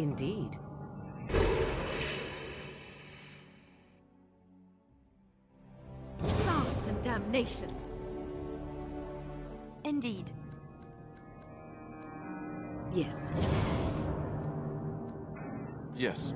Indeed. Blast and damnation. Indeed. Yes. Yes.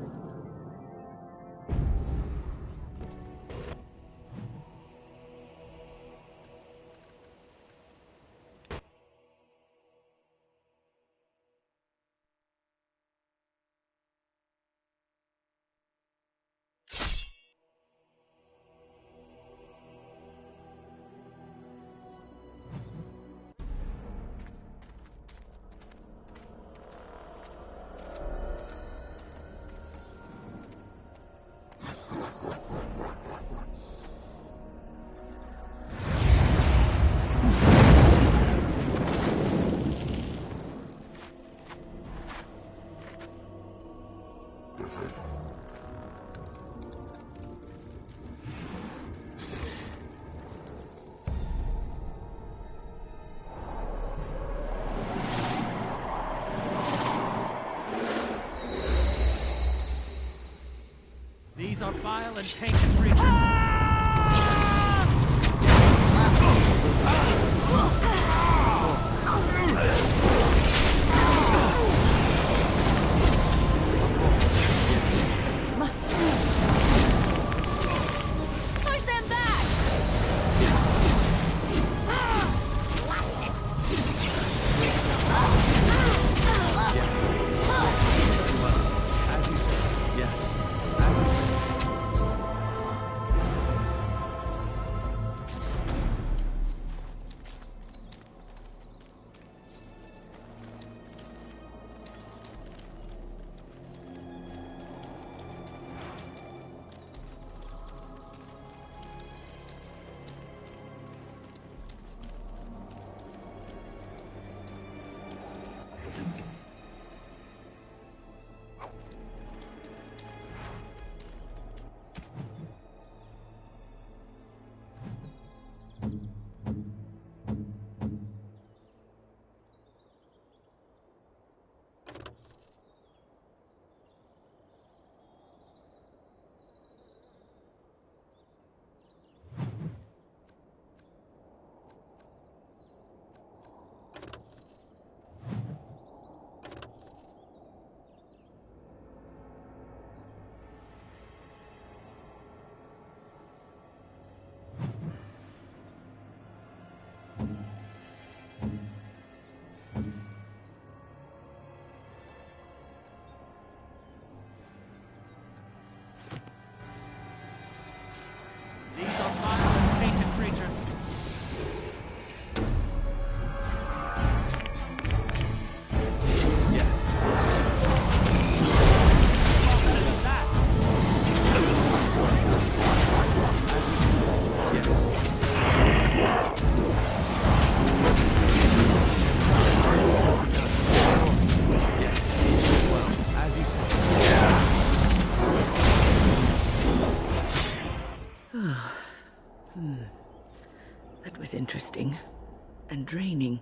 These are vile and tainted creatures. Push them back! As you say. Yes. As you say. These are vile and tainted creatures. Yes. Better than that. Yes. Well, as you say. That was interesting. And draining.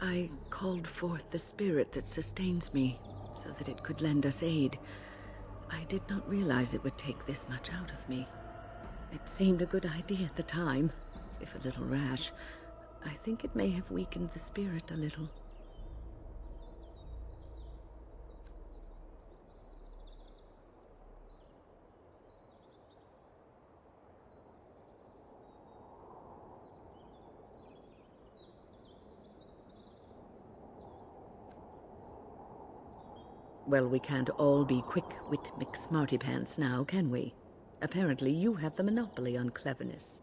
I called forth the spirit that sustains me, so that it could lend us aid. I did not realize it would take this much out of me. It seemed a good idea at the time, if a little rash. I think it may have weakened the spirit a little. Well, we can't all be quick-wit McSmarty-Pants now, can we? Apparently you have the monopoly on cleverness.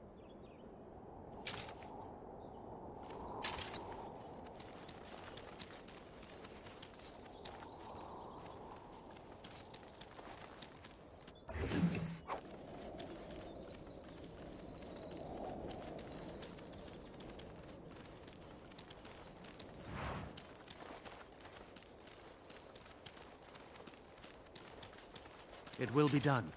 It will be done.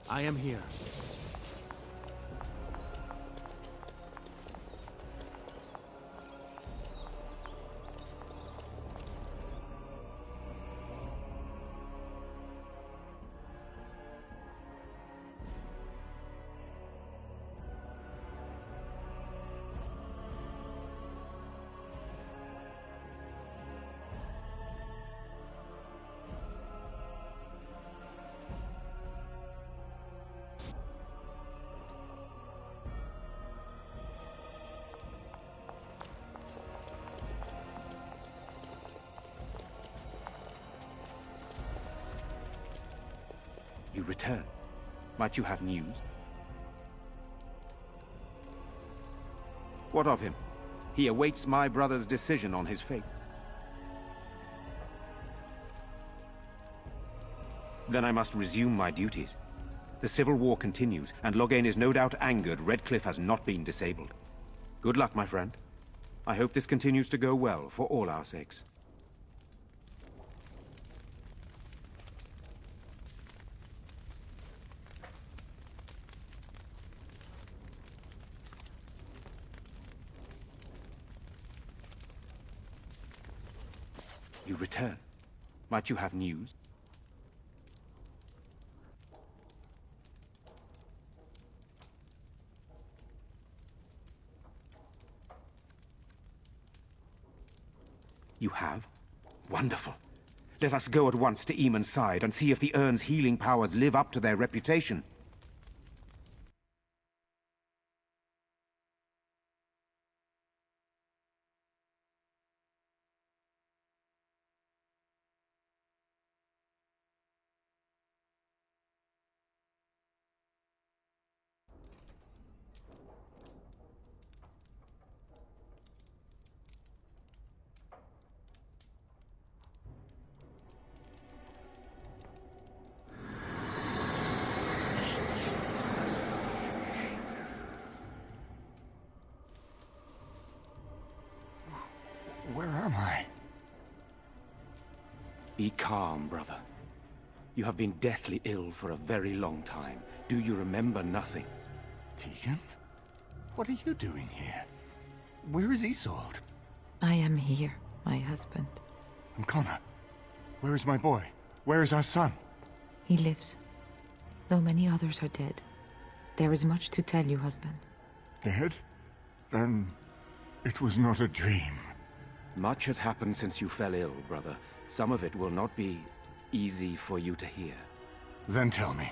I am here. You return. Might you have news? What of him? He awaits my brother's decision on his fate. Then I must resume my duties. The civil war continues, and Loghain is no doubt angered Redcliffe has not been disabled. Good luck, my friend. I hope this continues to go well for all our sakes. You return. Might you have news? You have? Wonderful. Let us go at once to Eamon's side and see if the urn's healing powers live up to their reputation. Where am I? Be calm, brother. You have been deathly ill for a very long time. Do you remember nothing? Tegan? What are you doing here? Where is Isolde? I am here, my husband. And Connor? Where is my boy? Where is our son? He lives, though many others are dead. There is much to tell you, husband. Dead? Then it was not a dream. Much has happened since you fell ill, brother. Some of it will not be easy for you to hear. Then tell me.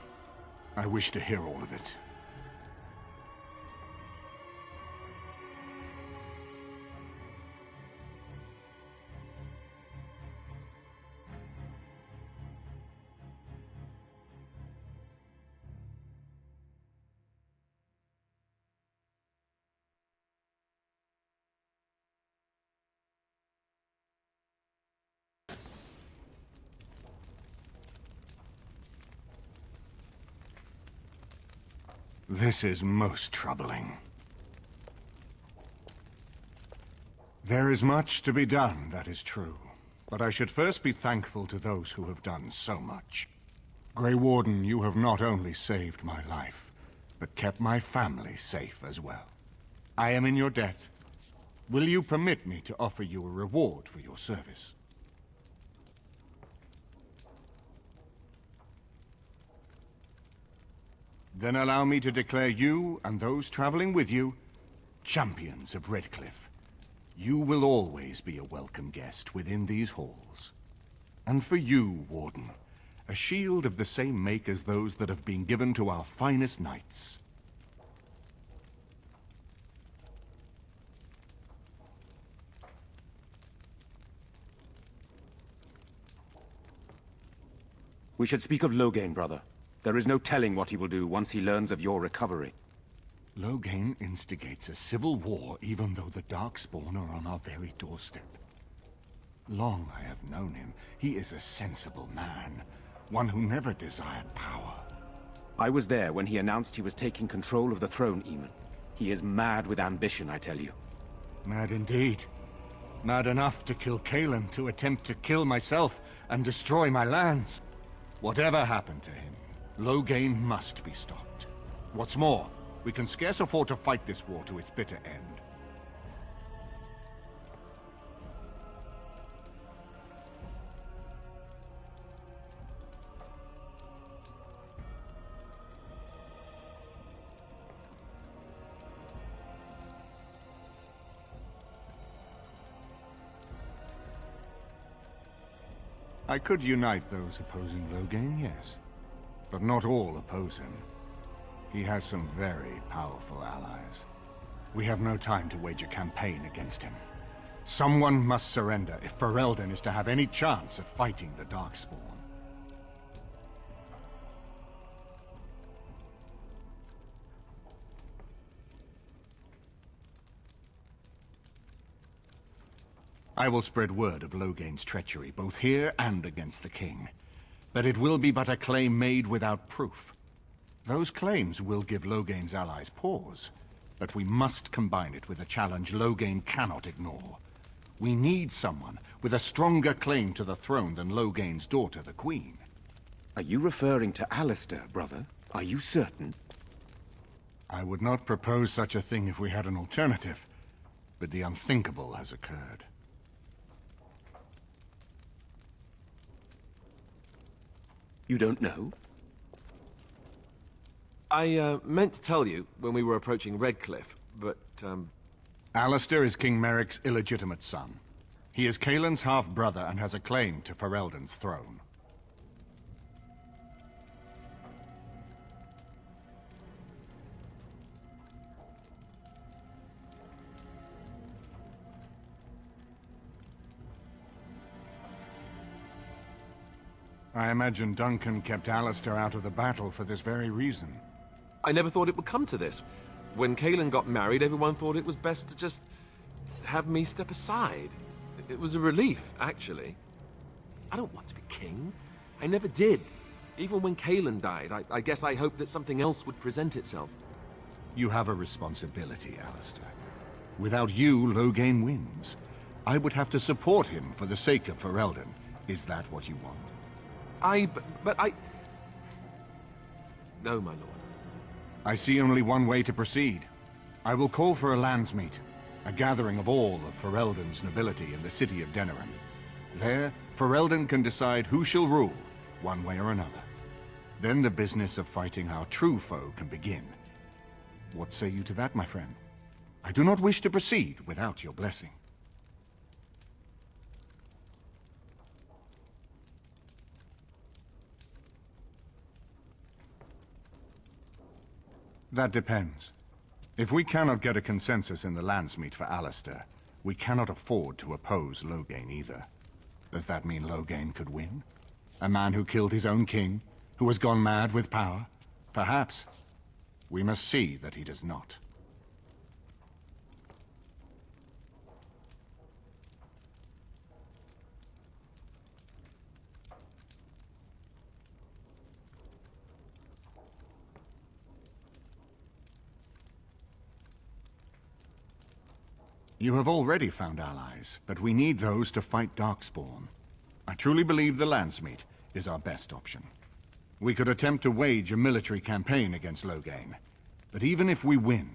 I wish to hear all of it. This is most troubling. There is much to be done, that is true. But I should first be thankful to those who have done so much. Grey Warden, you have not only saved my life, but kept my family safe as well. I am in your debt. Will you permit me to offer you a reward for your service? Then allow me to declare you, and those traveling with you, champions of Redcliffe. You will always be a welcome guest within these halls. And for you, Warden, a shield of the same make as those that have been given to our finest knights. We should speak of Loghain, brother. There is no telling what he will do once he learns of your recovery. Loghain instigates a civil war even though the Darkspawn are on our very doorstep. Long I have known him. He is a sensible man, one who never desired power. I was there when he announced he was taking control of the throne, Eamon. He is mad with ambition, I tell you. Mad indeed. Mad enough to kill Cailan, to attempt to kill myself and destroy my lands. Whatever happened to him, Loghain must be stopped. What's more, we can scarce afford to fight this war to its bitter end. I could unite those opposing Loghain, yes. But not all oppose him. He has some very powerful allies. We have no time to wage a campaign against him. Someone must surrender if Ferelden is to have any chance at fighting the Darkspawn. I will spread word of Loghain's treachery, both here and against the king. But it will be but a claim made without proof. Those claims will give Loghain's allies pause, but we must combine it with a challenge Loghain cannot ignore. We need someone with a stronger claim to the throne than Loghain's daughter, the Queen. Are you referring to Alistair, brother? Are you certain? I would not propose such a thing if we had an alternative, but the unthinkable has occurred. You don't know? I meant to tell you when we were approaching Redcliffe, but Alistair is King Merrick's illegitimate son. He is Cailan's half-brother and has a claim to Ferelden's throne. I imagine Duncan kept Alistair out of the battle for this very reason. I never thought it would come to this. When Cailan got married, everyone thought it was best to just have me step aside. It was a relief, actually. I don't want to be king. I never did. Even when Cailan died, I guess I hoped that something else would present itself. You have a responsibility, Alistair. Without you, Loghain wins. I would have to support him for the sake of Ferelden. Is that what you want? But I... No, my lord. I see only one way to proceed. I will call for a landsmeet, a gathering of all of Ferelden's nobility in the city of Denerim. There, Ferelden can decide who shall rule, one way or another. Then the business of fighting our true foe can begin. What say you to that, my friend? I do not wish to proceed without your blessing. That depends. If we cannot get a consensus in the landsmeet for Alistair, we cannot afford to oppose Loghain either. Does that mean Loghain could win? A man who killed his own king, who has gone mad with power? Perhaps. We must see that he does not. You have already found allies, but we need those to fight Darkspawn. I truly believe the landsmeet is our best option. We could attempt to wage a military campaign against Loghain, but even if we win,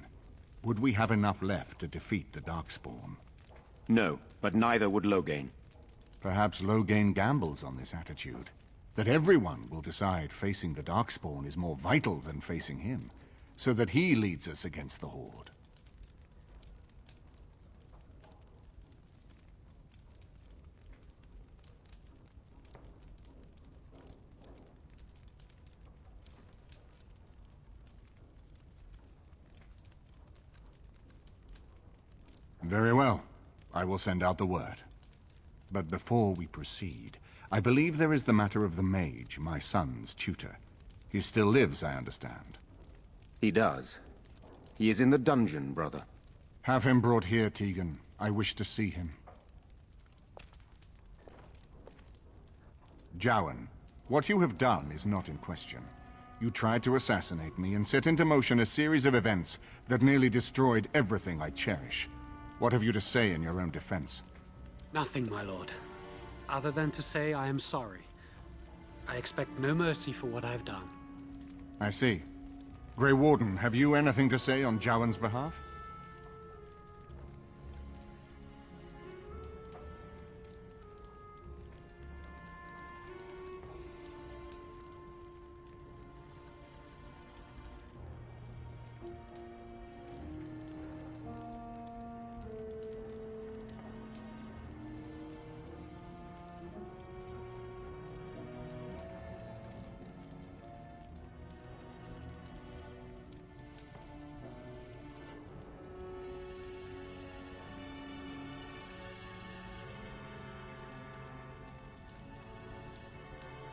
would we have enough left to defeat the Darkspawn? No, but neither would Loghain. Perhaps Loghain gambles on this attitude, that everyone will decide facing the Darkspawn is more vital than facing him, so that he leads us against the Horde. Very well. I will send out the word. But before we proceed, I believe there is the matter of the mage, my son's tutor. He still lives, I understand. He does. He is in the dungeon, brother. Have him brought here, Tegan. I wish to see him. Jowan, what you have done is not in question. You tried to assassinate me and set into motion a series of events that nearly destroyed everything I cherish. What have you to say in your own defense? Nothing, my lord. Other than to say I am sorry. I expect no mercy for what I've done. I see. Grey Warden, have you anything to say on Jowan's behalf?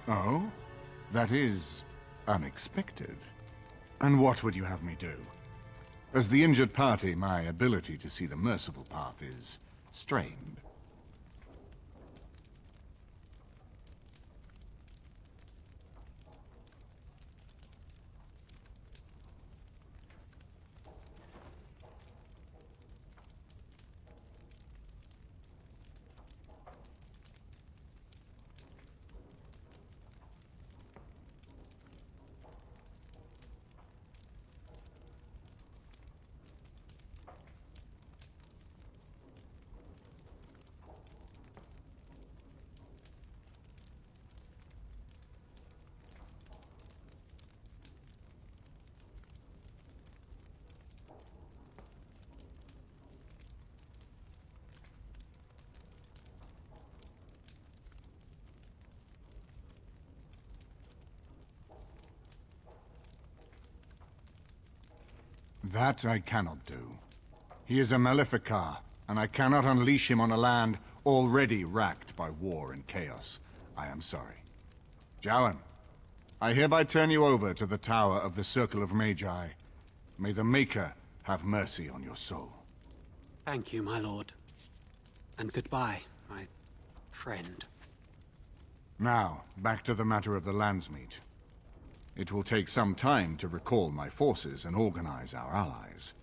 Oh? That is unexpected. And what would you have me do? As the injured party, my ability to see the merciful path is strained. That I cannot do. He is a Maleficar, and I cannot unleash him on a land already racked by war and chaos. I am sorry. Jowan, I hereby turn you over to the Tower of the Circle of Magi. May the Maker have mercy on your soul. Thank you, my lord. And goodbye, my friend. Now, back to the matter of the Landsmeet. It will take some time to recall my forces and organize our allies.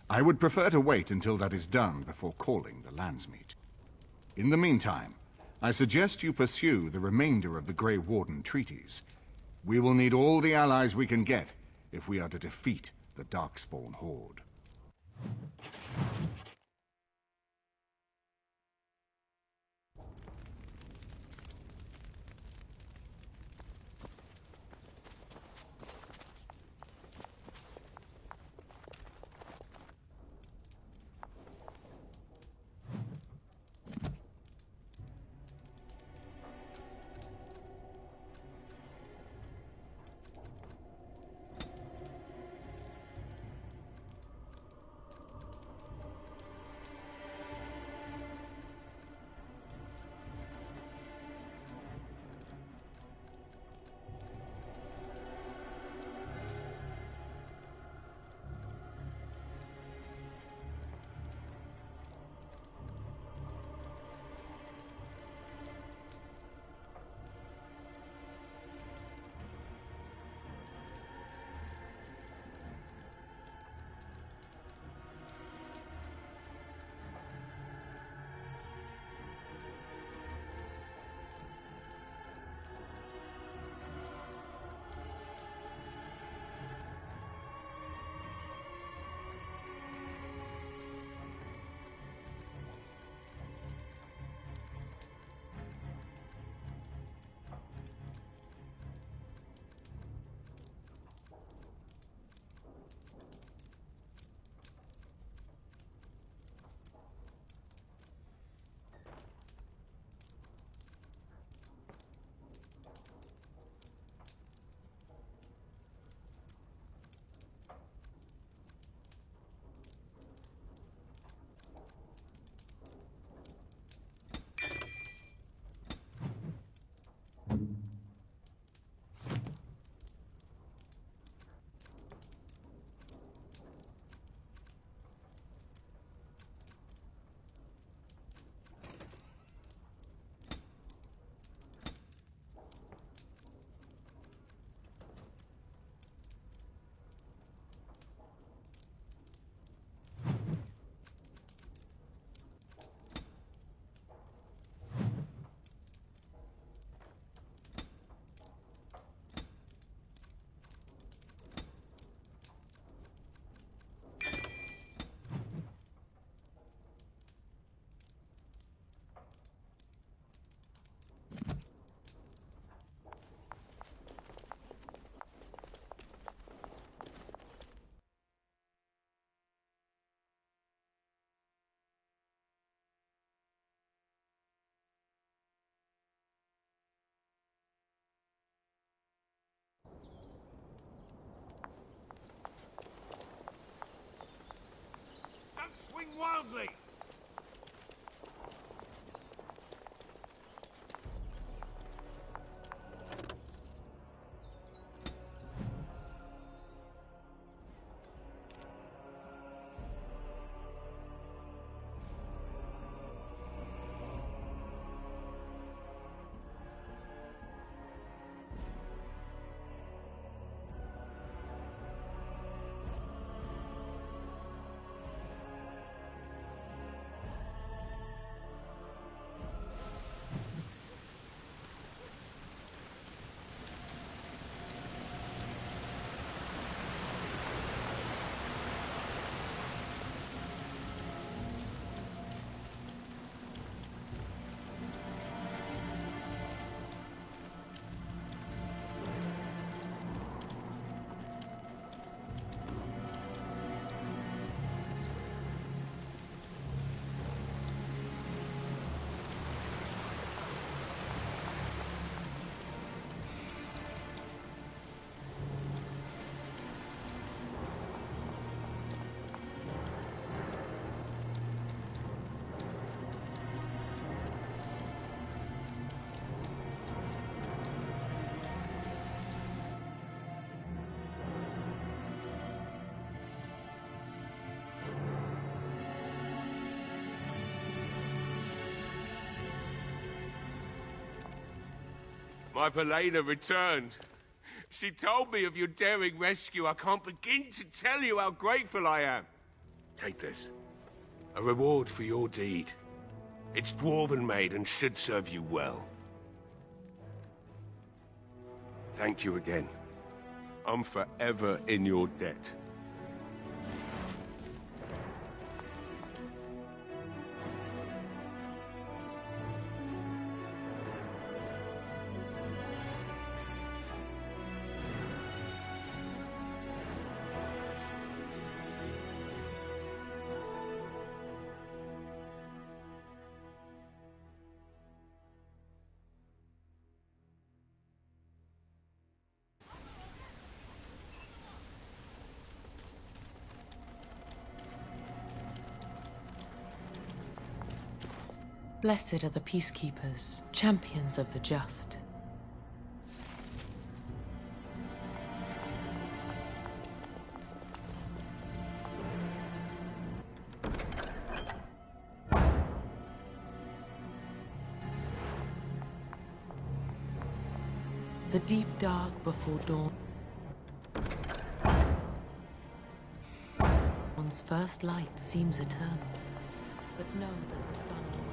I would prefer to wait until that is done before calling the Landsmeet. In the meantime, I suggest you pursue the remainder of the Grey Warden treaties. We will need all the allies we can get if we are to defeat the Darkspawn Horde. wildly! My Valena returned. She told me of your daring rescue. I can't begin to tell you how grateful I am. Take this. A reward for your deed. It's dwarven made and should serve you well. Thank you again. I'm forever in your debt. Blessed are the peacekeepers, champions of the just. The deep dark before dawn. Dawn's first light seems eternal, but know that the sun always...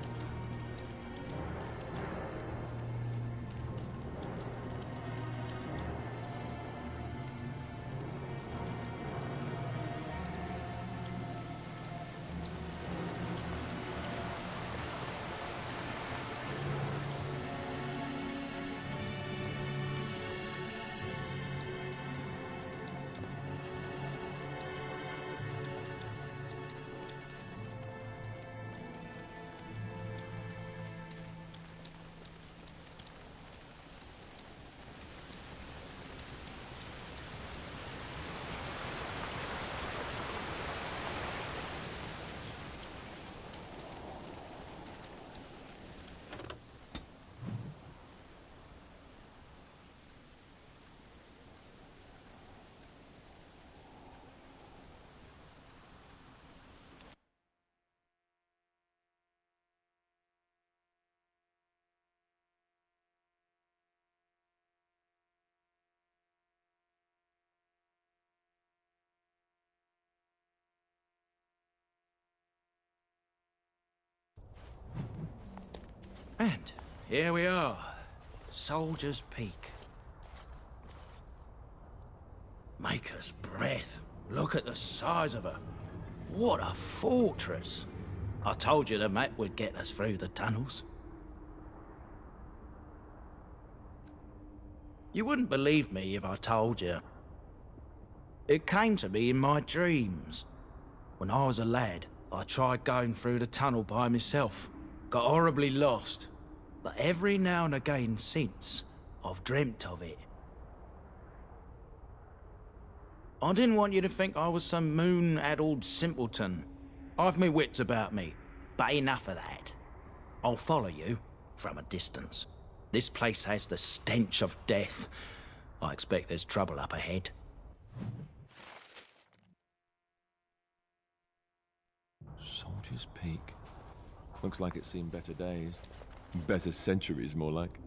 And here we are, Soldier's Peak. Maker's breath. Look at the size of her. What a fortress. I told you the map would get us through the tunnels. You wouldn't believe me if I told you. It came to me in my dreams. When I was a lad, I tried going through the tunnel by myself. Got horribly lost. But every now and again since, I've dreamt of it. I didn't want you to think I was some moon-addled simpleton. I've me wits about me, but enough of that. I'll follow you from a distance. This place has the stench of death. I expect there's trouble up ahead. Soldier's Peak. Looks like it's seen better days. Better centuries, more like.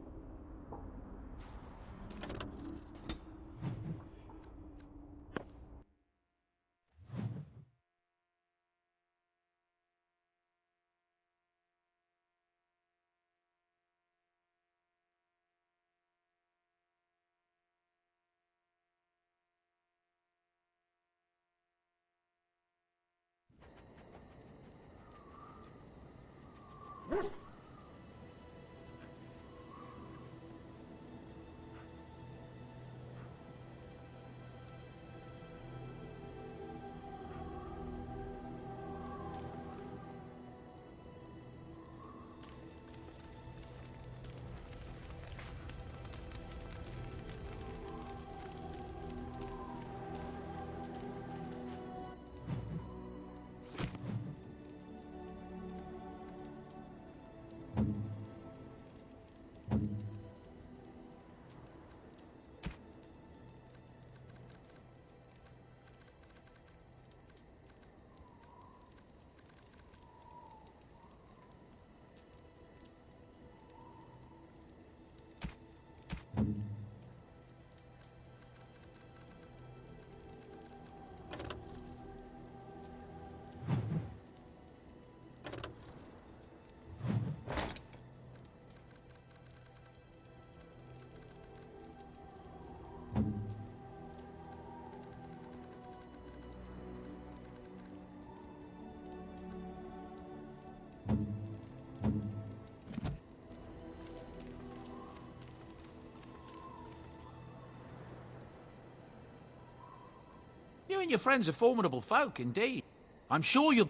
You and your friends are formidable folk, indeed. I'm sure you'll...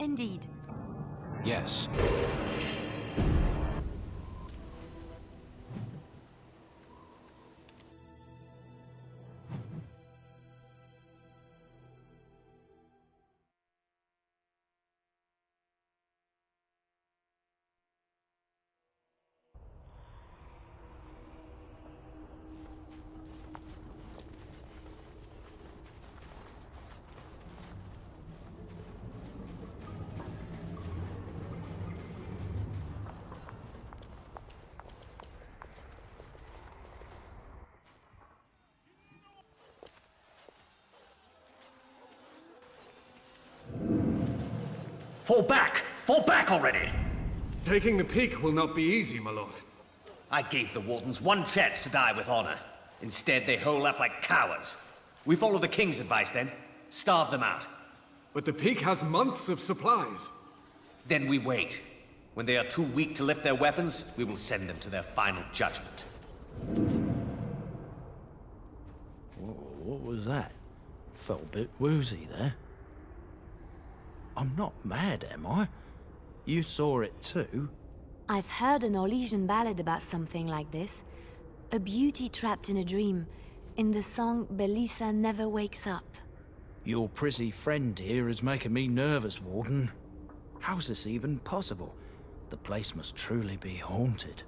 Indeed. Yes. Fall back! Fall back already! Taking the peak will not be easy, my lord. I gave the Wardens one chance to die with honor. Instead, they hole up like cowards. We follow the King's advice, then. Starve them out. But the peak has months of supplies. Then we wait. When they are too weak to lift their weapons, we will send them to their final judgment. What was that? Felt a bit woozy there. I'm not mad, am I? You saw it too? I've heard a Norwegian ballad about something like this. A beauty trapped in a dream. In the song, Belisa never wakes up. Your prissy friend here is making me nervous, Warden. How's this even possible? The place must truly be haunted.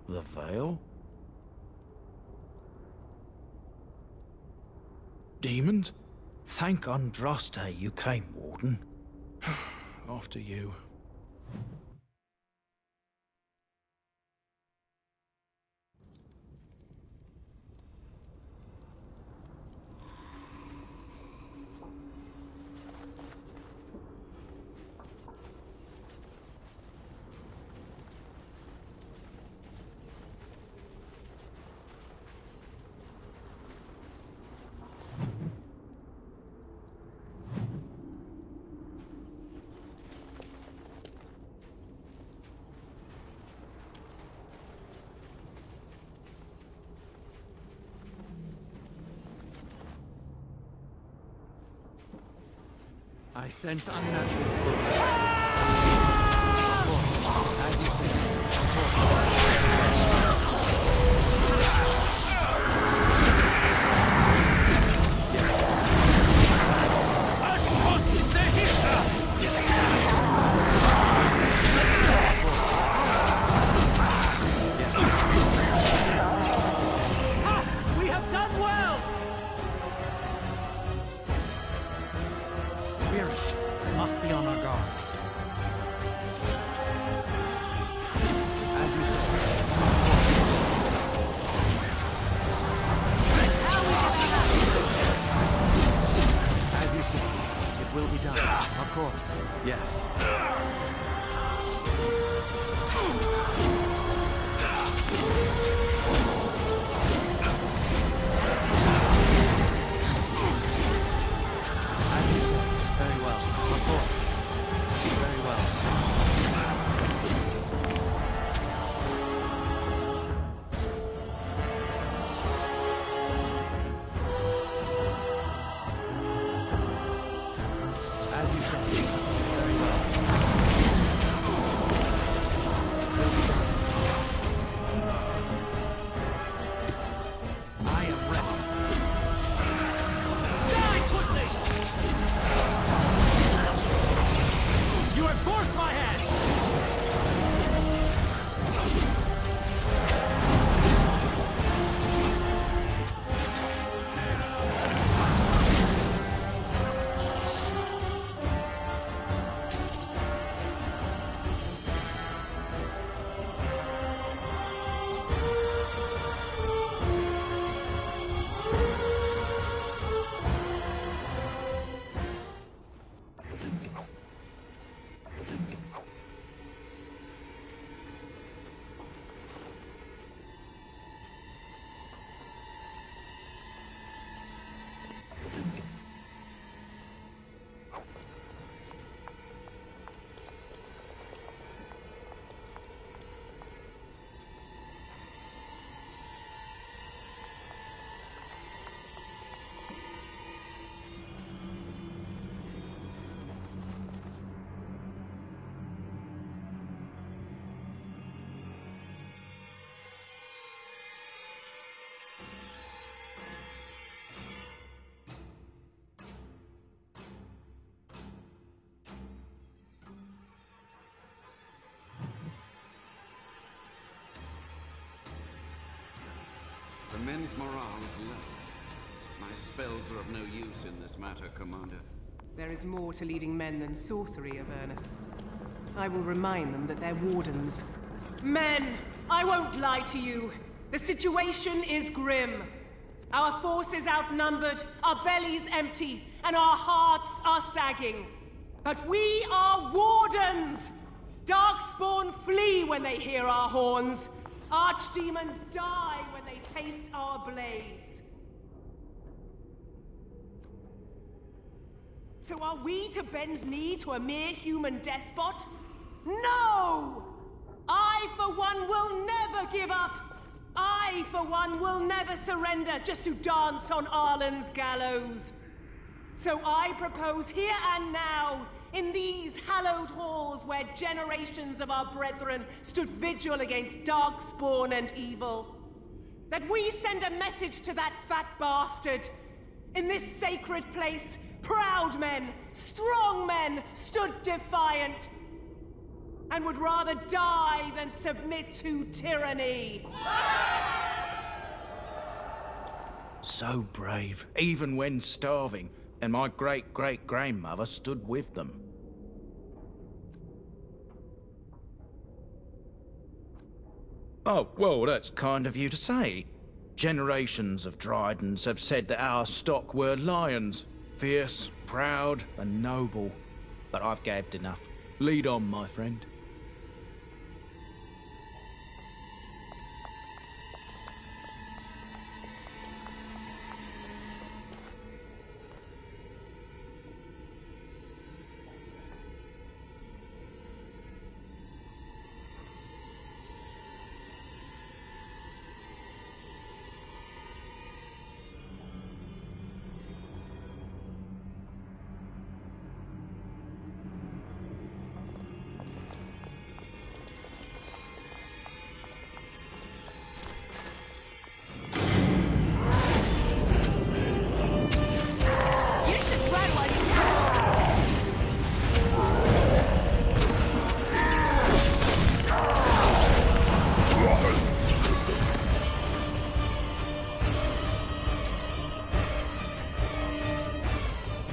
The Veil? Demons? Thank Andraste you came, Warden. After you. I sense unnatural flow. As you say. We have done well! Spirits must be on our guard. As you say. As you say, it will be done. Of course. Yes. As you say. Very well. Of course. Very well. As you say. Very well. I am ready. Die quickly! You have forced my hand! The men's morale is low. My spells are of no use in this matter, Commander. There is more to leading men than sorcery, Avernus. I will remind them that they're wardens. Men! I won't lie to you! The situation is grim. Our forces outnumbered, our bellies empty, and our hearts are sagging. But we are wardens! Darkspawn flee when they hear our horns. Archdemons die when they taste our blades. So are we to bend knee to a mere human despot? No! I, for one, will never give up! I, for one, will never surrender just to dance on Arlen's gallows. So I propose here and now, in these hallowed halls where generations of our brethren stood vigil against darkspawn and evil, that we send a message to that fat bastard. In this sacred place, proud men, strong men stood defiant, and would rather die than submit to tyranny. So brave, even when starving, and my great-great-grandmother stood with them. Oh, well, that's kind of you to say. Generations of Drydens have said that our stock were lions, fierce, proud, and noble. But I've gabbed enough. Lead on, my friend.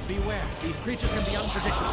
Beware, these creatures can be unpredictable.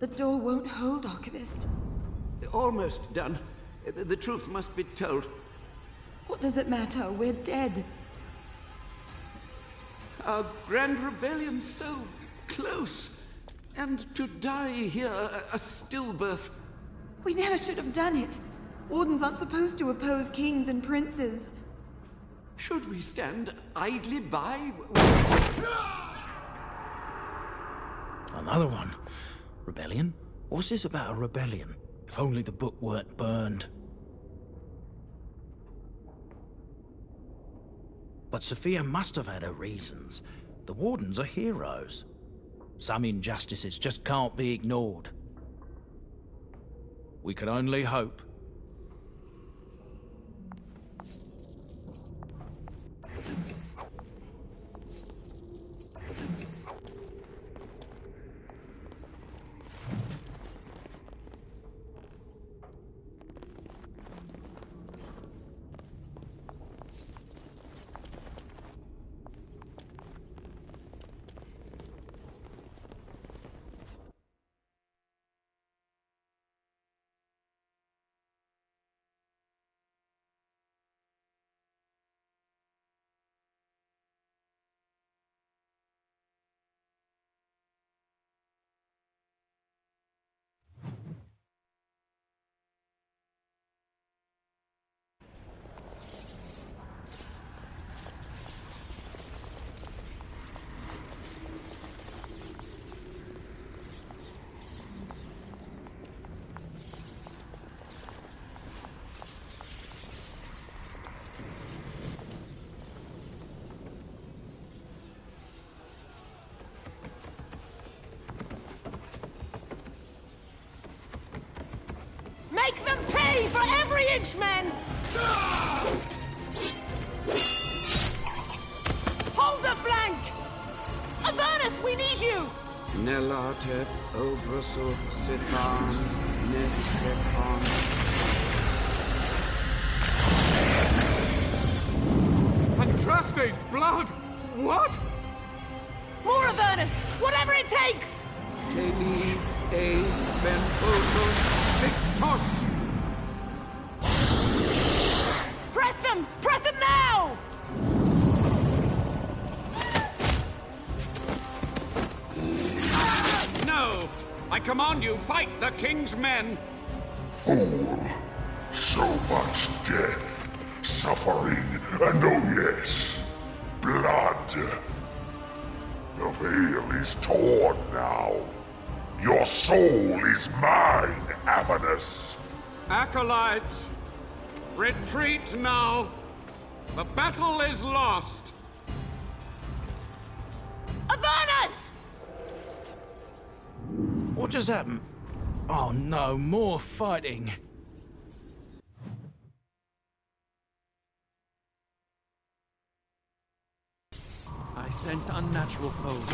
The door won't hold, Archivist. Almost done. The truth must be told. What does it matter? We're dead. Our grand rebellion so close. And to die here, a stillbirth. We never should have done it. Wardens aren't supposed to oppose kings and princes. Should we stand idly by? Another one. Rebellion? What's this about a rebellion? If only the book weren't burned. But Sophia must have had her reasons. The Wardens are heroes. Some injustices just can't be ignored. We can only hope. Make them pay for every inch, men! Hold the flank! Avernus, we need you! Nelatep Obrasov Sithan Netkekon. Andraste's blood! What? More Avernus! Whatever it takes! Keli A. Benfotos Victos! Press them! Press them now! No! I command you, fight the king's men! Fool! So much death, suffering, and oh yes, blood. The veil is torn now. Your soul is mine, Avernus. Acolytes, retreat now. The battle is lost. Avernus! What just happened? Oh no, more fighting. I sense unnatural foes.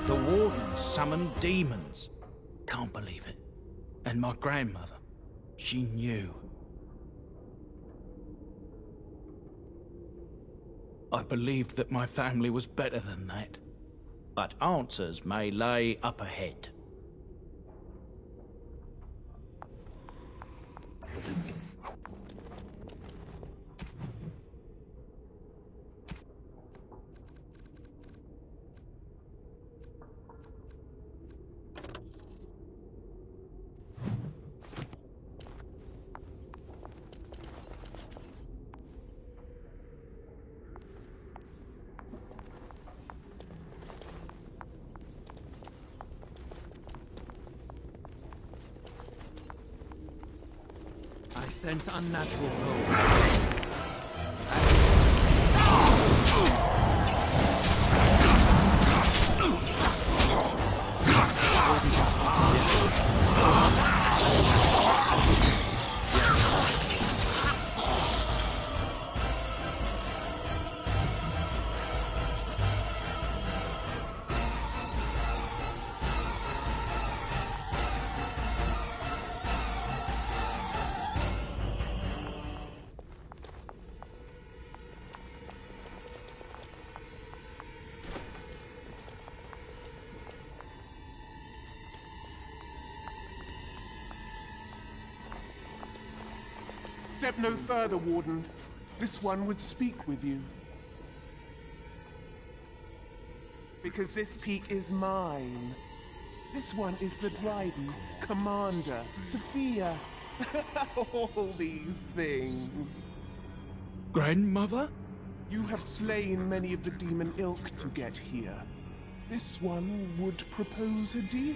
The Wardens summoned demons. Can't believe it. And my grandmother, she knew. I believed that my family was better than that. But answers may lay up ahead. I sense unnatural flow. Step no further, Warden. This one would speak with you. Because this peak is mine. This one is the Dryden, Commander, Sophia. All these things. Grandmother? You have slain many of the demon ilk to get here. This one would propose a deal.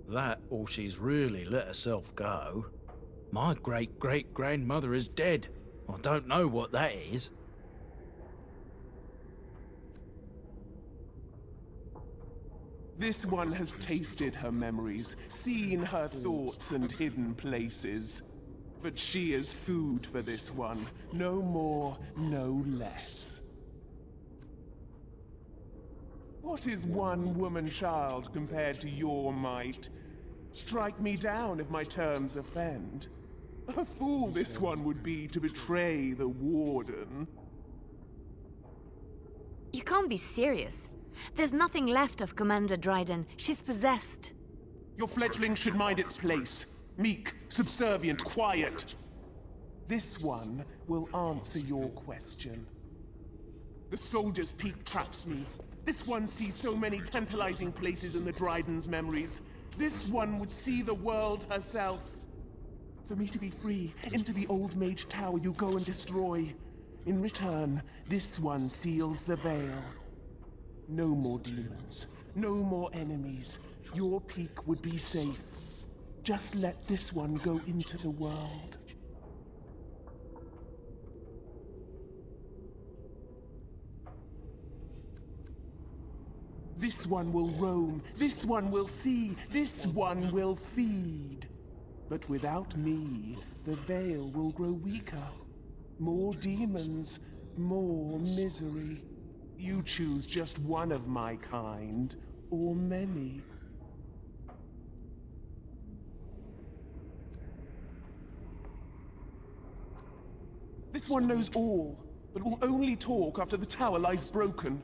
That, or she's really let herself go. My great-great-grandmother is dead. I don't know what that is. This one has tasted her memories, seen her thoughts and hidden places. But she is food for this one. No more, no less. What is one woman-child compared to your might? Strike me down if my terms offend. A fool this one would be to betray the Warden. You can't be serious. There's nothing left of Commander Dryden. She's possessed. Your fledgling should mind its place. Meek, subservient, quiet. This one will answer your question. The Soldier's Peak traps me. This one sees so many tantalizing places in the Dryden's memories. This one would see the world herself. For me to be free, into the Old Mage Tower you go and destroy. In return, this one seals the veil. No more demons, no more enemies. Your peak would be safe. Just let this one go into the world. This one will roam, this one will see, this one will feed. But without me, the veil will grow weaker. More demons, more misery. You choose just one of my kind, or many. This one knows all, but will only talk after the tower lies broken.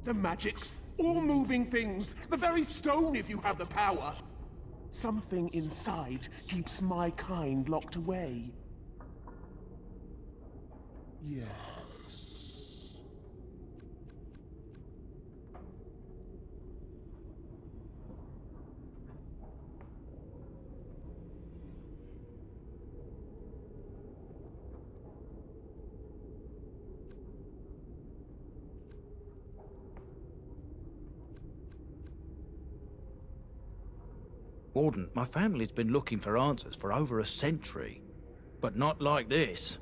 The magics, all moving things, the very stone if you have the power. Something inside keeps my kind locked away. Yes. Warden, my family's been looking for answers for over a century. But not like this.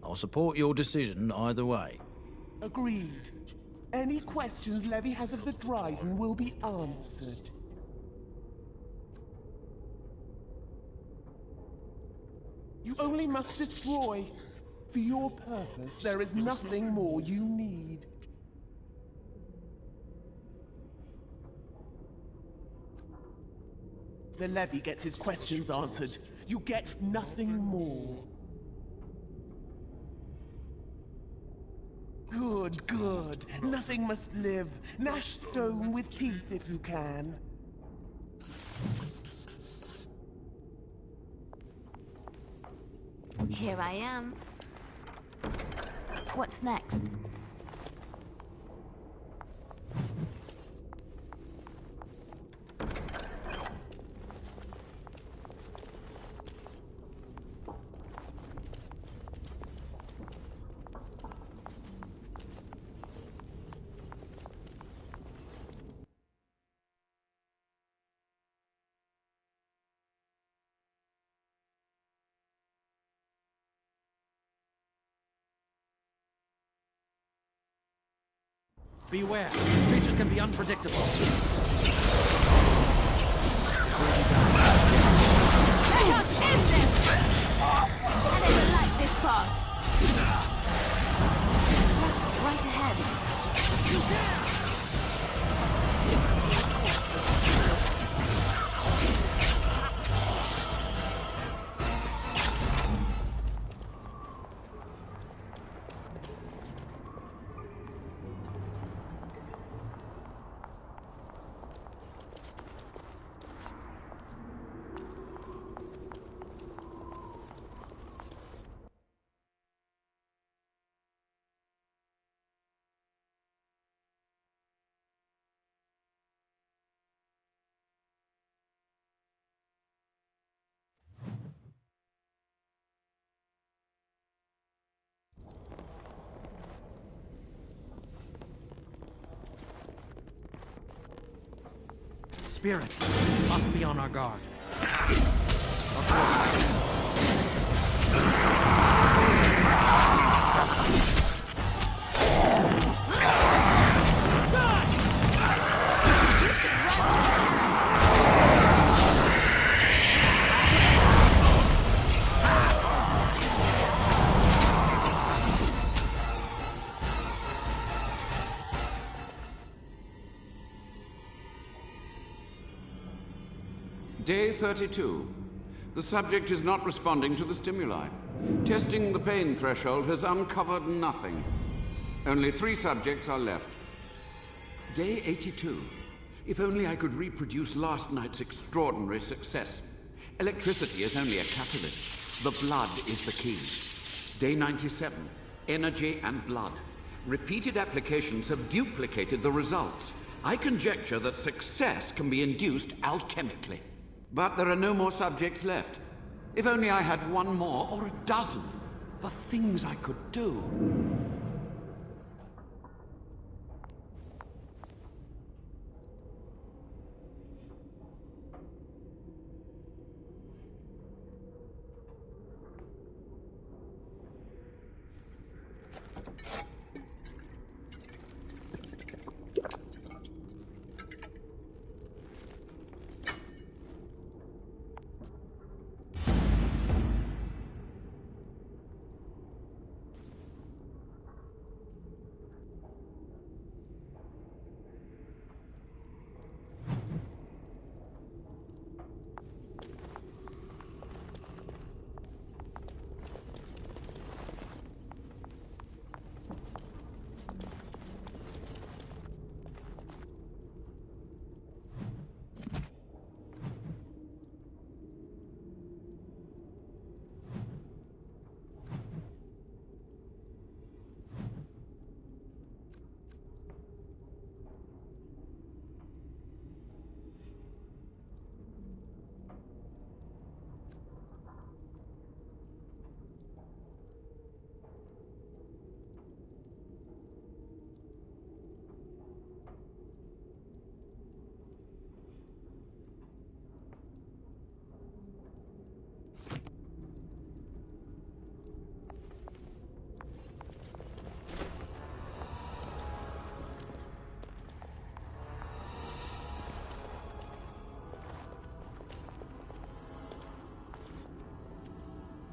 I'll support your decision either way. Agreed. Any questions Levy has of the Dryden will be answered. You only must destroy. For your purpose, there is nothing more you need. The Levy gets his questions answered. You get nothing more. Good, good. Nothing must live. Gnash stone with teeth if you can. Here I am. What's next? Beware, these creatures can be unpredictable. Let us end this! I never liked this part. Right ahead. Spirits must be on our guard. Day 32. The subject is not responding to the stimuli. Testing the pain threshold has uncovered nothing. Only 3 subjects are left. Day 82. If only I could reproduce last night's extraordinary success. Electricity is only a catalyst. The blood is the key. Day 97. Energy and blood. Repeated applications have duplicated the results. I conjecture that success can be induced alchemically. But there are no more subjects left. If only I had 1 more, or a dozen. The things I could do.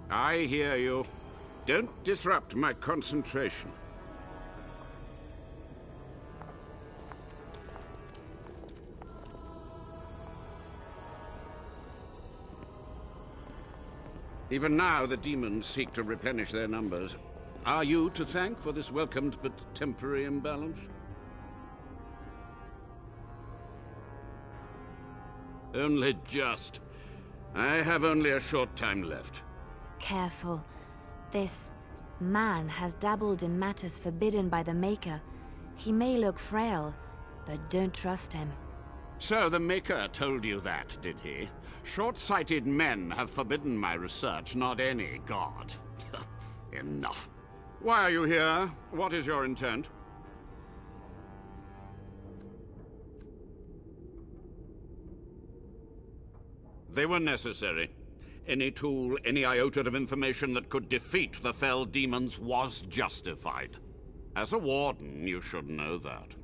I hear you. Don't disrupt my concentration. Even now, the demons seek to replenish their numbers. Are you to thank for this welcomed but temporary imbalance? Only just. I have only a short time left. Careful. This man has dabbled in matters forbidden by the Maker. He may look frail, but don't trust him. So the Maker told you that, did he? Short-sighted men have forbidden my research, not any god. Enough. Why are you here? What is your intent? They were necessary. Any tool, any iota of information that could defeat the fell demons was justified. As a warden, you should know that.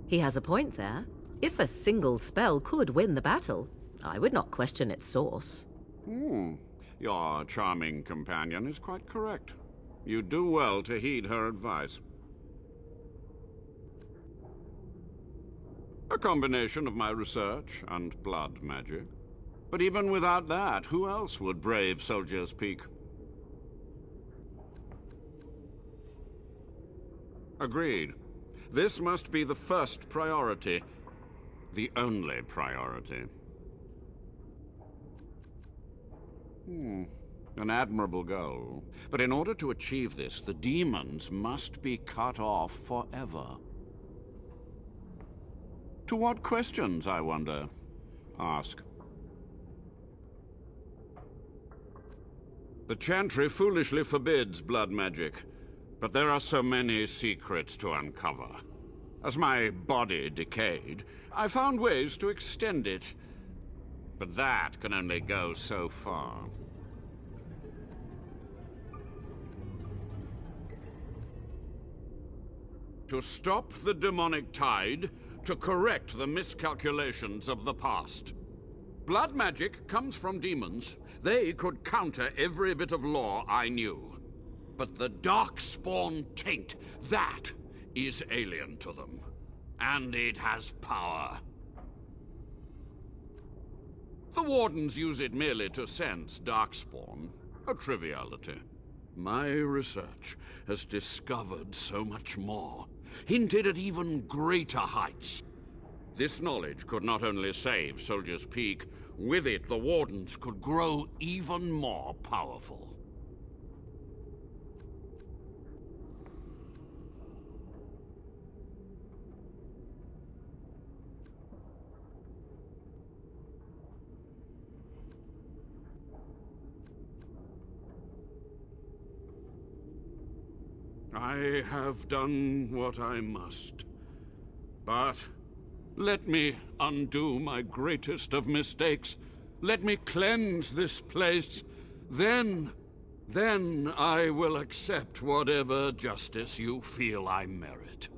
He has a point there. If a single spell could win the battle, I would not question its source. Your charming companion is quite correct. You do well to heed her advice. A combination of my research and blood magic. But even without that, who else would brave Soldier's Peak? Agreed. This must be the first priority. The only priority. An admirable goal. But in order to achieve this, the demons must be cut off forever. To what questions, I wonder? Ask. The Chantry foolishly forbids blood magic, but there are so many secrets to uncover. As my body decayed, I found ways to extend it, but that can only go so far. To stop the demonic tide, to correct the miscalculations of the past. Blood magic comes from demons. They could counter every bit of law I knew. But the Darkspawn taint, that is alien to them. And it has power. The Wardens use it merely to sense Darkspawn. A triviality. My research has discovered so much more. Hinted at even greater heights. This knowledge could not only save Soldier's Peak, with it the Wardens could grow even more powerful. I have done what I must. But let me undo my greatest of mistakes. Let me cleanse this place. Then I will accept whatever justice you feel I merit.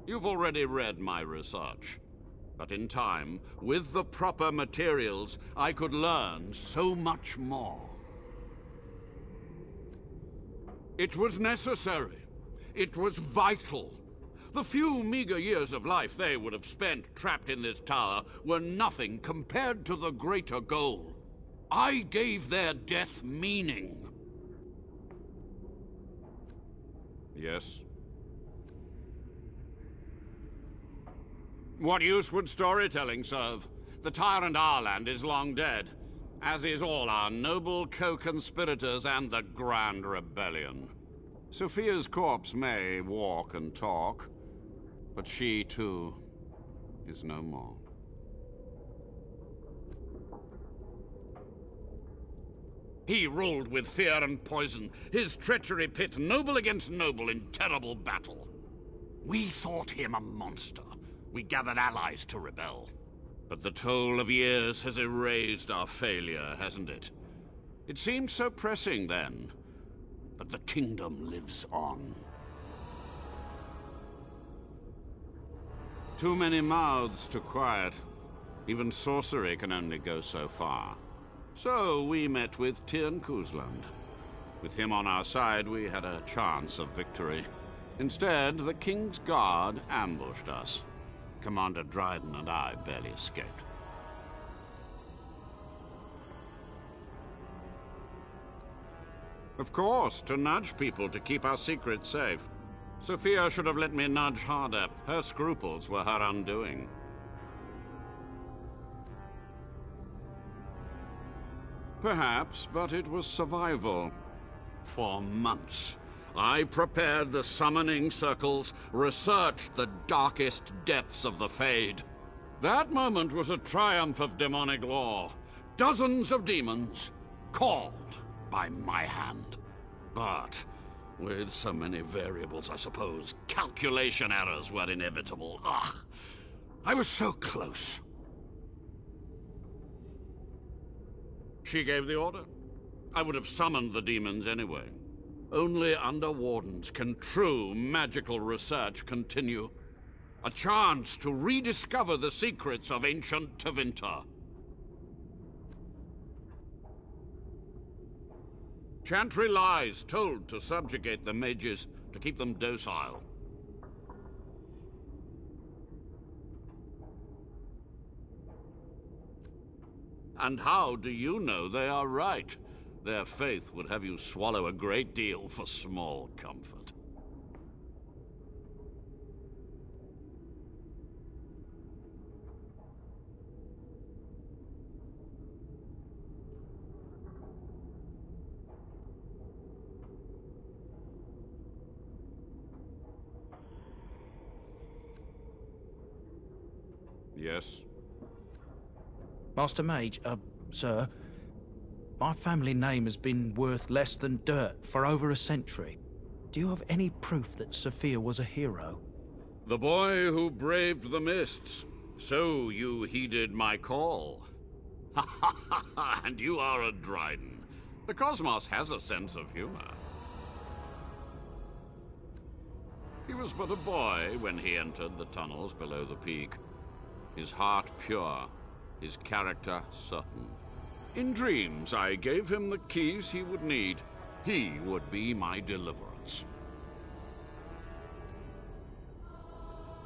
You've already read my research. But in time, with the proper materials, I could learn so much more. It was necessary. It was vital. The few meager years of life they would have spent trapped in this tower were nothing compared to the greater goal. I gave their death meaning. Yes? What use would storytelling serve? The tyrant Arland is long dead, as is all our noble co-conspirators and the Grand Rebellion. Sophia's corpse may walk and talk, but she, too, is no more. He ruled with fear and poison, his treachery pit noble against noble in terrible battle. We thought him a monster. We gathered allies to rebel. But the toll of years has erased our failure, hasn't it? It seemed so pressing then, but the kingdom lives on. Too many mouths to quiet. Even sorcery can only go so far. So we met with Tyrn Kuzland. With him on our side, we had a chance of victory. Instead, the King's Guard ambushed us. Commander Dryden and I barely escaped. Of course, to nudge people to keep our secrets safe. Sophia should have let me nudge harder. Her scruples were her undoing. Perhaps, but it was survival. For months, I prepared the summoning circles, researched the darkest depths of the Fade. That moment was a triumph of demonic law. Dozens of demons, called by my hand. But with so many variables, I suppose, calculation errors were inevitable. Ugh, I was so close. She gave the order. I would have summoned the demons anyway. Only under Wardens can true magical research continue. A chance to rediscover the secrets of ancient Tevinter. Chantry lies told to subjugate the mages, to keep them docile. And how do you know they are right? Their faith would have you swallow a great deal for small comfort. Yes? Master Mage, sir, my family name has been worth less than dirt for over a century. Do you have any proof that Sophia was a hero? The boy who braved the mists. So you heeded my call. Ha ha ha ha, and you are a Dryden. The cosmos has a sense of humor. He was but a boy when he entered the tunnels below the peak. His heart pure, his character certain. In dreams, I gave him the keys he would need. He would be my deliverance.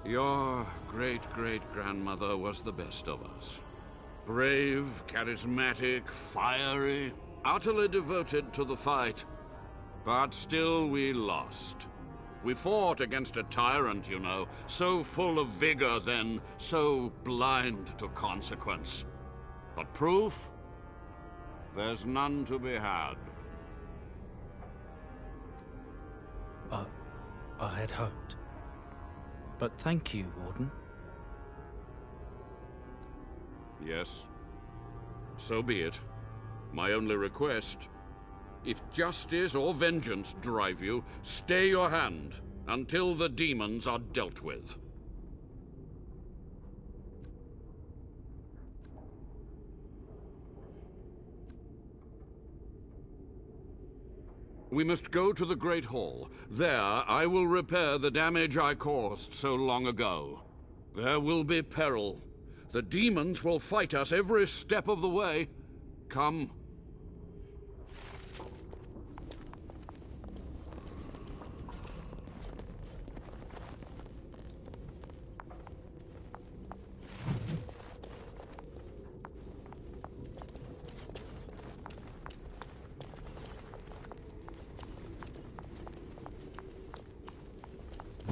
Your great-great-grandmother was the best of us. Brave, charismatic, fiery, utterly devoted to the fight. But still we lost. We fought against a tyrant, you know, so full of vigor then, so blind to consequence. But proof? There's none to be had. I had hoped. But thank you, Warden. Yes. So be it. My only request, if justice or vengeance drive you, stay your hand until the demons are dealt with. We must go to the Great Hall. There, I will repair the damage I caused so long ago. There will be peril. The demons will fight us every step of the way. Come.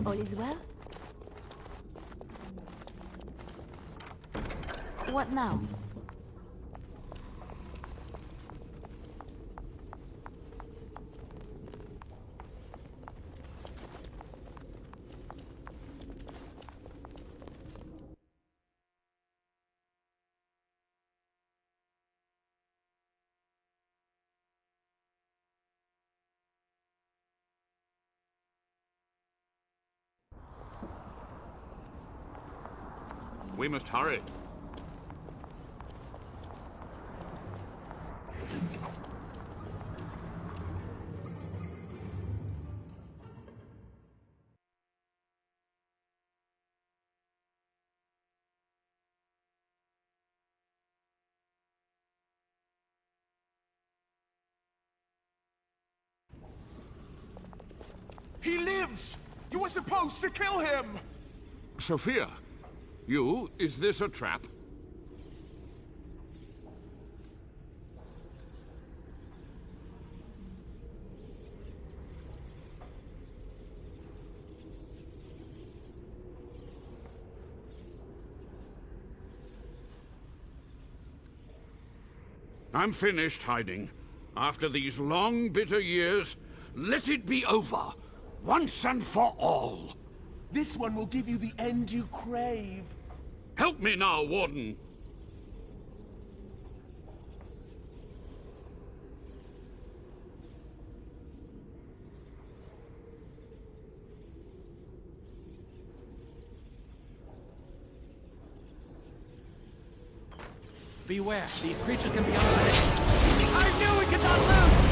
All is well? What now? We must hurry. He lives! You were supposed to kill him! Sophia, is this a trap? I'm finished hiding. After these long, bitter years, let it be over, once and for all. This one will give you the end you crave. Help me now, Warden. Beware, these creatures can be unpredictable. I knew we could not lose!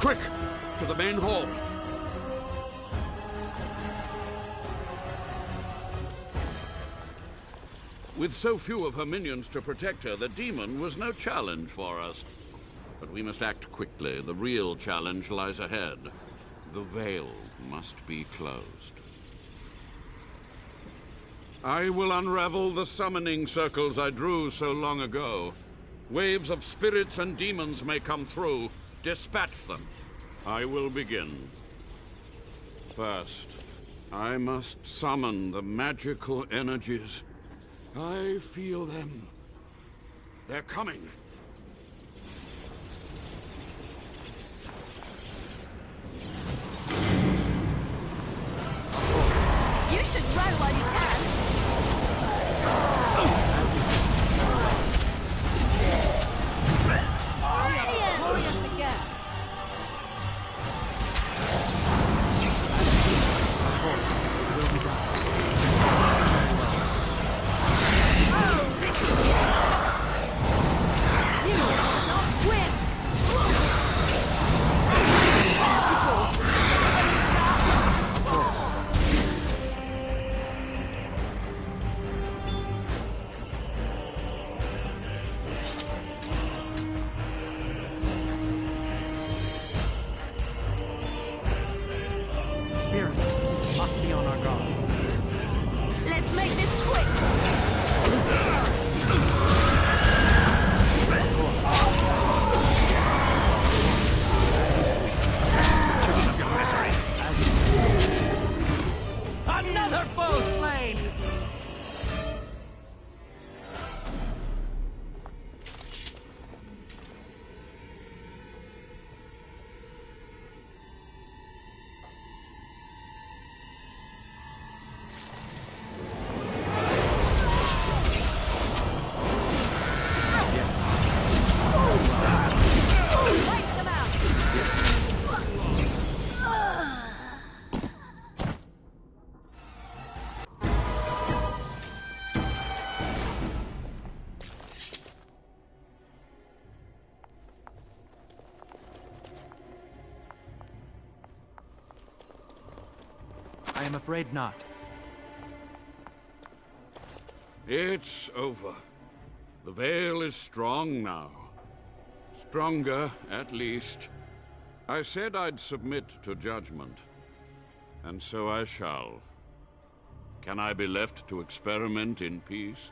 Quick! To the main hall. With so few of her minions to protect her, the demon was no challenge for us. But we must act quickly. The real challenge lies ahead. The veil must be closed. I will unravel the summoning circles I drew so long ago. Waves of spirits and demons may come through. Dispatch them. I will begin. First, I must summon the magical energies. I feel them. They're coming. You should run while you can! Glorious again! I am afraid not. It's over. The veil is strong now. Stronger, at least. I said I'd submit to judgment. And so I shall. Can I be left to experiment in peace?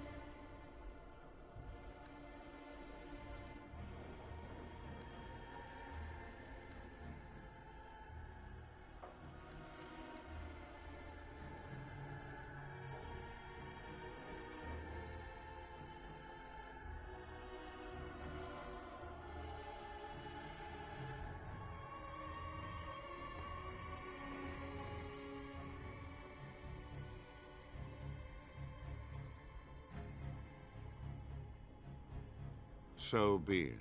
So be it.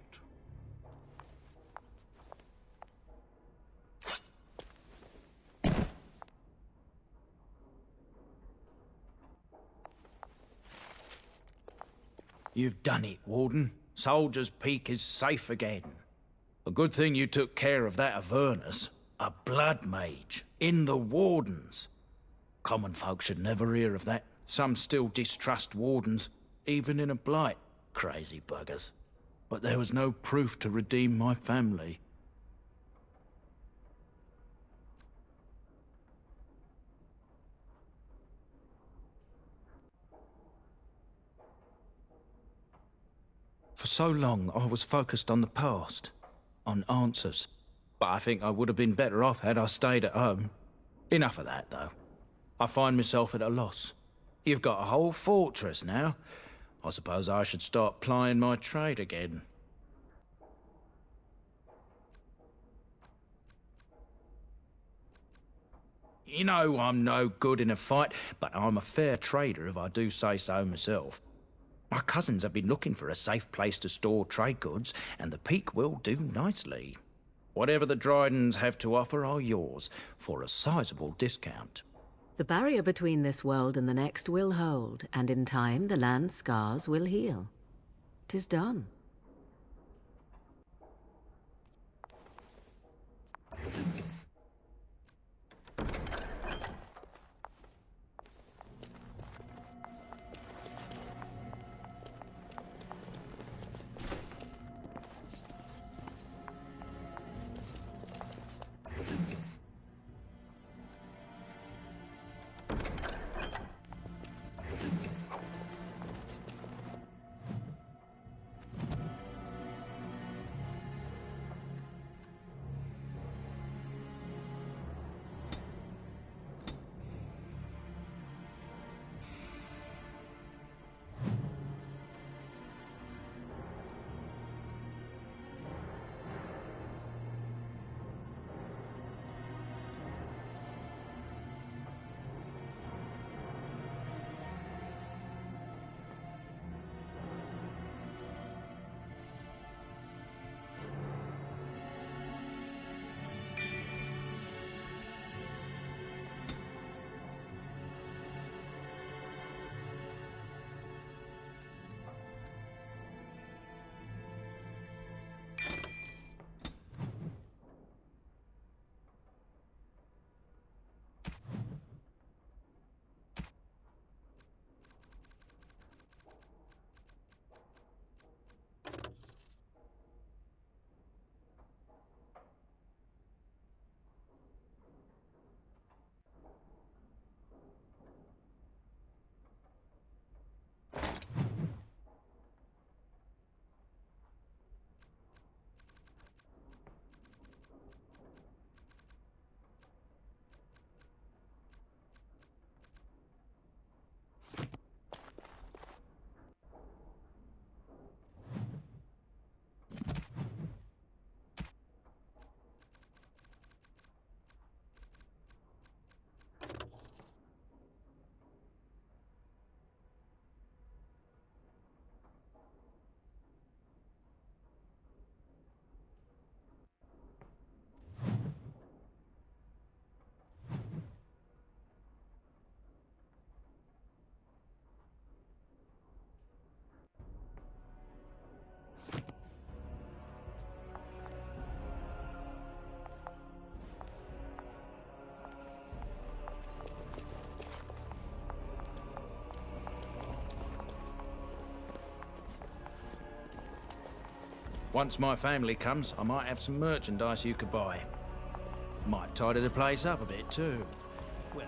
You've done it, Warden. Soldier's Peak is safe again. A good thing you took care of that Avernus. A blood mage in the Wardens. Common folk should never hear of that. Some still distrust Wardens, even in a blight. Crazy buggers. But there was no proof to redeem my family. For so long, I was focused on the past, on answers. But I think I would have been better off had I stayed at home. Enough of that, though. I find myself at a loss. You've got a whole fortress now. I suppose I should start plying my trade again. You know I'm no good in a fight, but I'm a fair trader if I do say so myself. My cousins have been looking for a safe place to store trade goods, and the Peak will do nicely. Whatever the Drydens have to offer are yours, for a sizable discount. The barrier between this world and the next will hold, and in time the land's scars will heal. 'Tis done. Once my family comes, I might have some merchandise you could buy. Might tidy the place up a bit too. Well,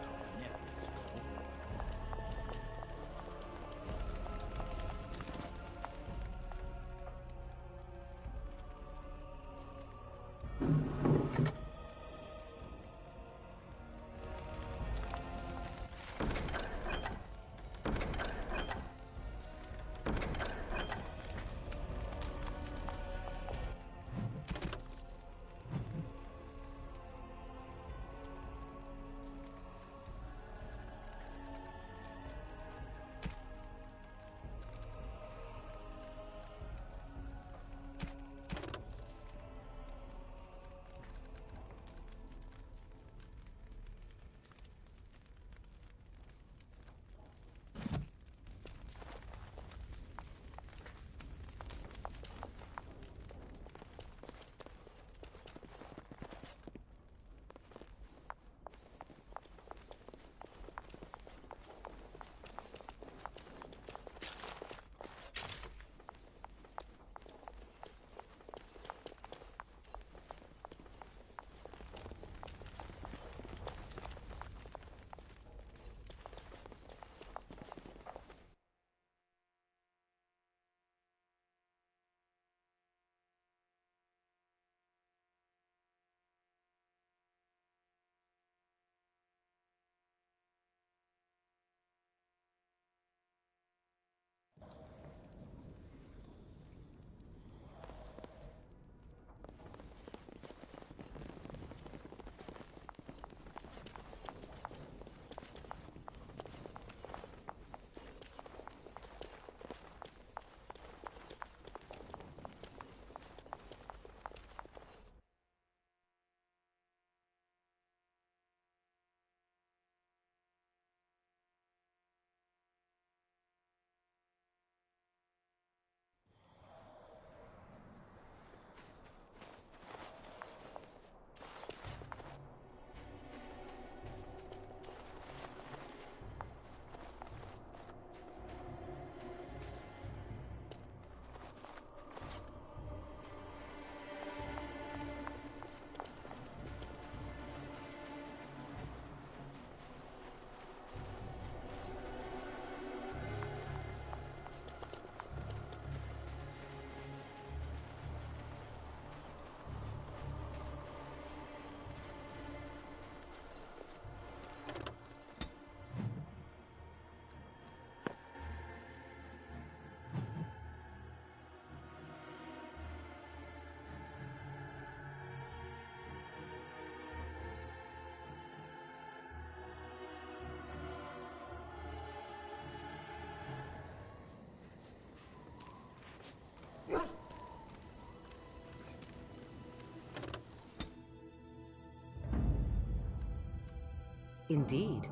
Indeed.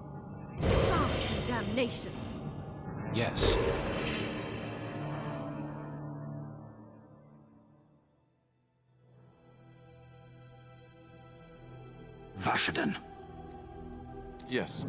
Vast and damnation! Yes. Vashaden. Yes.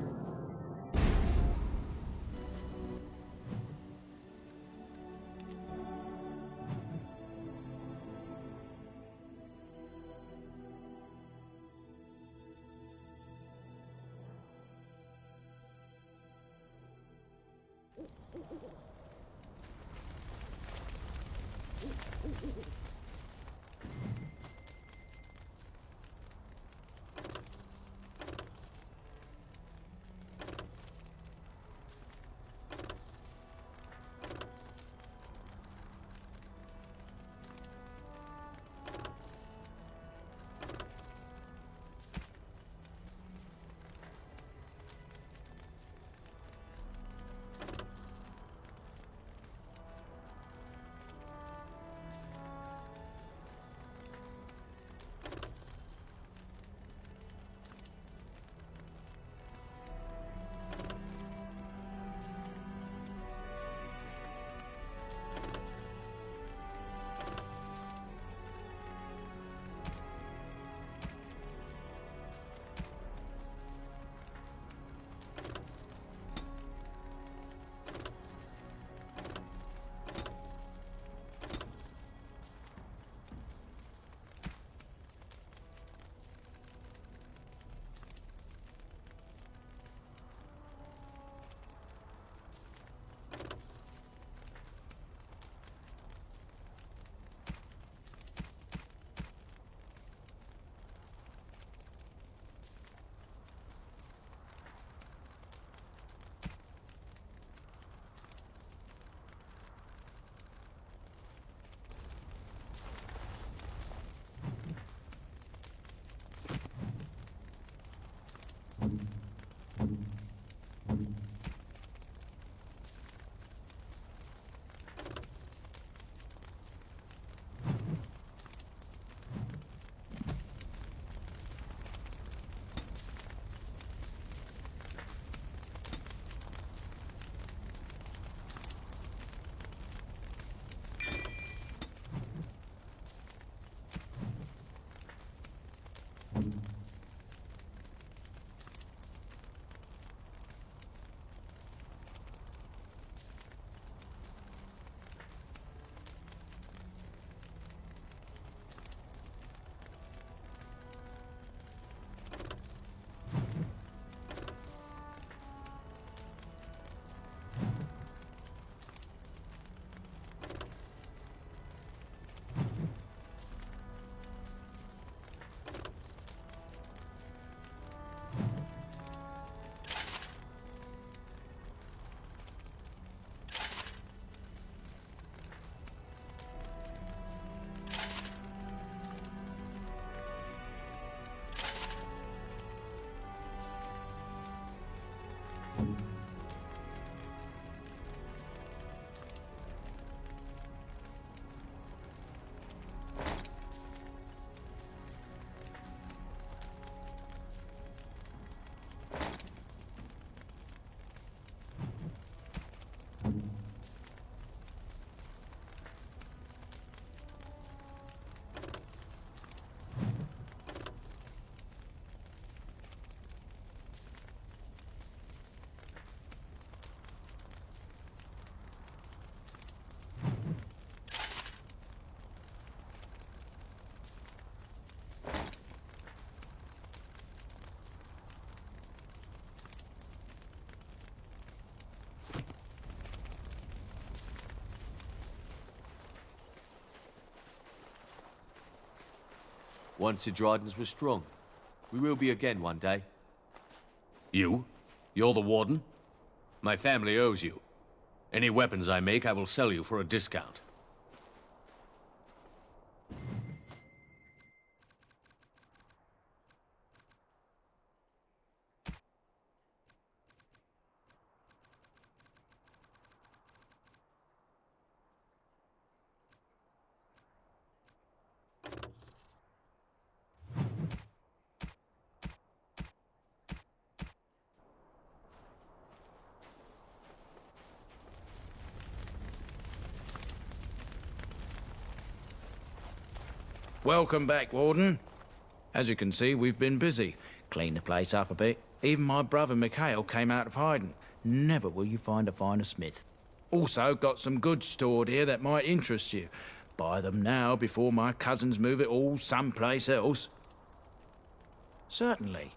Once the Dryden's were strong. We will be again one day. You? You're the warden? My family owes you. Any weapons I make, I will sell you for a discount. Welcome back, Warden. As you can see, we've been busy. Cleaned the place up a bit. Even my brother Mikhail came out of hiding. Never will you find a finer smith. Also, got some goods stored here that might interest you. Buy them now before my cousins move it all someplace else. Certainly.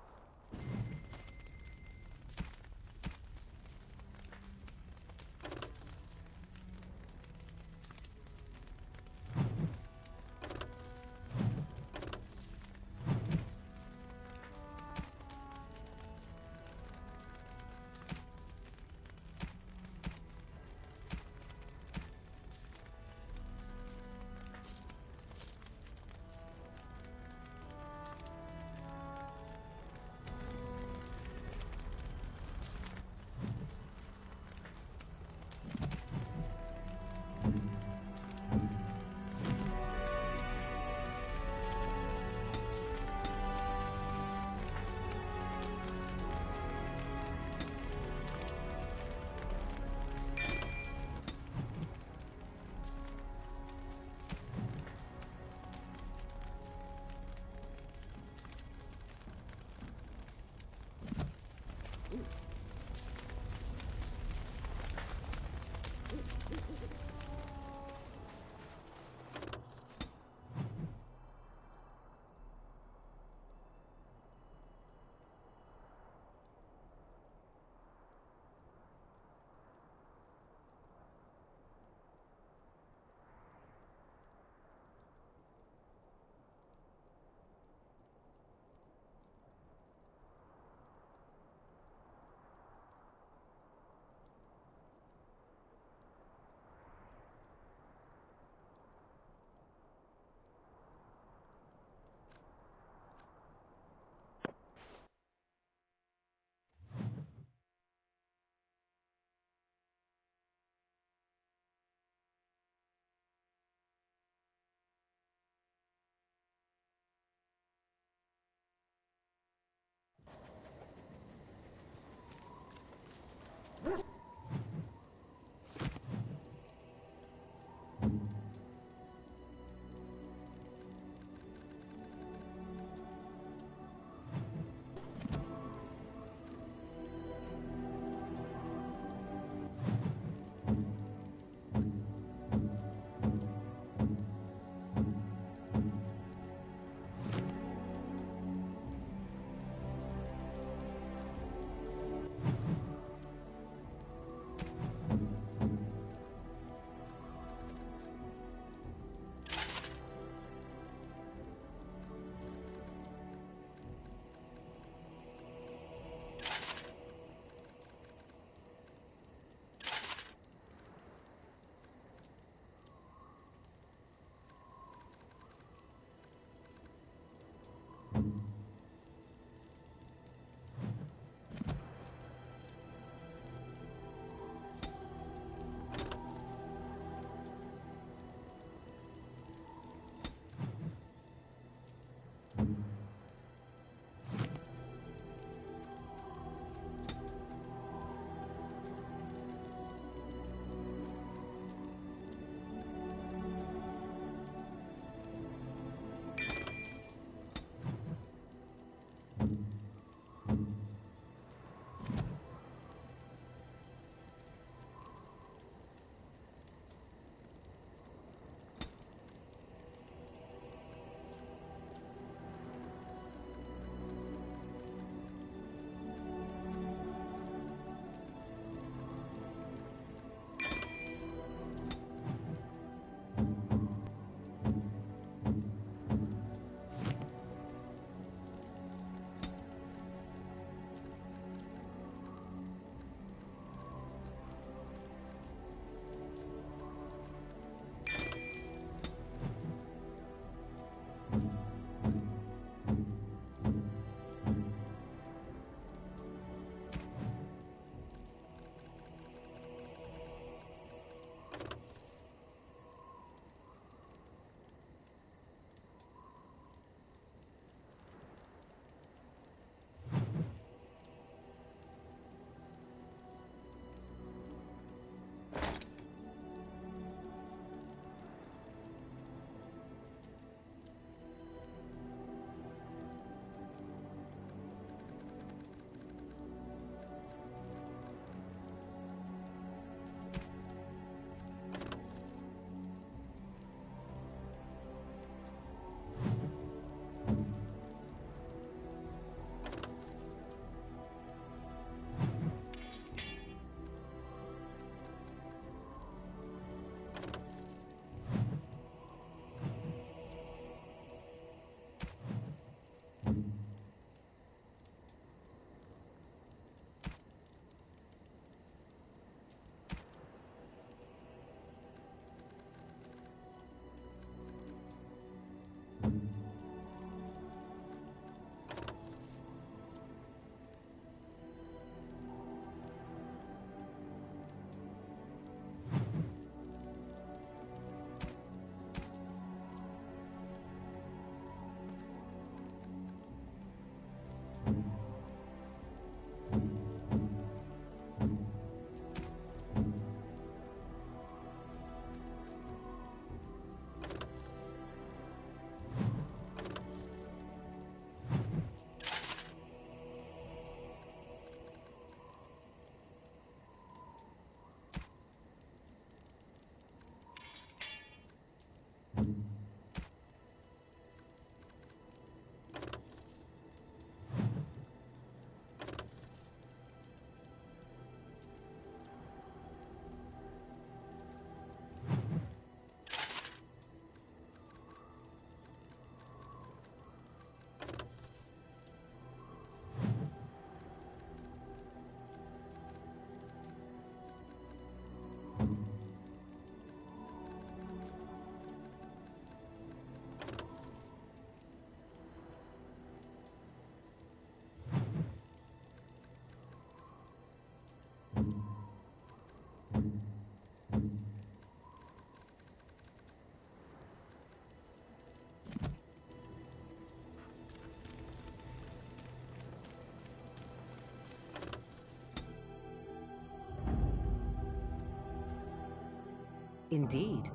Indeed.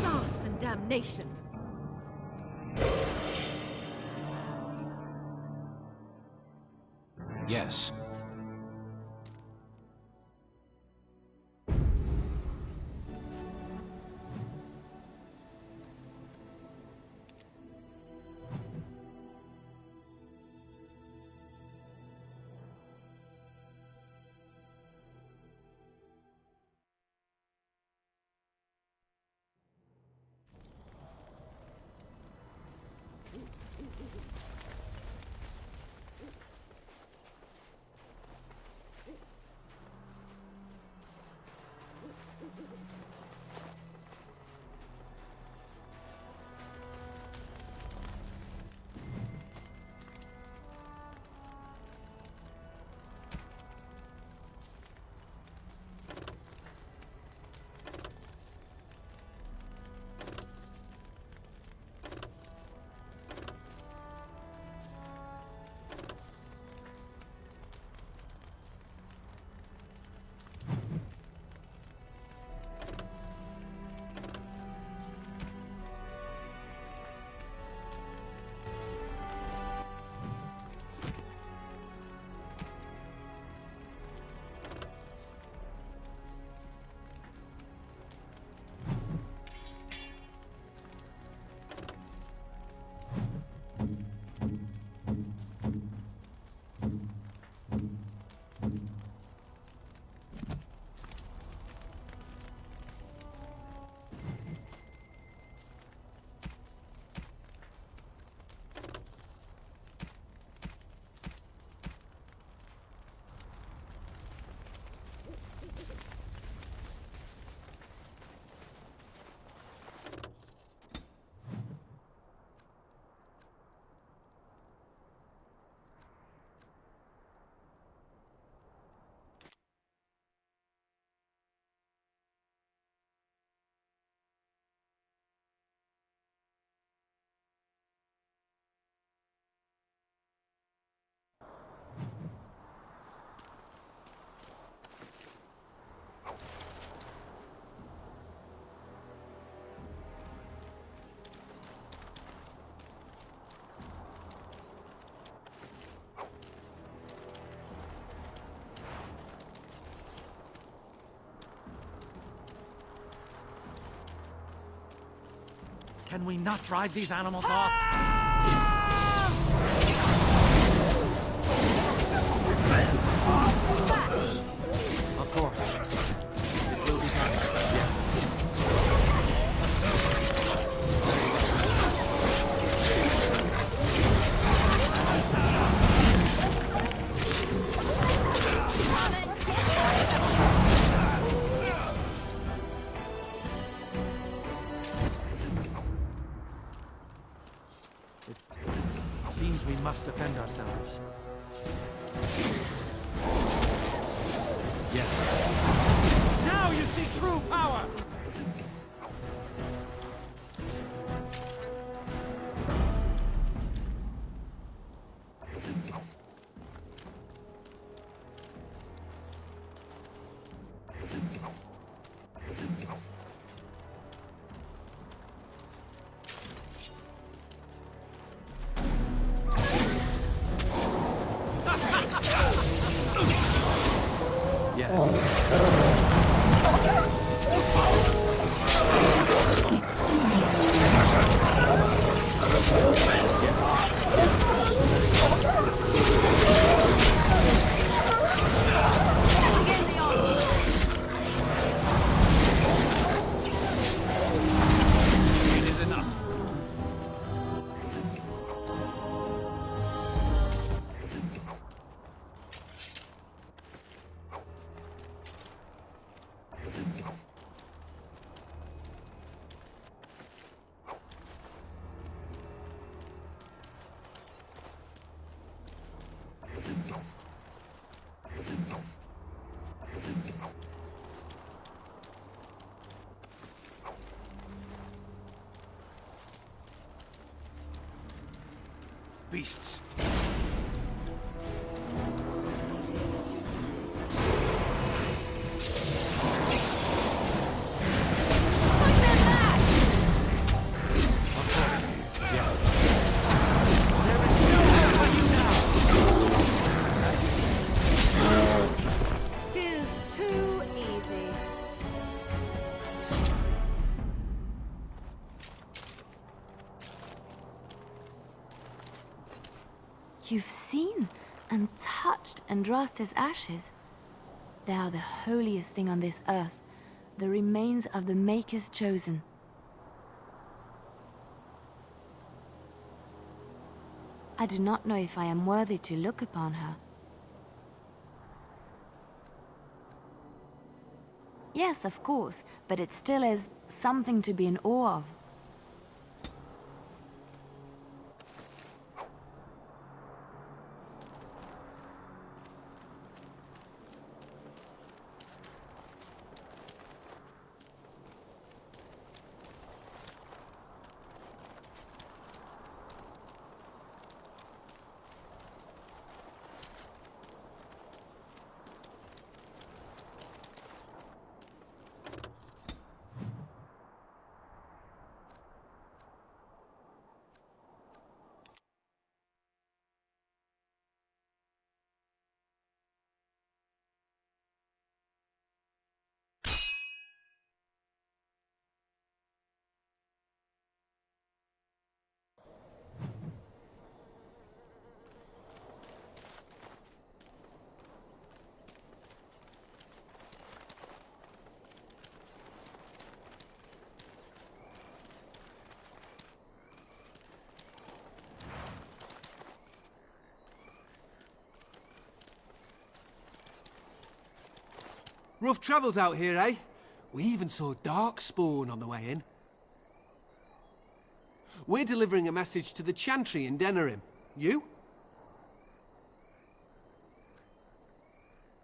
Frost and damnation! Yes. Can we not drive these animals off? Of course. It will be done. Yes. We must defend ourselves. Yes. Now you see true power! Beasts. Tis too easy. You've seen and touched Andraste's ashes. They are the holiest thing on this earth, the remains of the Maker's chosen. I do not know if I am worthy to look upon her. Yes, of course, but it still is something to be in awe of. Rough travels out here, eh? We even saw Darkspawn on the way in. We're delivering a message to the Chantry in Denerim. You?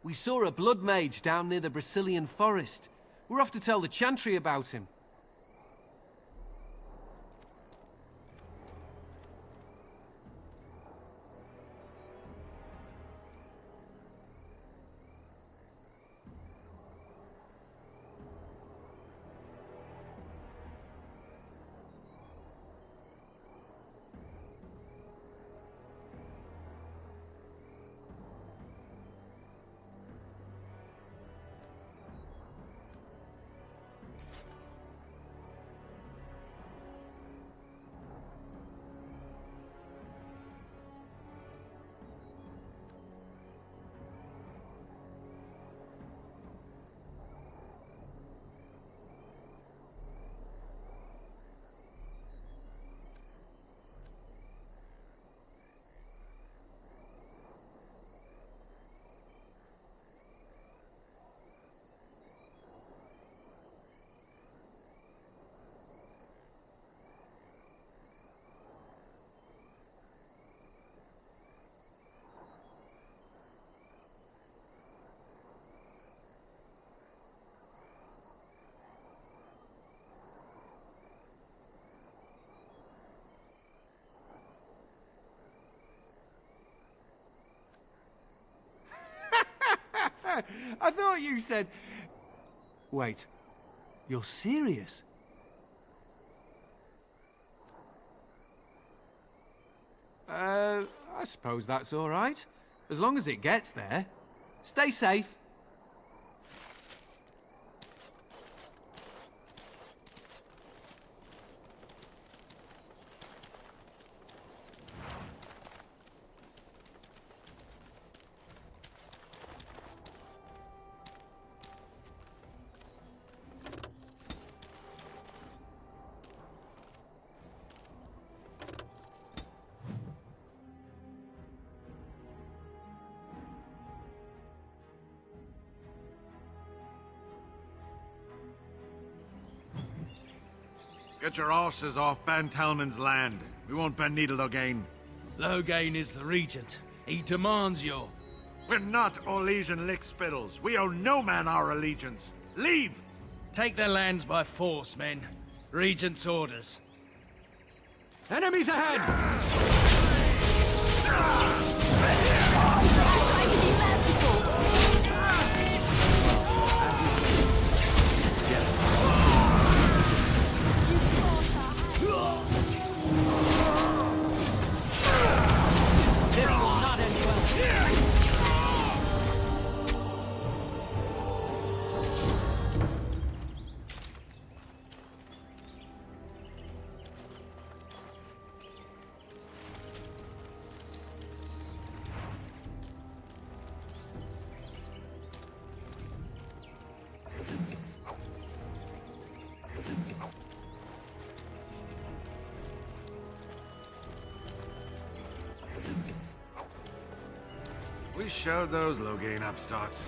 We saw a blood mage down near the Brecilian forest. We're off to tell the Chantry about him. I thought you said... Wait, you're serious? I suppose that's all right. As long as it gets there. Stay safe. Get your horses off Ben Talman's land. We won't bend needle again. Loghain is the regent. He demands your... We're not Orlesian lickspittles. We owe no man our allegiance. Leave! Take their lands by force, men. Regent's orders. Enemies ahead! We showed those Loghain upstarts.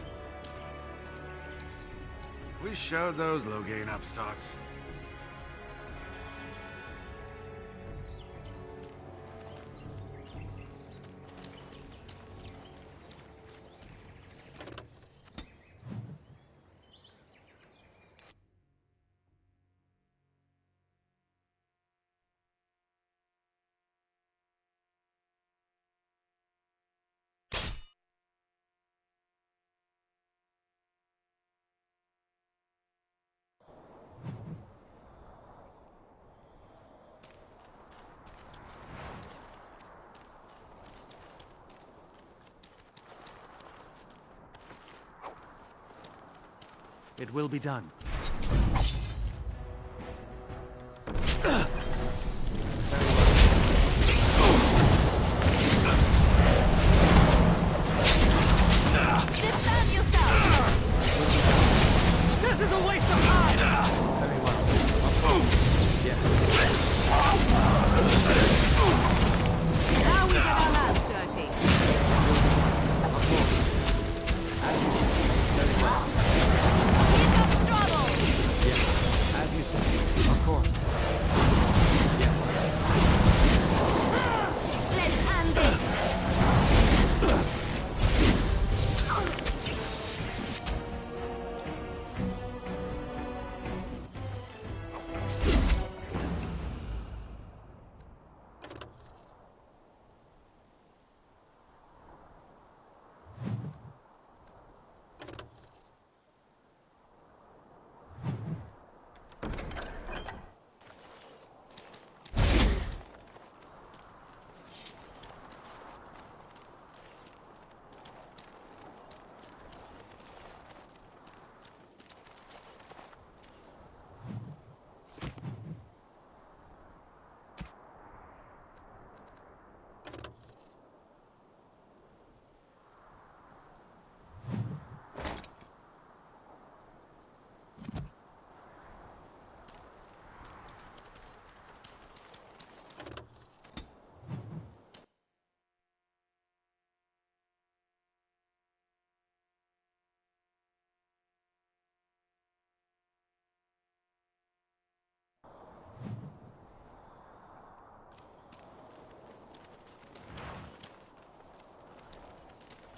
We showed those Loghain upstarts. It will be done. Defend yourself! This is a waste of time! Very well. Yes. Now we get our hands dirty. As you say. Very well. Yes, as you say. Of course. Yes. Let's end this!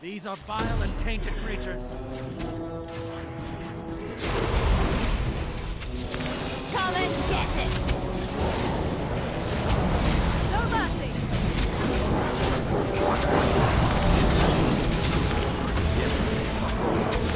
These are vile and tainted creatures. Come and get it! No mercy! Yes, of course.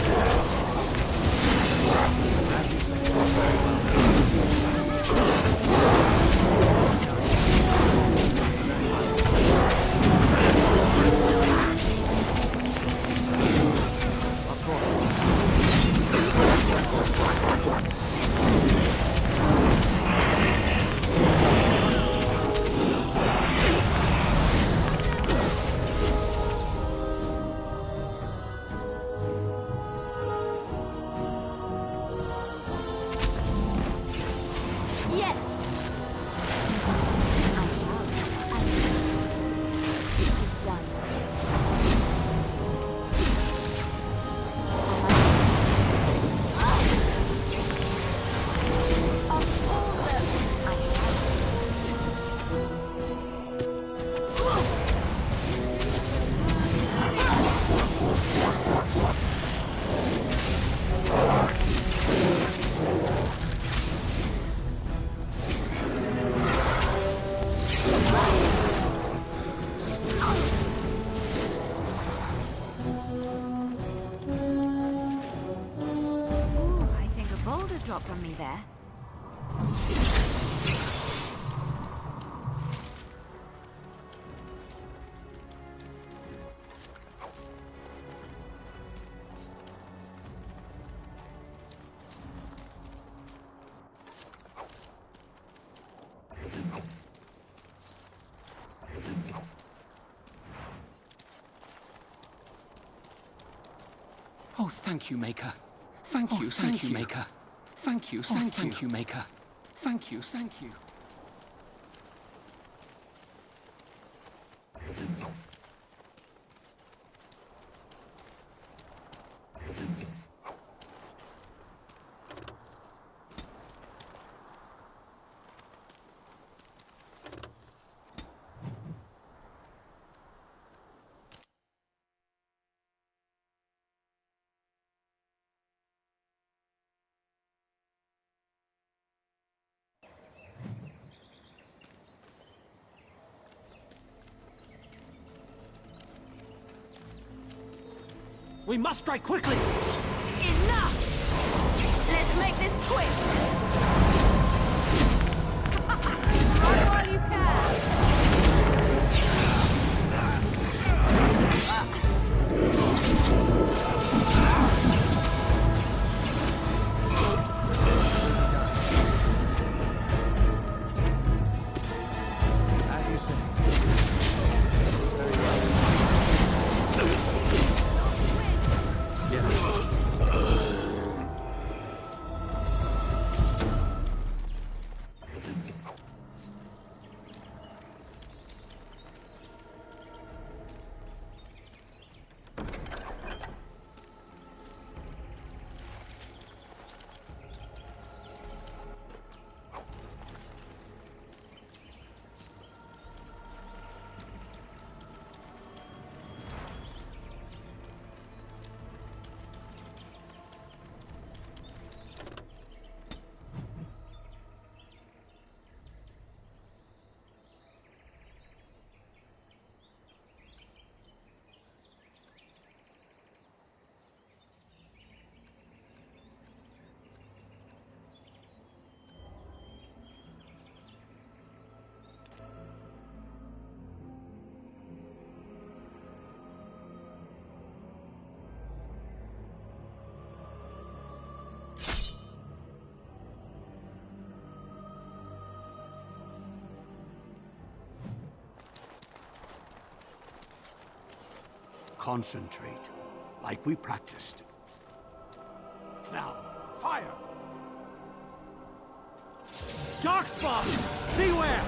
Oh, thank you, Maker. Thank you, Maker. Thank you, thank you, Maker. Thank you, thank you. We must strike quickly! Enough! Let's make this quick! Run while you can! As you say. Concentrate, like we practiced. Now, fire! Darkspawn! Beware!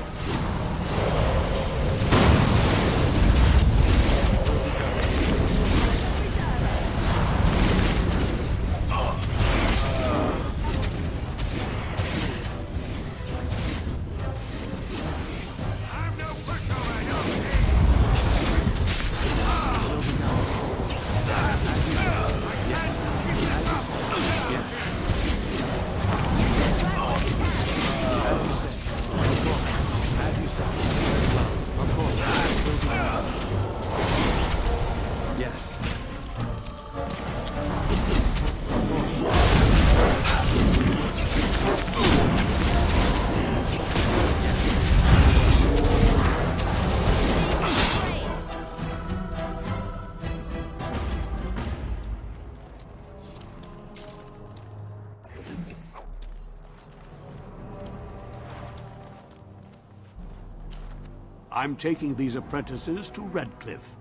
I'm taking these apprentices to Redcliffe.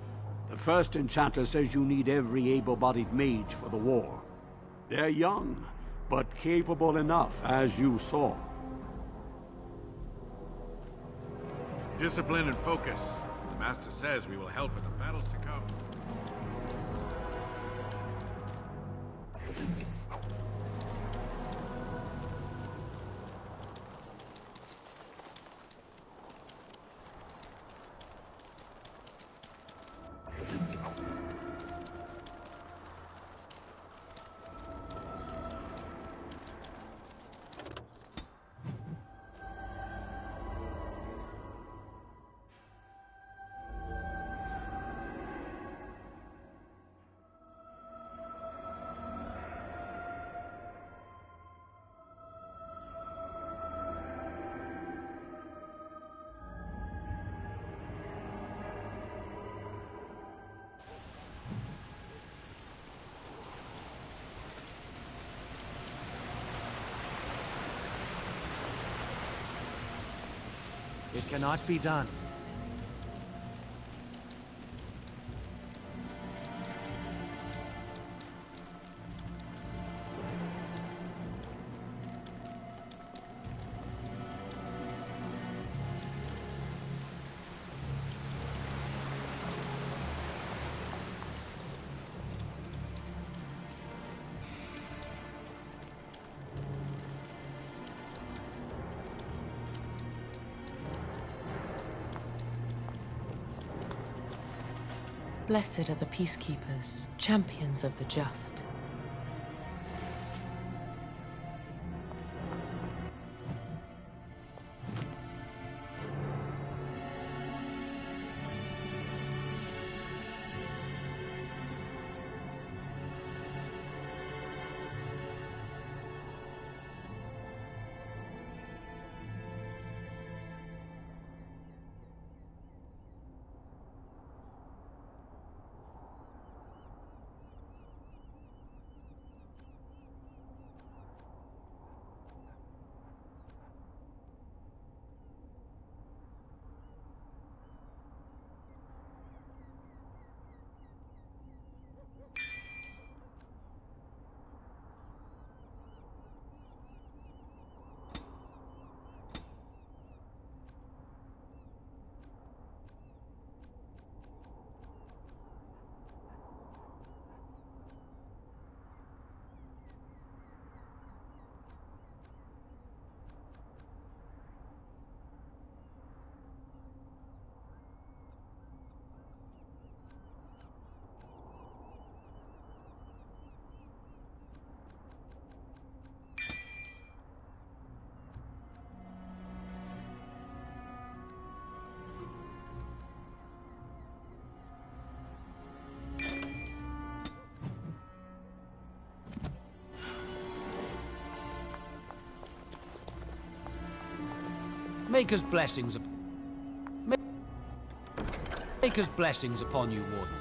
The first enchanter says you need every able-bodied mage for the war. They're young, but capable enough, as you saw. Discipline and focus. The Master says we will help in the battles to come. It cannot be done. Blessed are the peacekeepers, champions of the just. Maker's blessings Maker's blessings upon you, Warden.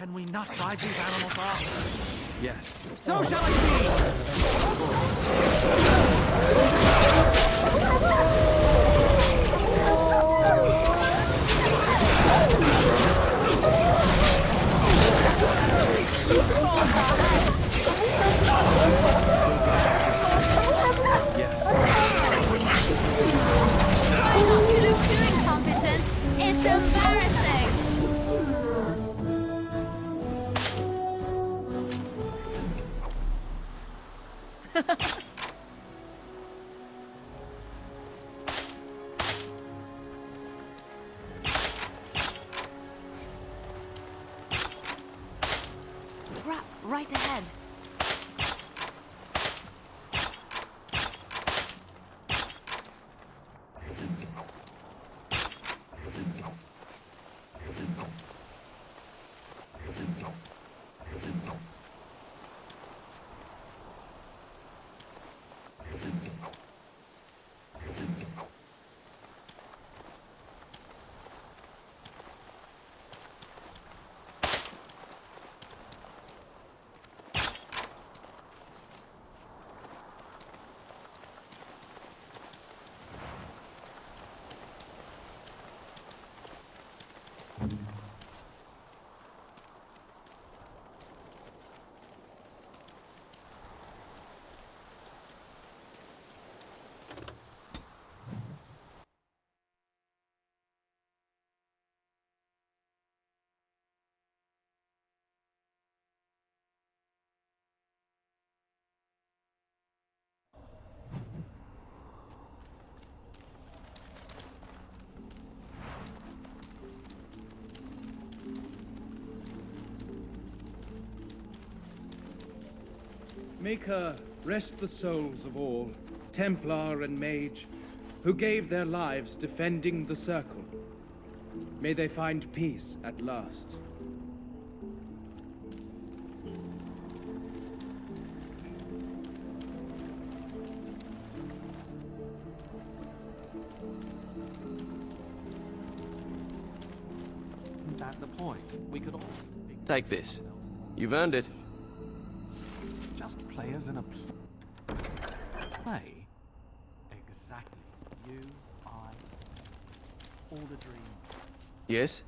Can we not drive these animals off? Yes. So shall it Try not to look too incompetent. It's embarrassing. Crap, right ahead. Maker, rest the souls of all, Templar and Mage, who gave their lives defending the Circle. May they find peace at last. Isn't that the point? We could all Take this. You've earned it. just players in a play. Exactly. You, I, all a dream. Yes?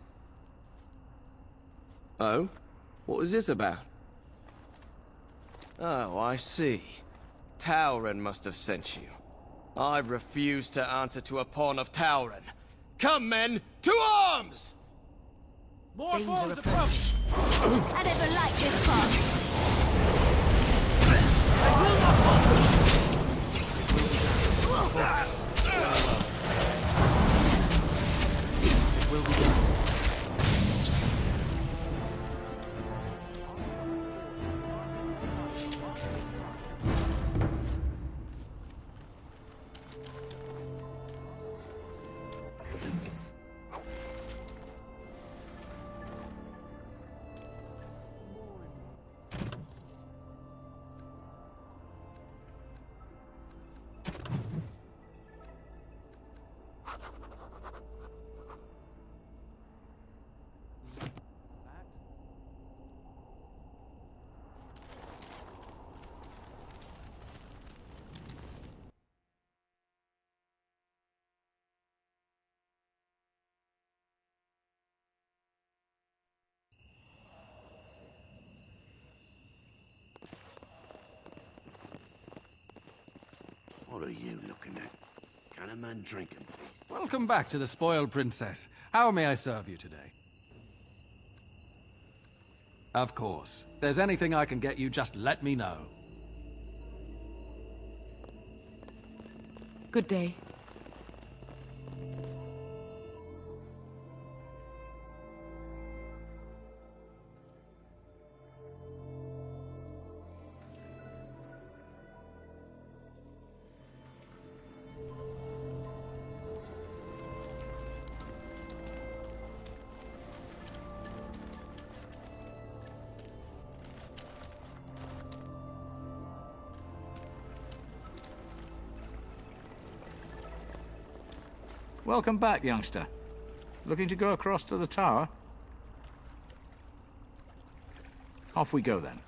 Oh? What was this about? Oh, I see. Tauren must have sent you. I refuse to answer to a pawn of Tauren. Come, men, to arms! More foes approach! I never liked this part. What are you looking at? Can a man drink and please? Welcome back to the Spoiled Princess. How may I serve you today? Of course. If there's anything I can get you, just let me know. Good day. Welcome back, youngster. Looking to go across to the tower? Off we go, then.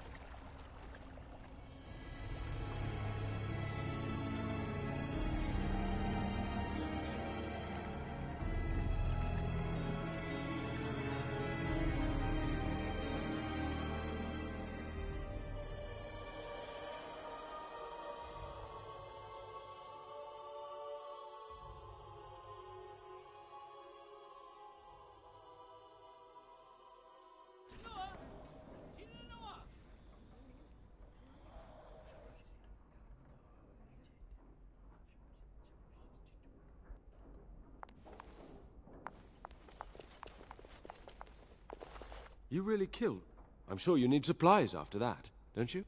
You really killed. I'm sure you need supplies after that, don't you?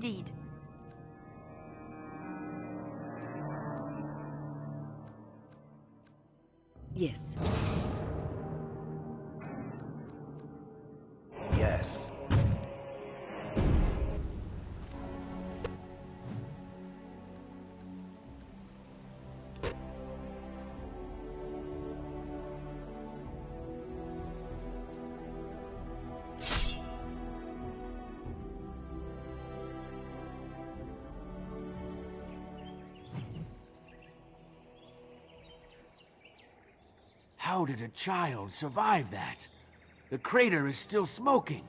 indeed. Yes. Yes. How did a child survive that? The crater is still smoking.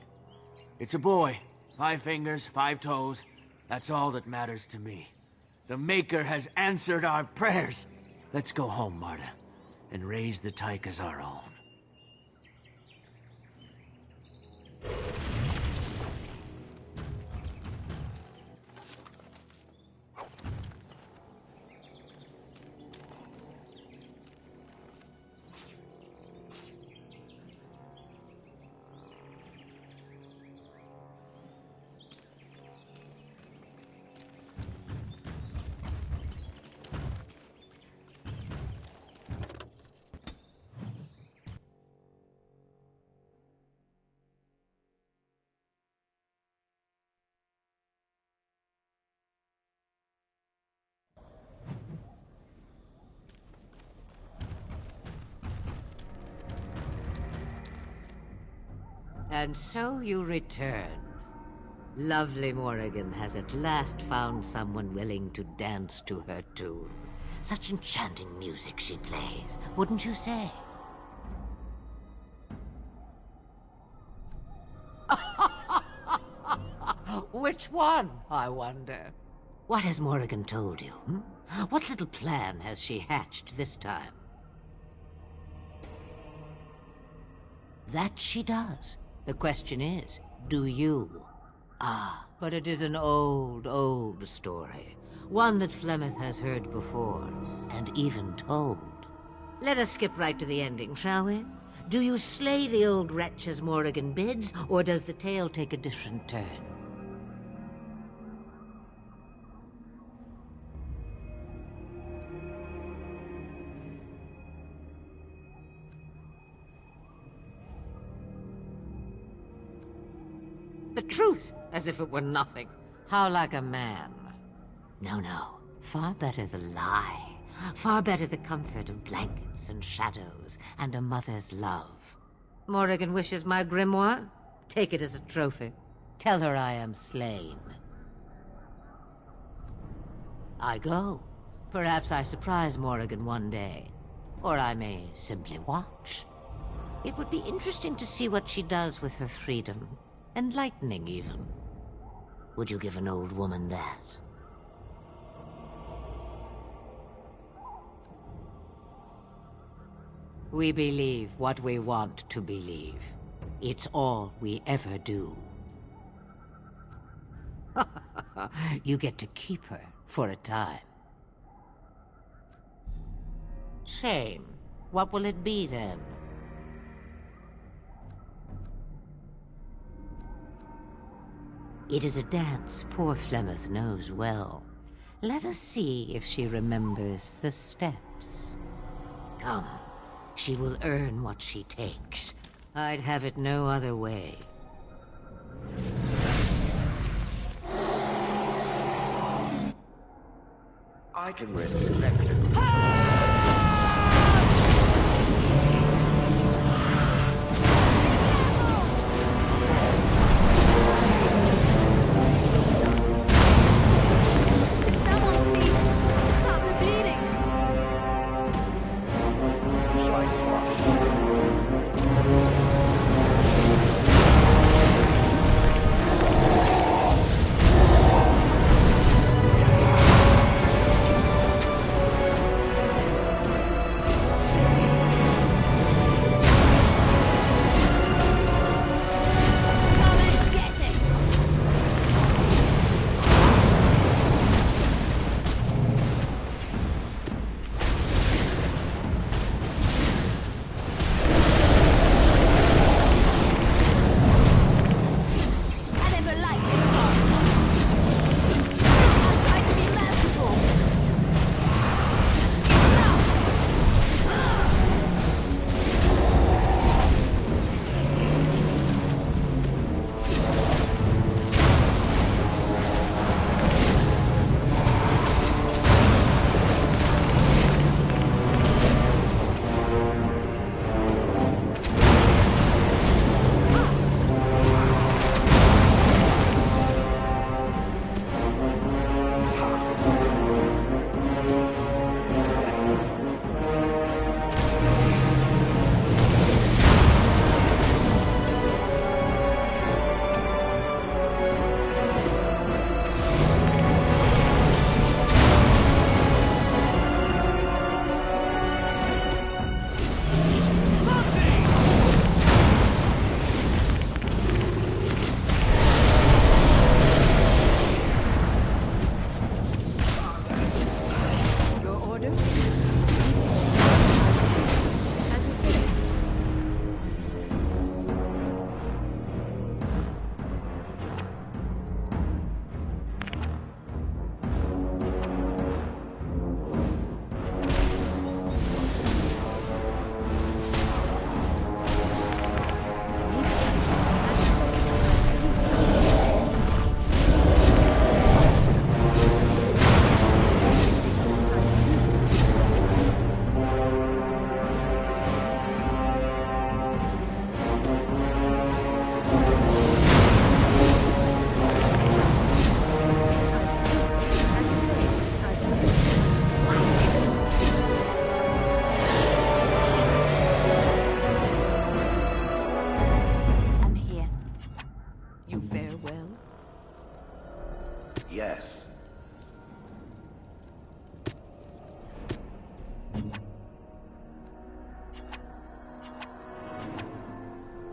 It's a boy. 5 fingers, 5 toes. That's all that matters to me. The Maker has answered our prayers. Let's go home, Marta, and raise the Tyke as our own. And so you return. Lovely Morrigan has at last found someone willing to dance to her tune. Such enchanting music she plays, wouldn't you say? Which one, I wonder? What has Morrigan told you? What little plan has she hatched this time? That she does. The question is, do you? Ah, but it is an old, old story. One that Flemeth has heard before, and even told. Let us skip right to the ending, shall we? Do you slay the old wretch as Morrigan bids, or does the tale take a different turn? The truth, as if it were nothing. How like a man. No, no. Far better the lie. Far better the comfort of blankets and shadows and a mother's love. Morrigan wishes my grimoire? Take it as a trophy. Tell her I am slain. I go. Perhaps I surprise Morrigan one day. Or I may simply watch. It would be interesting to see what she does with her freedom. Enlightening, even. Would you give an old woman that? We believe what we want to believe. It's all we ever do. You get to keep her for a time. Shame. What will it be, then? It is a dance poor Flemeth knows well. Let us see if she remembers the steps. Come, she will earn what she takes. I'd have it no other way. I can respect it.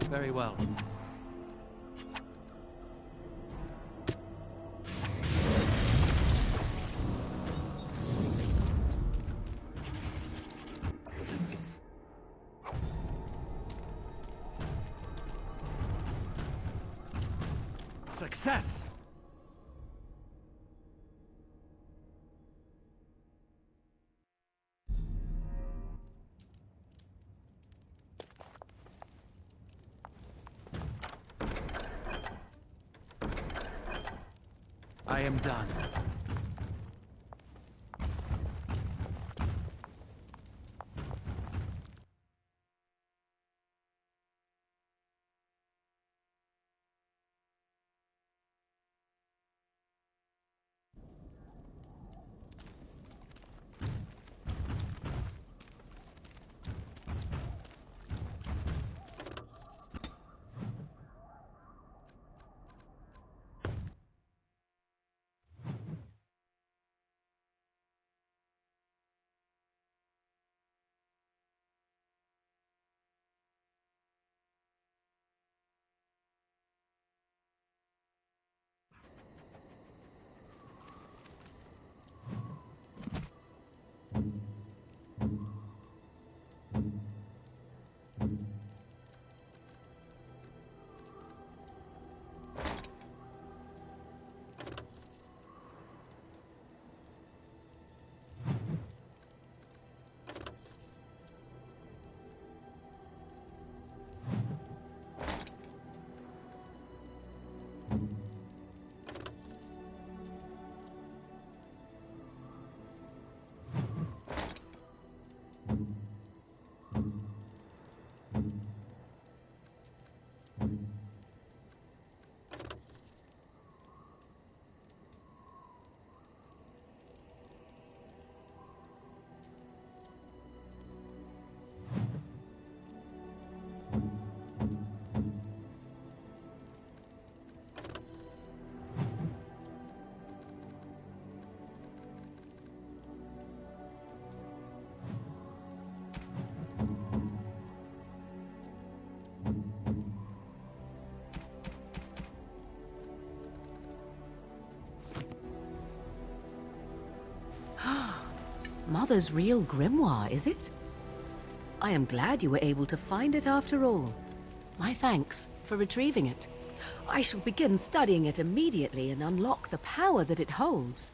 Very well. Success! I am done. Mother's real grimoire, is it? I am glad you were able to find it after all. My thanks for retrieving it. I shall begin studying it immediately and unlock the power that it holds.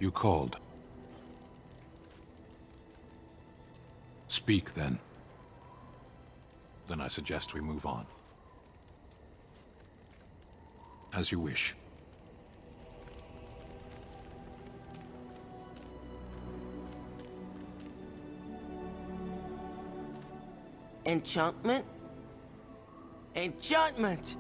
You called. Speak, then. Then I suggest we move on. As you wish. Enchantment? Enchantment!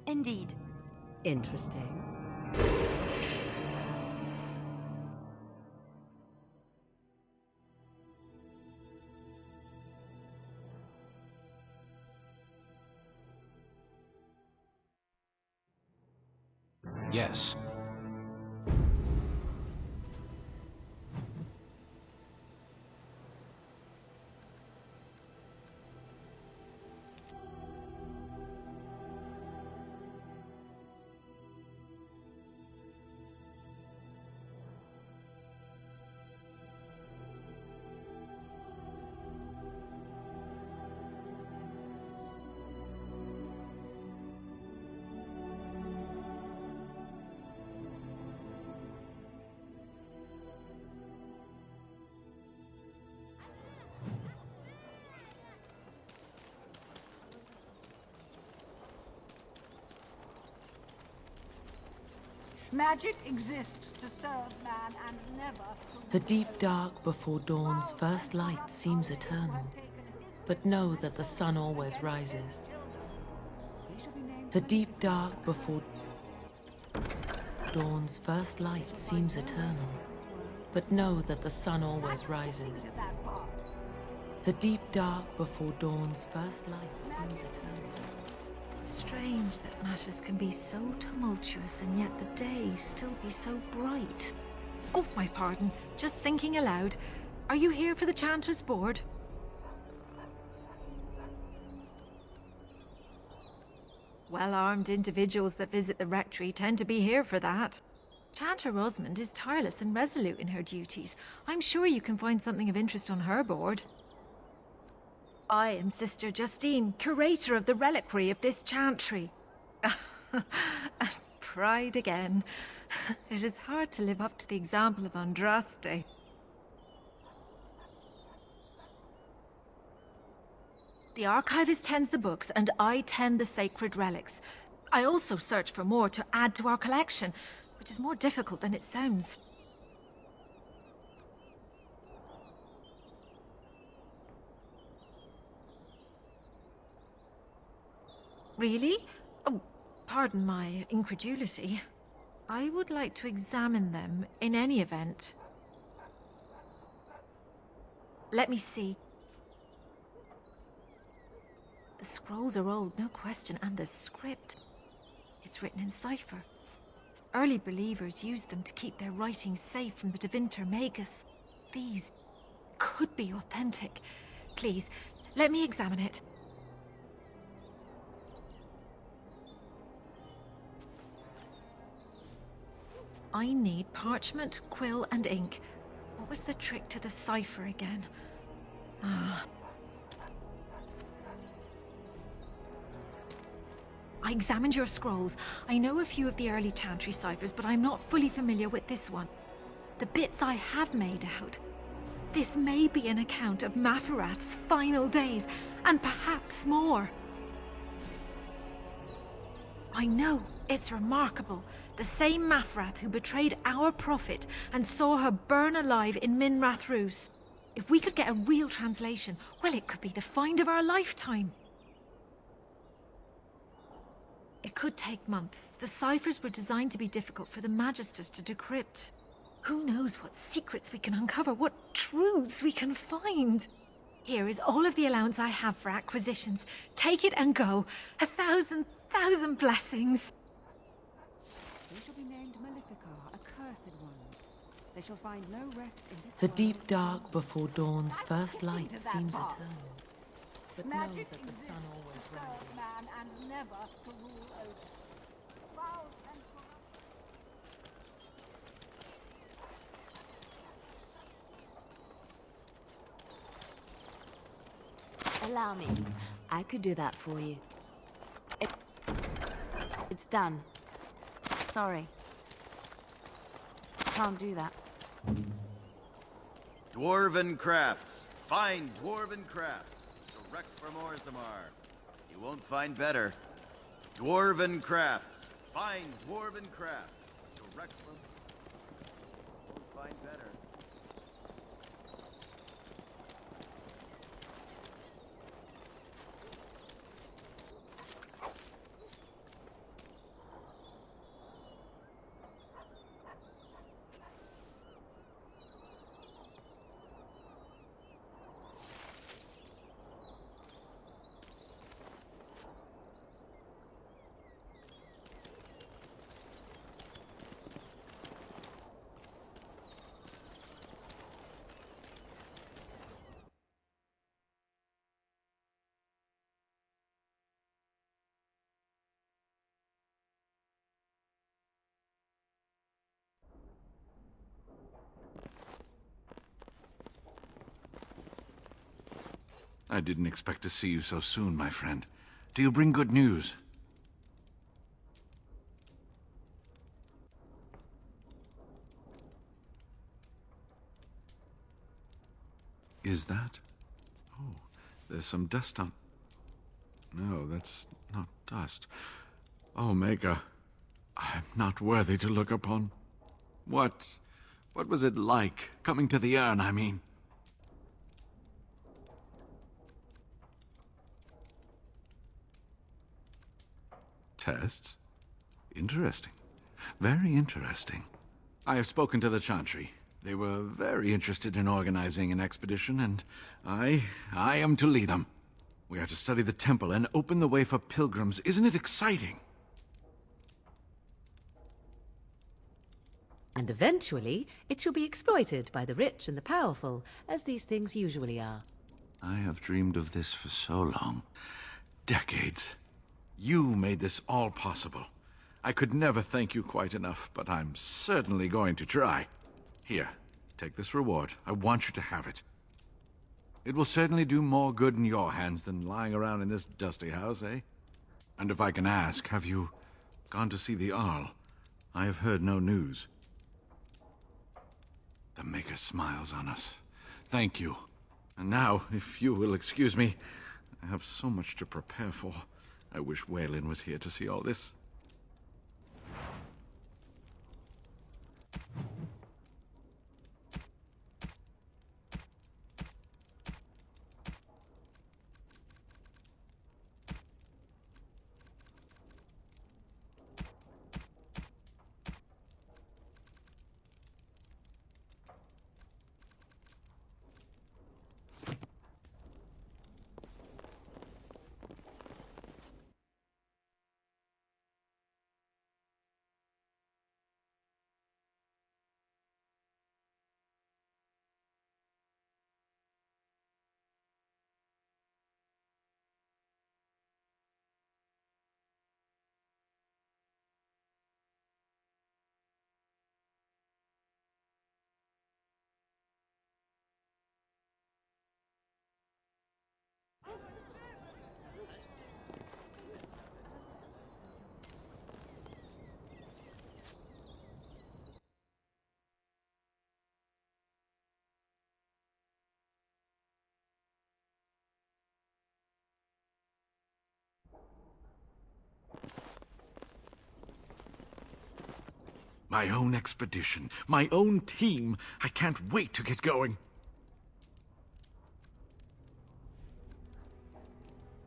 Indeed. Interesting. Yes. Magic exists to serve man and never to... The deep dark before dawn's first light seems eternal, but know that the sun always rises. The deep dark before dawn's first light seems eternal, but know that the sun always rises. The deep dark before dawn's first light seems eternal. Strange that matters can be so tumultuous and yet the day still be so bright. Oh, my pardon. Just thinking aloud. Are you here for the Chanter's Board? Well-armed individuals that visit the rectory tend to be here for that. Chanter Rosamond is tireless and resolute in her duties. I'm sure you can find something of interest on her board. I am Sister Justine, curator of the reliquary of this chantry. And pride again. It is hard to live up to the example of Andraste. The archivist tends the books, and I tend the sacred relics. I also search for more to add to our collection, which is more difficult than it sounds. Really? Oh, pardon my incredulity. I would like to examine them in any event. Let me see. The scrolls are old, no question, and the script. It's written in cipher. Early believers used them to keep their writings safe from the Devinter Magus. These could be authentic. Please, let me examine it. I need parchment, quill, and ink. What was the trick to the cipher again? Ah. I examined your scrolls. I know a few of the early chantry ciphers, but I'm not fully familiar with this one. The bits I have made out. This may be an account of Maferath's final days, and perhaps more. I know, it's remarkable. The same Maferath who betrayed our prophet and saw her burn alive in Minrath Rus. If we could get a real translation, well, it could be the find of our lifetime. It could take months. The ciphers were designed to be difficult for the Magisters to decrypt. Who knows what secrets we can uncover, what truths we can find. Here is all of the allowance I have for acquisitions. Take it and go. 1,000 blessings. They shall be named Maleficar, accursed ones. They shall find no rest in this The deep dark before dawn's first light seems eternal, but know Magic that the sun always to serve rises. man and never to rule over. Foul and corrupt. Allow me. I could do that for you. It's done. Sorry. Can't do that. Dwarven crafts. Fine dwarven crafts. Direct from Orzammar. You won't find better. Dwarven crafts. Fine dwarven crafts. Direct from... You won't find better. I didn't expect to see you so soon, my friend. Do you bring good news? Is that? Oh, there's some dust on... No, that's not dust. Oh, Maker, I'm not worthy to look upon. What was it like, coming to the urn, I mean? Tests? Interesting. Very interesting. I have spoken to the Chantry. They were very interested in organizing an expedition, and I am to lead them. We are to study the temple and open the way for pilgrims. Isn't it exciting? And eventually, it shall be exploited by the rich and the powerful, as these things usually are. I have dreamed of this for so long. Decades. You made this all possible. I could never thank you quite enough, but I'm certainly going to try. Here, take this reward. I want you to have it. It will certainly do more good in your hands than lying around in this dusty house, eh? And if I can ask, have you gone to see the Arl? I have heard no news. The Maker smiles on us. Thank you. And now, if you will excuse me, I have so much to prepare for. I wish Waylon was here to see all this. My own expedition, my own team. I can't wait to get going.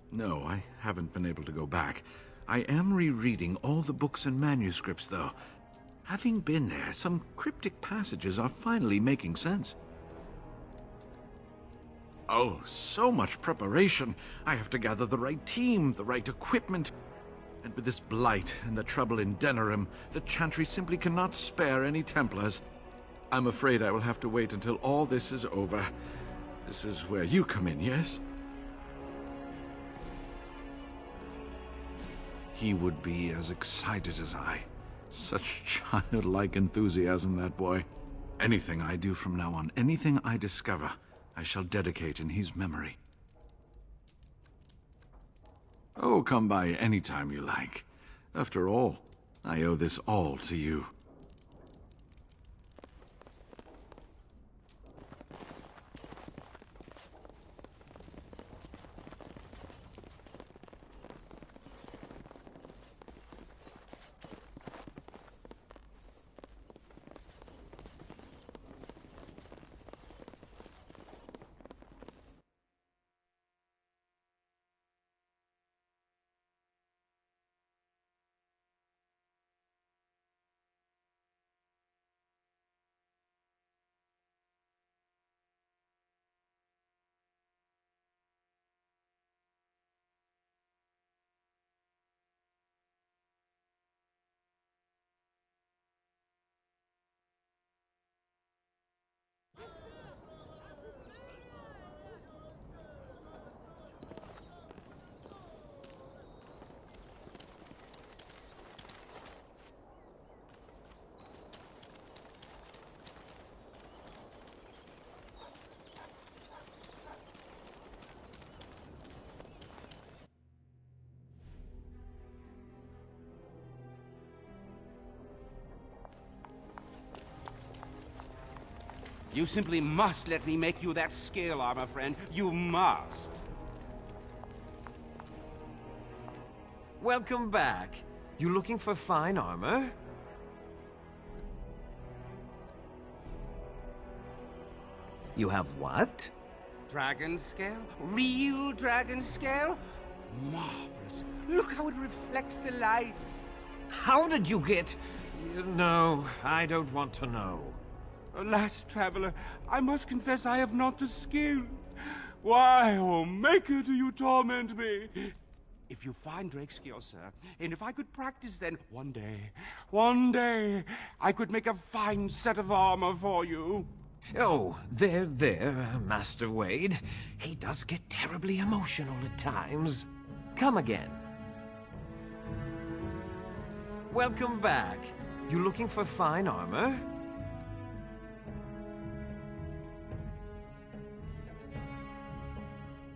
No, I haven't been able to go back. I am rereading all the books and manuscripts, though. Having been there, some cryptic passages are finally making sense. Oh, so much preparation. I have to gather the right team, the right equipment. And with this blight and the trouble in Denerim, the Chantry simply cannot spare any Templars. I'm afraid I will have to wait until all this is over. This is where you come in, yes? He would be as excited as I. Such childlike enthusiasm, that boy. Anything I do from now on, anything I discover, I shall dedicate in his memory. Oh, come by any time you like. After all, I owe this all to you. You simply must let me make you that scale armor, friend. You must. Welcome back. You looking for fine armor? You have what? Dragon scale? Real dragon scale? Marvelous. Look how it reflects the light. How did you get... No, I don't want to know. Alas, traveler, I must confess I have not the skill. Why, oh Maker, do you torment me? If you find Drakescale, sir, and if I could practice, then one day, I could make a fine set of armor for you. Oh, there, Master Wade. He does get terribly emotional at times. Come again. Welcome back. You looking for fine armor?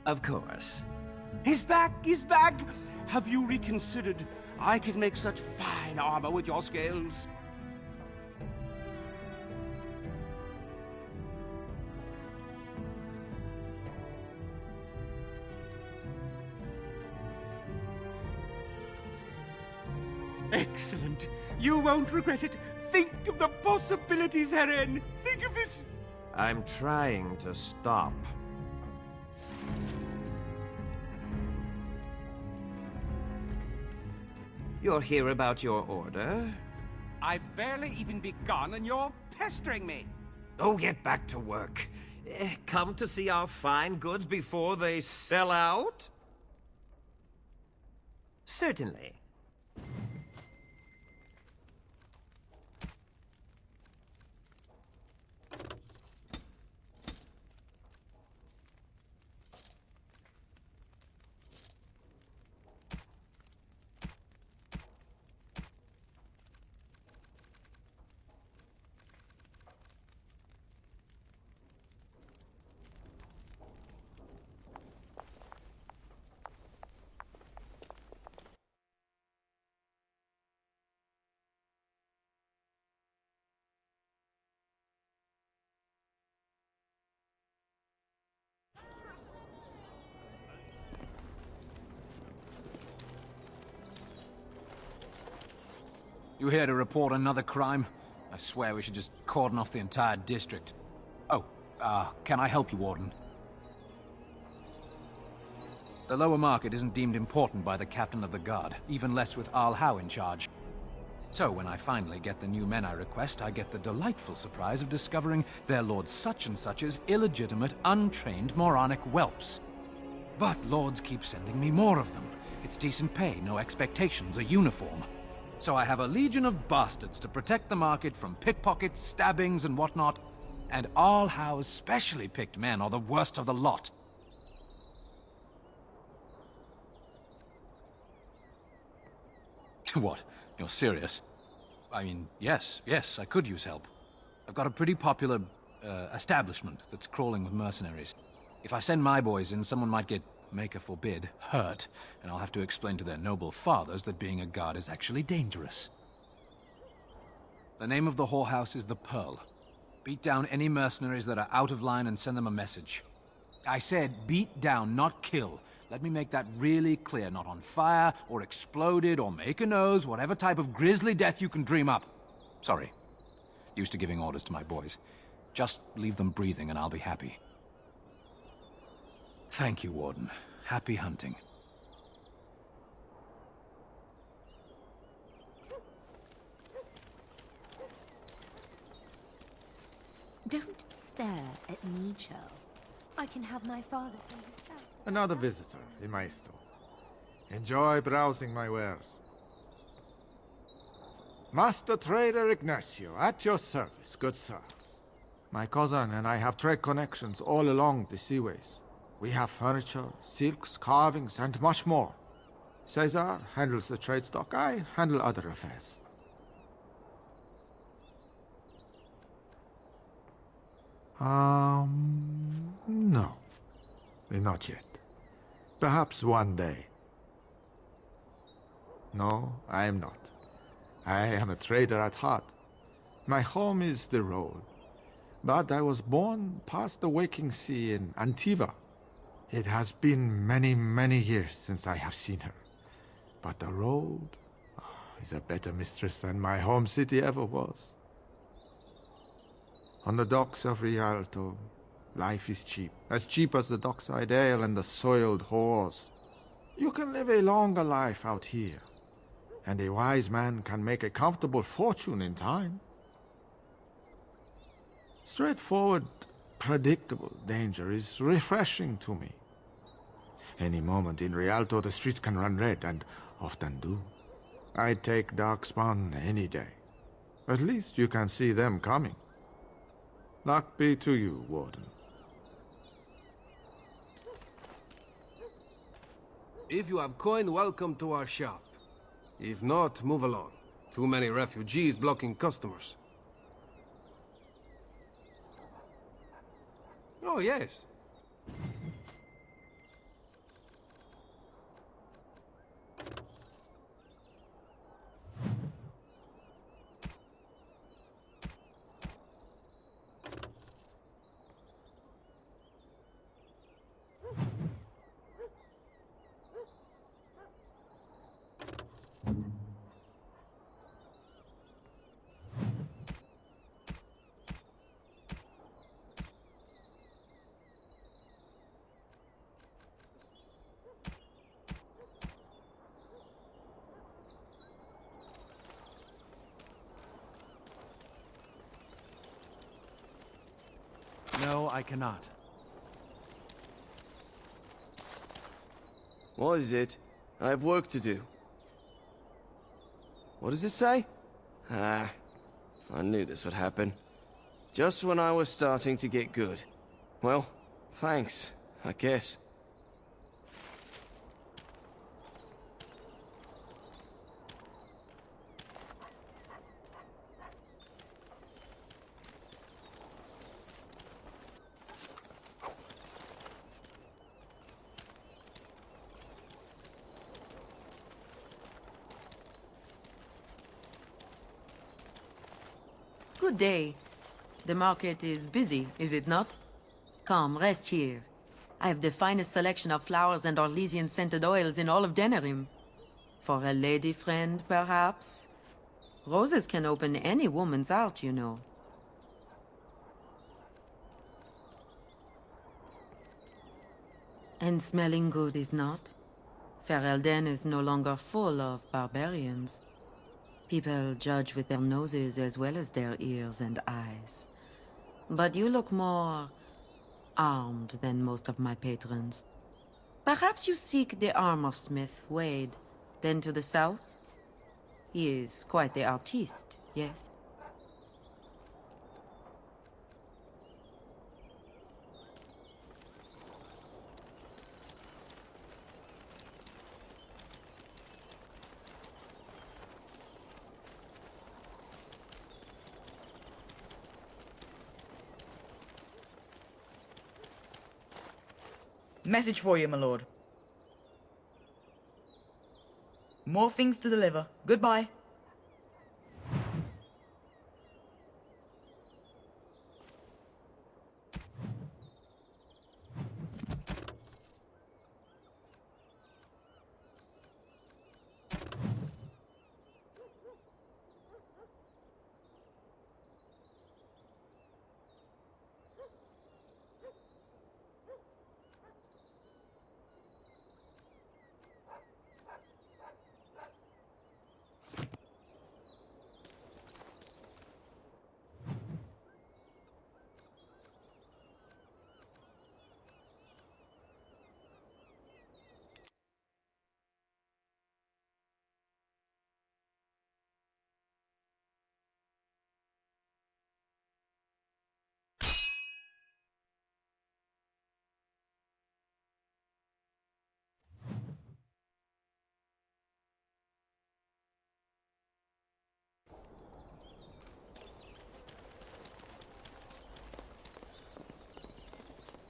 Of course. He's back! He's back! Have you reconsidered? I can make such fine armor with your scales. Excellent. You won't regret it. Think of the possibilities, Heren. Think of it. I'm trying to stop. You're here about your order? I've barely even begun and you're pestering me. Oh, get back to work. Come to see our fine goods before they sell out? Certainly. You here to report another crime? I swear we should just cordon off the entire district. Oh, can I help you, Warden? The lower market isn't deemed important by the captain of the guard, even less with Al Howe in charge. So when I finally get the new men I request, I get the delightful surprise of discovering their Lord Such-and-Such's illegitimate, untrained, moronic whelps. But lords keep sending me more of them. It's decent pay, no expectations, a uniform. So I have a legion of bastards to protect the market from pickpockets, stabbings, and whatnot. And Al Howe's specially picked men are the worst of the lot. What? You're serious? I mean, yes, I could use help. I've got a pretty popular, establishment that's crawling with mercenaries. If I send my boys in, someone might get, Maker forbid, hurt, and I'll have to explain to their noble fathers that being a guard is actually dangerous. The name of the whorehouse is the Pearl. Beat down any mercenaries that are out of line and send them a message. I said beat down, not kill. Let me make that really clear. Not on fire, or exploded, or make a nose, whatever type of grisly death you can dream up. Sorry. Used to giving orders to my boys. Just leave them breathing and I'll be happy. Thank you, Warden. Happy hunting. Don't stare at me, Cho. I can have my father for himself. Another visitor in my store. Enjoy browsing my wares. Master Trader Ignacio, at your service, good sir. My cousin and I have trade connections all along the seaways. We have furniture, silks, carvings, and much more. Caesar handles the trade stock, I handle other affairs. No. Not yet. Perhaps one day. No, I am not. I am a trader at heart. My home is the road. but I was born past the waking sea in Antiva. It has been many, many years since I have seen her. But the road is a better mistress than my home city ever was. On the docks of Rialto, life is cheap. As cheap as the dockside ale and the soiled whores. You can live a longer life out here. And a wise man can make a comfortable fortune in time. Straightforward, predictable danger is refreshing to me. Any moment in Rialto, the streets can run red, and often do. I'd take Darkspawn any day. At least you can see them coming. Luck be to you, Warden. If you have coin, welcome to our shop. If not, move along. Too many refugees blocking customers. Oh, yes. No, I cannot. What is it? I have work to do. What does it say? Ah, I knew this would happen. Just when I was starting to get good. Well, thanks, I guess. Good day. The market is busy, is it not? Come, rest here. I have the finest selection of flowers and Orlesian scented oils in all of Denerim. For a lady friend, perhaps? Roses can open any woman's heart, you know. And smelling good is not? Ferelden is no longer full of barbarians. People judge with their noses as well as their ears and eyes. But you look more armed than most of my patrons. Perhaps you seek the armorsmith, Wade. Then to the south? He is quite the artiste, yes? Message for you, my lord. More things to deliver. Goodbye.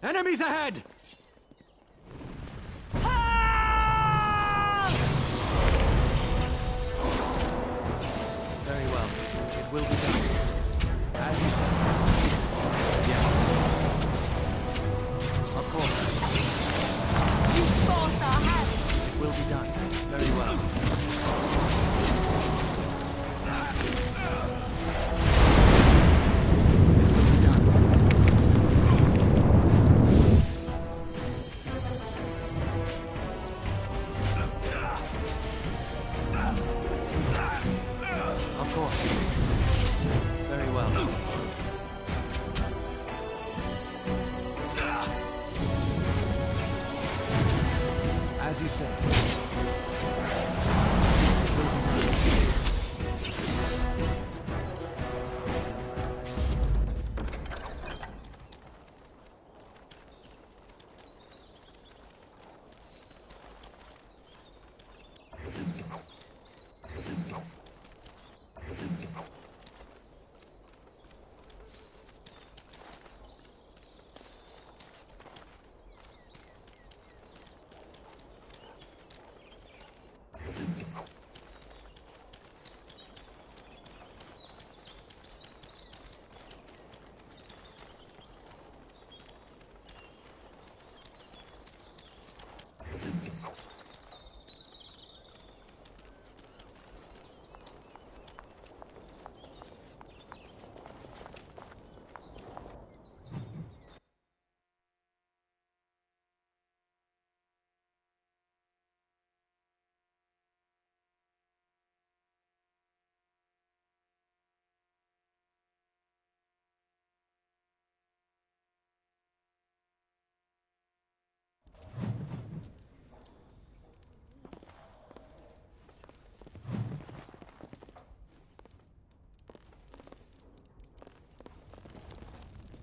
Enemies ahead! Very well. It will be done. As you said.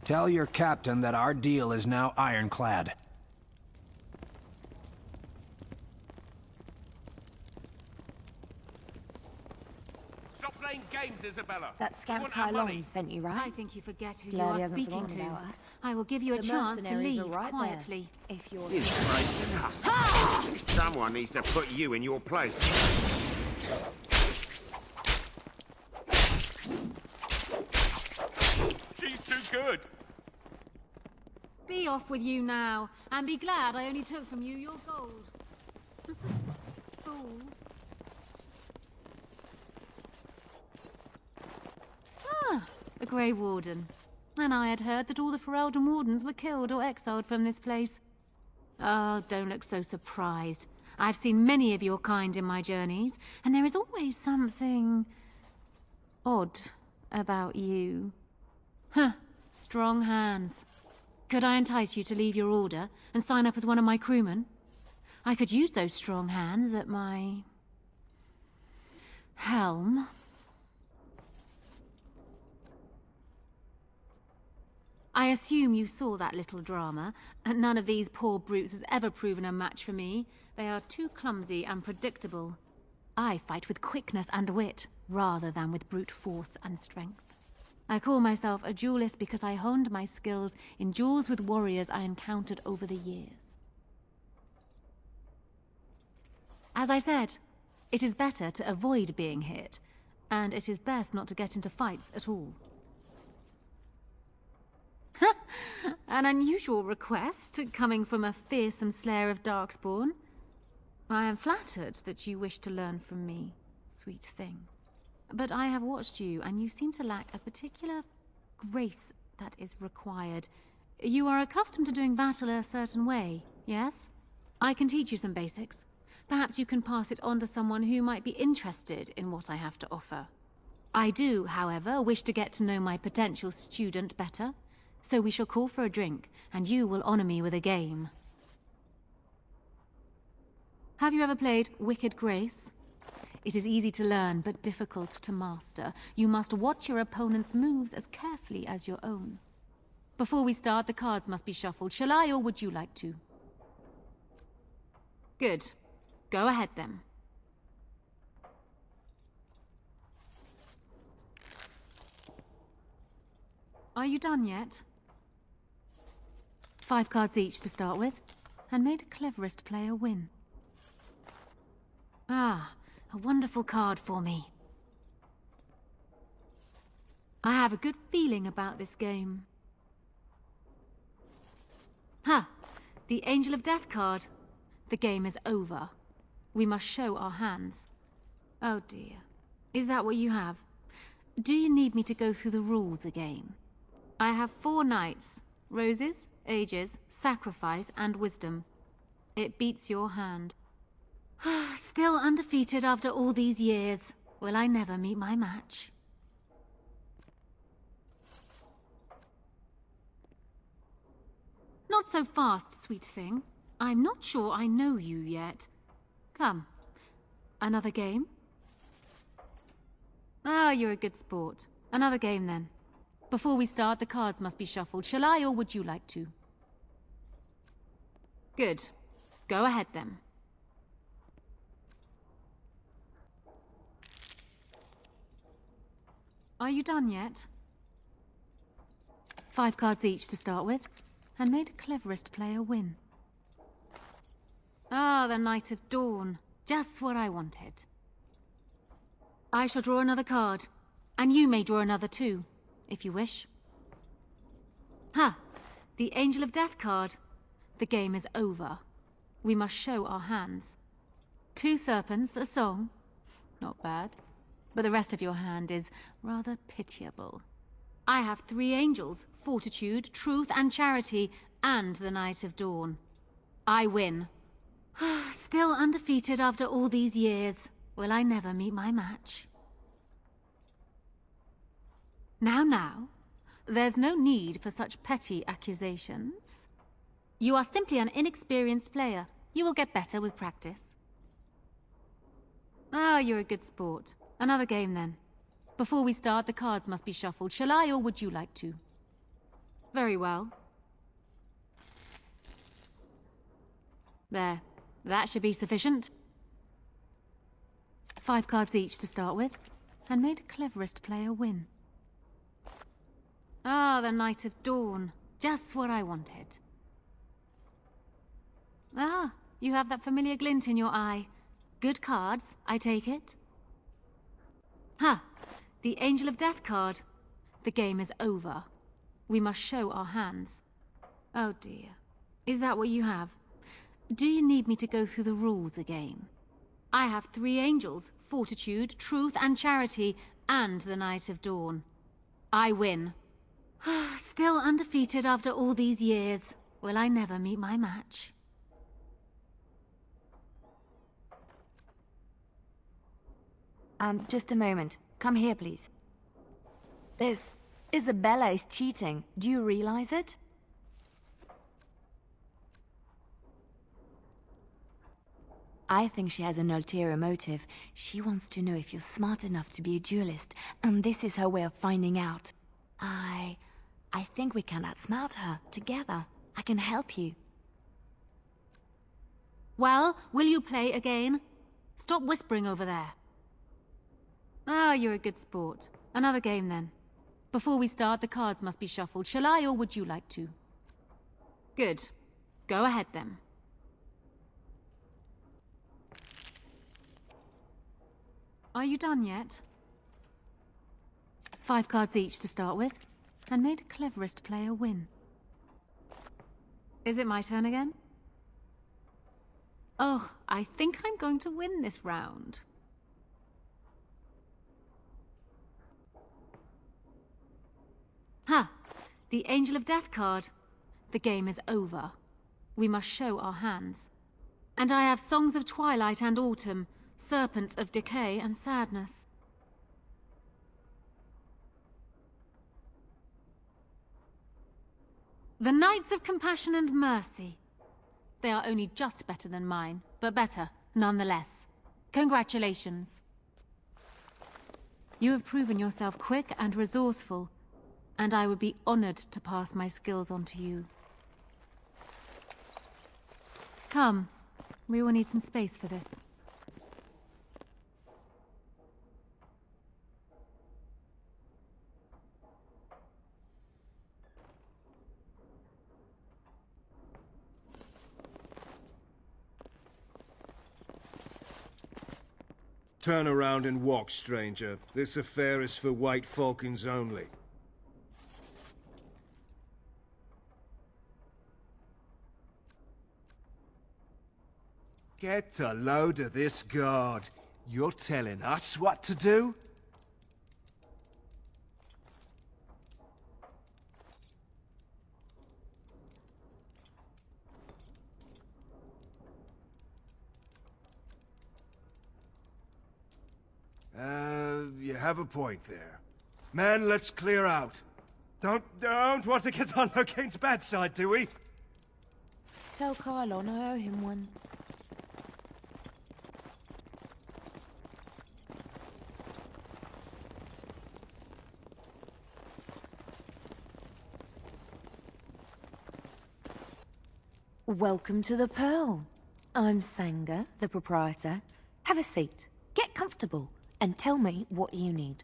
Tell your captain that our deal is now ironclad. Stop playing games, Isabella. That scamp Kylon sent you, right? I think you forget who Glad you he are hasn't speaking forgotten to. about us. I will give you a The chance to mercenaries are leave right quietly. there, if you're... Someone needs to put you in your place. She's too good. Be off with you now, and be glad I only took from you your gold. Fools. Ah, the Grey Warden. And I had heard that all the Ferelden Wardens were killed or exiled from this place. Oh, don't look so surprised. I've seen many of your kind in my journeys, and there is always something... odd about you. Huh, strong hands. Could I entice you to leave your order and sign up as one of my crewmen? I could use those strong hands at my... helm. I assume you saw that little drama, and none of these poor brutes has ever proven a match for me. They are too clumsy and predictable. I fight with quickness and wit, rather than with brute force and strength. I call myself a duelist because I honed my skills in duels with warriors I encountered over the years. As I said, it is better to avoid being hit, and it is best not to get into fights at all. An unusual request, coming from a fearsome slayer of Darkspawn. I am flattered that you wish to learn from me, sweet thing. But I have watched you, and you seem to lack a particular grace that is required. You are accustomed to doing battle a certain way, yes? I can teach you some basics. Perhaps you can pass it on to someone who might be interested in what I have to offer. I do, however, wish to get to know my potential student better. So we shall call for a drink, and you will honor me with a game. Have you ever played Wicked Grace? It is easy to learn, but difficult to master. You must watch your opponent's moves as carefully as your own. Before we start, the cards must be shuffled. Shall I, or would you like to? Good. Go ahead, then. Are you done yet? 5 cards each to start with, and may the cleverest player win. Ah, a wonderful card for me. I have a good feeling about this game. Ha! The Angel of Death card. The game is over. We must show our hands. Oh dear. Is that what you have? Do you need me to go through the rules again? I have 4 knights. Roses, ages, sacrifice, and wisdom. It beats your hand. Still undefeated after all these years. Will I never meet my match? Not so fast, sweet thing. I'm not sure I know you yet. Come. Another game? Ah, you're a good sport. Another game, then. Before we start, the cards must be shuffled. Shall I, or would you like to? Good. Go ahead, then. Are you done yet? 5 cards each to start with, and may the cleverest player win. Ah, the Knight of Dawn. Just what I wanted. I shall draw another card, and you may draw another too, if you wish. Ha! The Angel of Death card. The game is over. We must show our hands. 2 serpents, a song. Not bad. But the rest of your hand is rather pitiable. I have 3 angels, fortitude, truth, and charity, and the Knight of Dawn. I win. Still undefeated after all these years. Will I never meet my match? Now, there's no need for such petty accusations. You are simply an inexperienced player. You will get better with practice. Ah, you're a good sport. Another game, then. Before we start, the cards must be shuffled. Shall I, or would you like to? Very well. There. That should be sufficient. 5 cards each to start with, and may the cleverest player win. Ah, the Knight of Dawn. Just what I wanted. Ah, you have that familiar glint in your eye. Good cards, I take it? Ha! The Angel of Death card. The game is over. We must show our hands. Oh dear. Is that what you have? Do you need me to go through the rules again? I have 3 angels, Fortitude, Truth, and Charity, and the Knight of Dawn. I win. Still undefeated after all these years. Will I never meet my match? Just a moment. Come here, please. This... Isabella is cheating. Do you realize it? I think she has an ulterior motive. She wants to know if you're smart enough to be a duelist, and this is her way of finding out. I think we can outsmart her, together. I can help you. Well, will you play again? Stop whispering over there. Ah, you're a good sport. Another game, then. Before we start, the cards must be shuffled. Shall I, or would you like to? Good. Go ahead, then. Are you done yet? 5 cards each to start with, and may the cleverest player win. Is it my turn again? Oh, I think I'm going to win this round. Ha! The Angel of Death card. The game is over. We must show our hands. And I have Songs of Twilight and Autumn, Serpents of Decay and Sadness. The Knights of Compassion and Mercy. They are only just better than mine, but better, nonetheless. Congratulations. You have proven yourself quick and resourceful, and I would be honored to pass my skills on to you. Come, we will need some space for this. Turn around and walk, stranger. This affair is for White Falcons only. Get a load of this guard. You're telling us what to do? You have a point there. Man, let's clear out. Don't want to get on Locane's bad side, do we? Tell Kylon I owe him one. Welcome to the Pearl. I'm Sanga, the proprietor. Have a seat, get comfortable, and tell me what you need.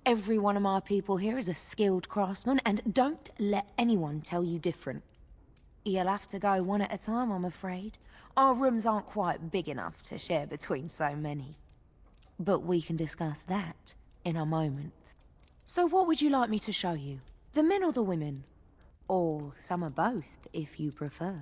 Every one of my people here is a skilled craftsman, and don't let anyone tell you different. You'll have to go one at a time, I'm afraid. Our rooms aren't quite big enough to share between so many. But we can discuss that in a moment. So what would you like me to show you? The men or the women? Or some of both, if you prefer.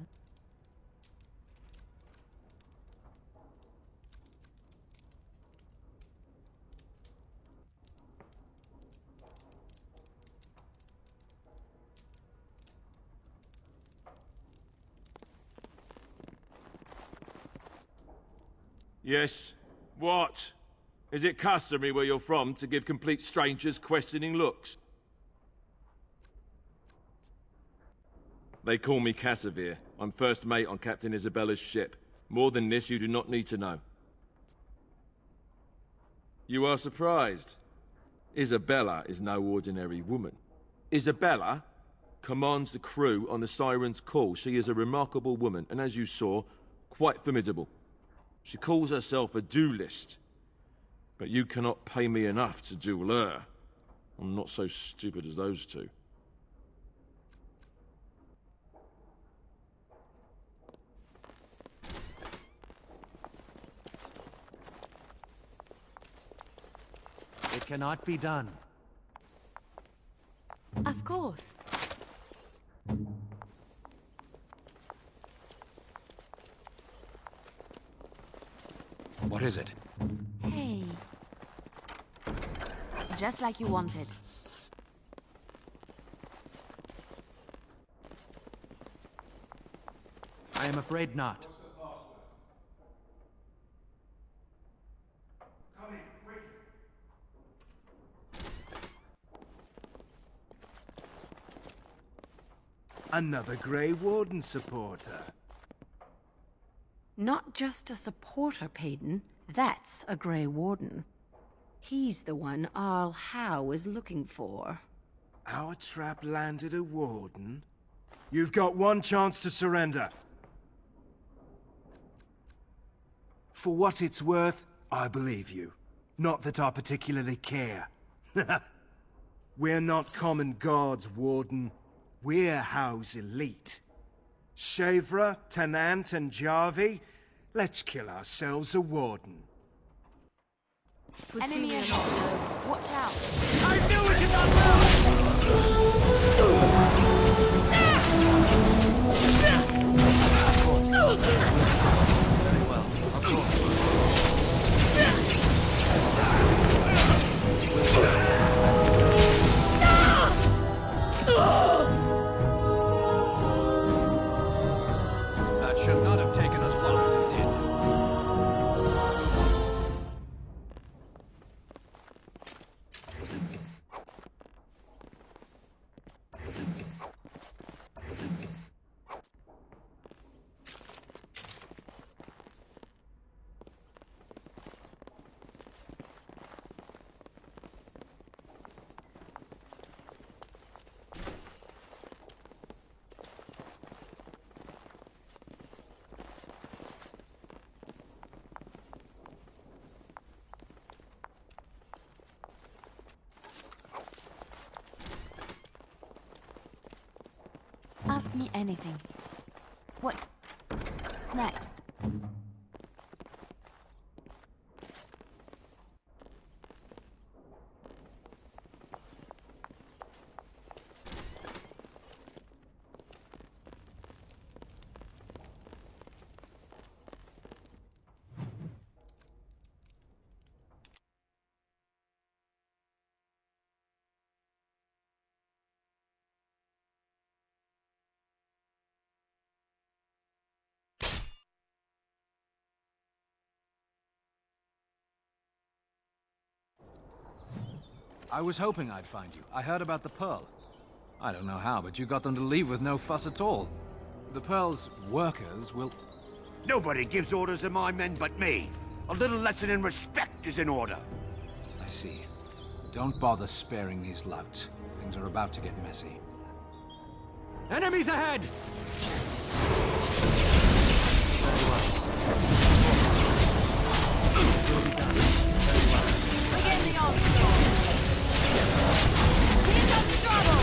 Yes. What? Is it customary where you're from to give complete strangers questioning looks? They call me Cassavir. I'm first mate on Captain Isabella's ship. More than this, you do not need to know. You are surprised. Isabella is no ordinary woman. Isabella commands the crew on the Siren's call. She is a remarkable woman, and as you saw, quite formidable. She calls herself a duelist. But you cannot pay me enough to duel her. I'm not so stupid as those two. It cannot be done. Of course. What is it? Hey. Just like you wanted. I am afraid not. Another Grey Warden supporter. Not just a supporter, Payton. That's a Grey Warden. He's the one Arl Howe is looking for. Our trap landed a Warden? You've got one chance to surrender. For what it's worth, I believe you. Not that I particularly care. We're not common guards, Warden. We're Howe's elite. Shavra, Tennant, and Jarvie, let's kill ourselves a Warden. Enemy ahead. Watch out. I knew it was Very well, of course. That should not have taken as long as it did. Ask me anything. What's next? I was hoping I'd find you. I heard about the Pearl. I don't know how, but you got them to leave with no fuss at all. The Pearl's workers will... Nobody gives orders to my men but me. A little lesson in respect is in order. I see. Don't bother sparing these louts. Things are about to get messy. Enemies ahead! Begin the onslaught! Here comes trouble!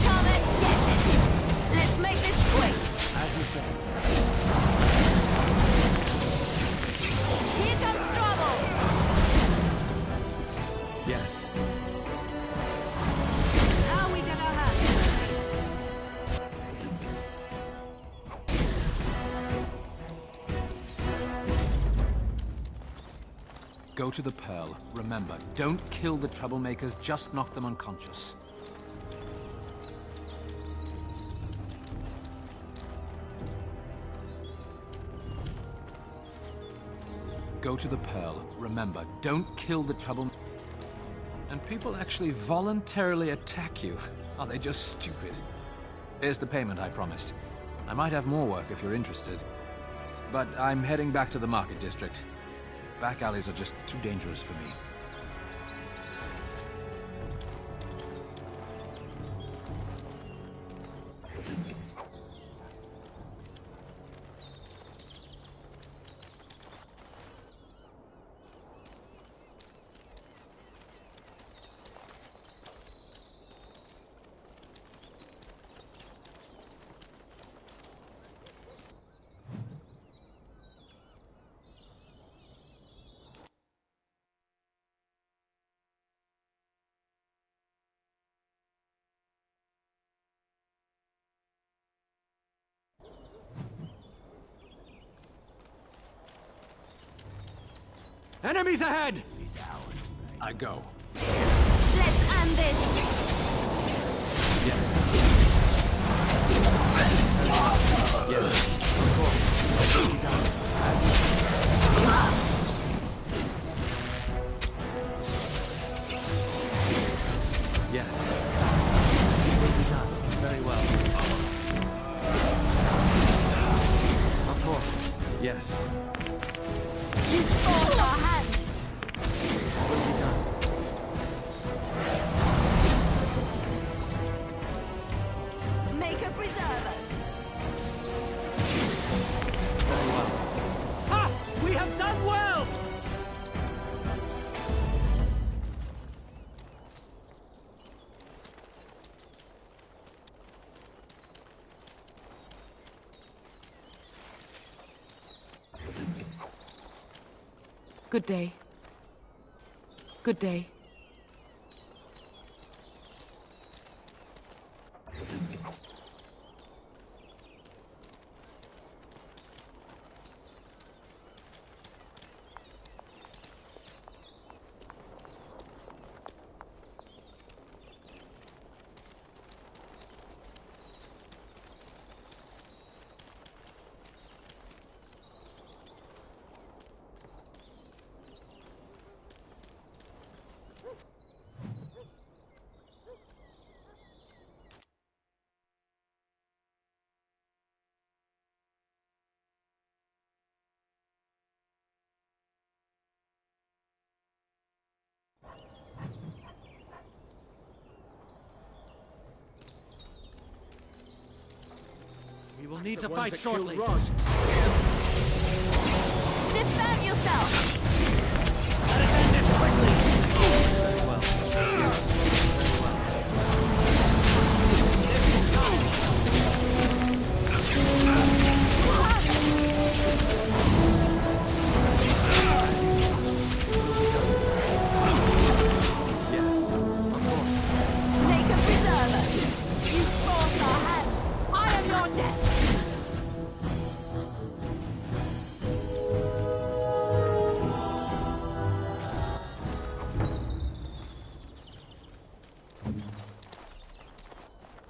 Come and get it! Let's make this quick! As you say. Here comes trouble! Yes. Now we get our hands. Go to the Pearl. Remember, don't kill the troublemakers, just knock them unconscious. Go to the Pearl. Remember, don't kill the trouble... And people actually voluntarily attack you. Are they just stupid? Here's the payment I promised. I might have more work if you're interested. But I'm heading back to the market district. Back alleys are just too dangerous for me. Enemies ahead! I go. Let's end this! Yes. Yes. Of course. Let it be done. As you say. Yes. It will be done. Very well. Of course. Yes. You forced our hand! Will be done. Make a preserver! Very well. Ha! We have done well! Good day. Good day. We will need to fight shortly. Defend yourself! Let us end this quickly! Very well. Yes. Very well. This will come! Yes. Of course. Make a preserver! You forced our hand! I am your death!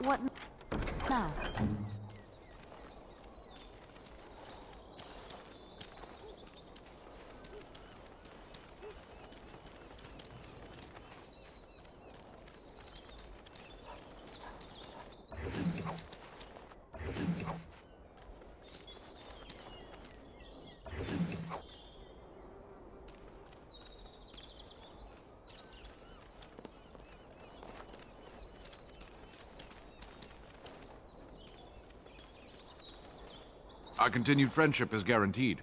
What now? Our continued friendship is guaranteed.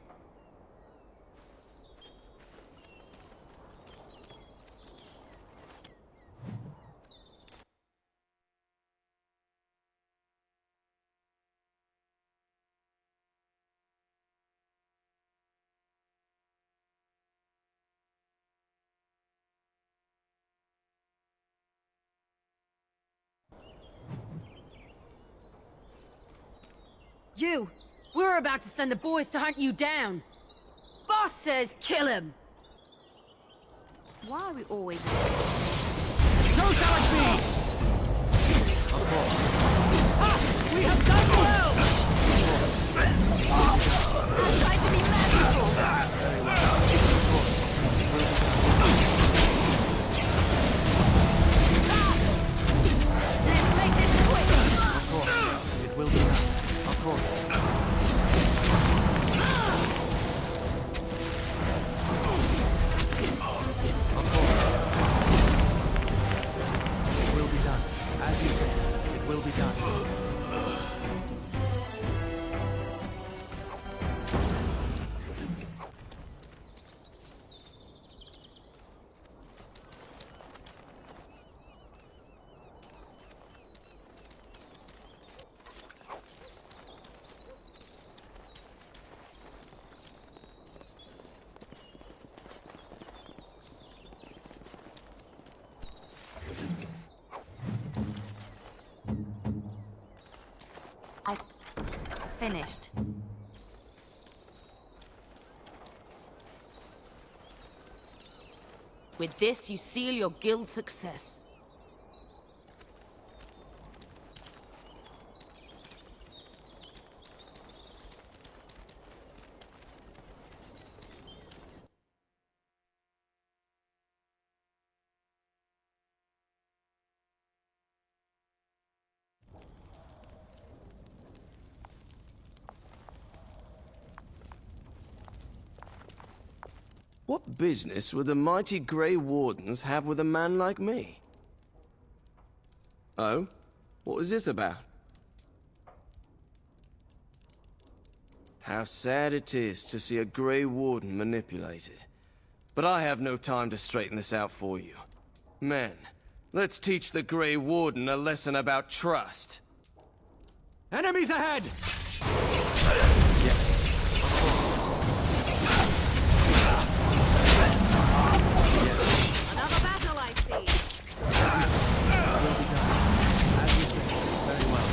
You! We're about to send the boys to hunt you down! Boss says kill him! Why are we always... So shall it be! Of course. Ha! We have done well! I tried to be merciful! Very well. Of course. Let's make this quick! Of course. It will be done. Of course. finished. With this, you seal your guild's success. What business would the mighty Grey Wardens have with a man like me? Oh? What was this about? How sad it is to see a Grey Warden manipulated. But I have no time to straighten this out for you. Men, let's teach the Grey Warden a lesson about trust. Enemies ahead! Another battle, I see. Very well.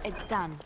It's done.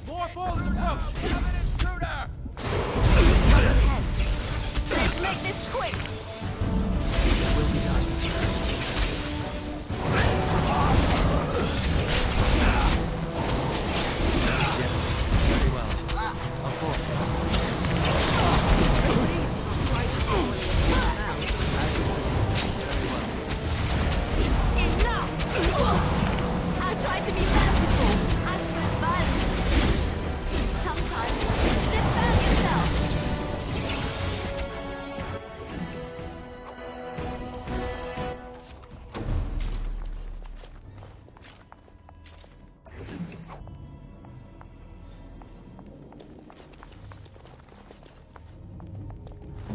More foes approach! We have an intruder! Let's make this quick! Will be done. Yes, very well. Of course. Enough! I tried to be merciful. I was violent. Sometimes, defend yourself.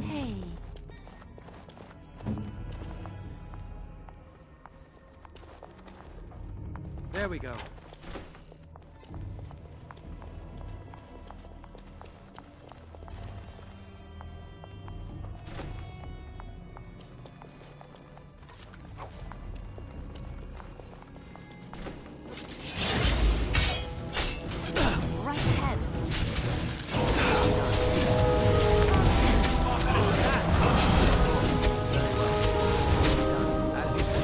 Hey. There we go. Right ahead. As you say.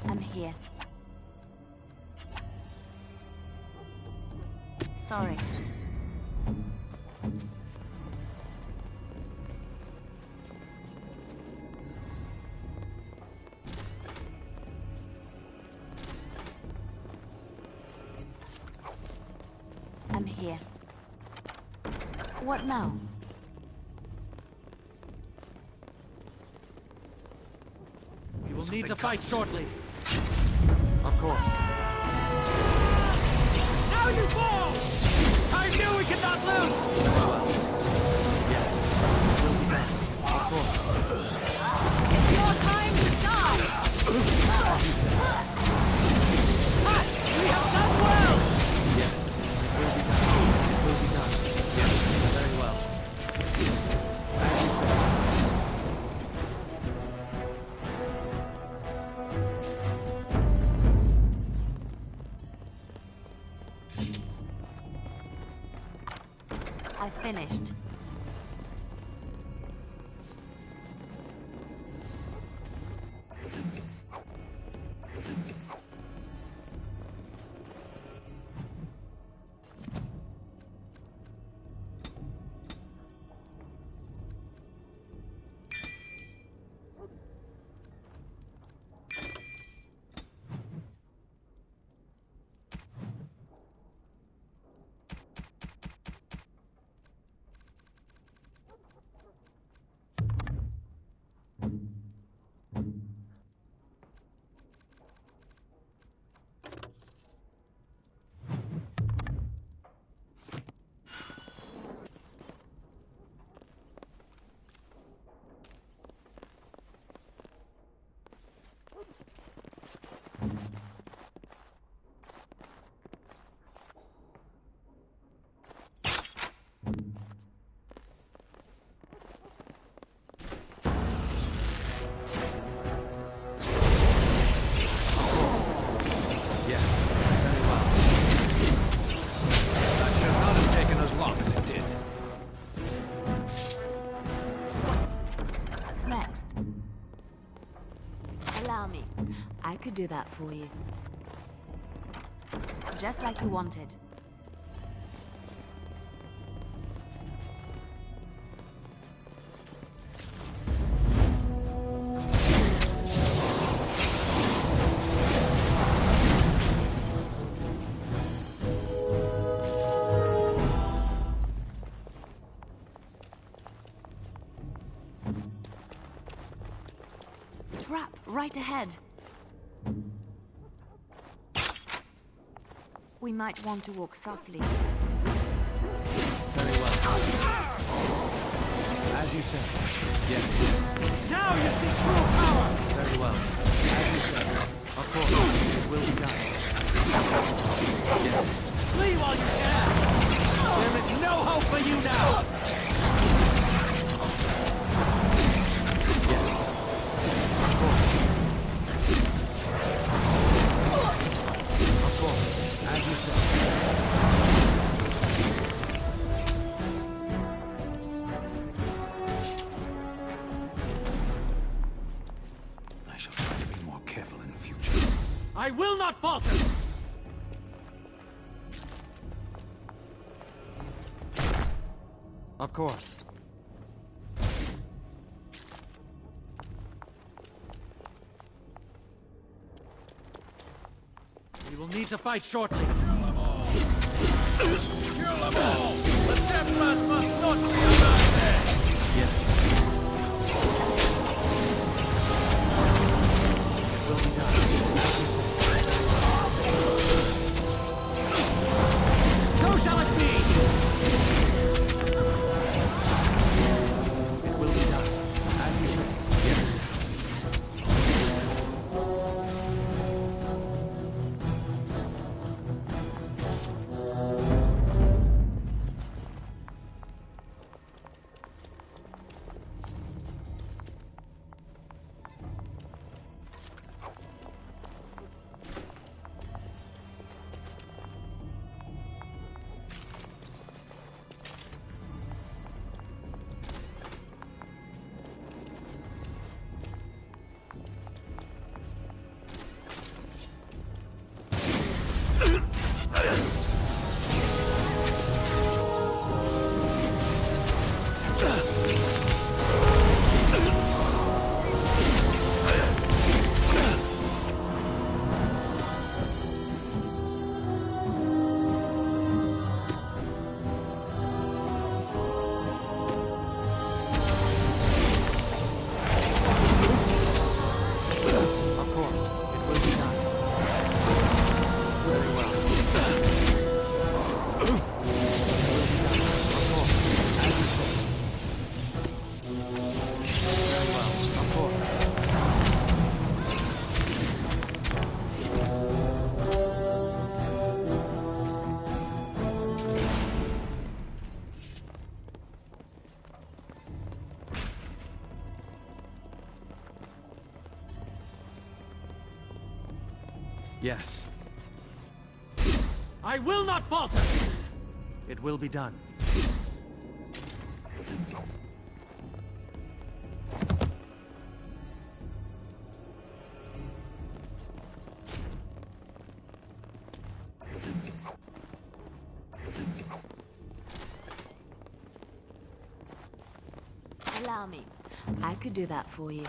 I'm here. Sorry. I'm here. What now? We will need to fight shortly. Of course. Now you fall! I knew we could not lose! Yes. Will be done. Of course. It's your time to die! We have done well! Yes. It will be done. It will be done. Yes. Very well. As you say. I finished. I could do that for you. Just like you wanted. Trap right ahead. We might want to walk softly. Very well. As you said. Yes. Now you see true power! Very well. As you said. Of course. It will be done. Yes. Flee while you can! There is no hope for you now! Yes. Of course. Of course. As you said. I shall try to be more careful in the future. I will not falter! Of course. We will need to fight shortly. Kill them all! The Templars must not be abandoned! Yes. It will be done. So shall it be! It will be done. As you say. Yes. Yes. I will not falter! It will be done. Allow me. I could do that for you.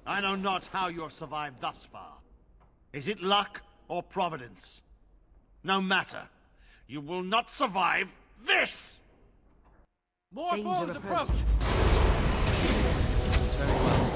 I know not how you have survived thus far. Is it luck or providence? No matter. You will not survive this! More foes approach! Very well.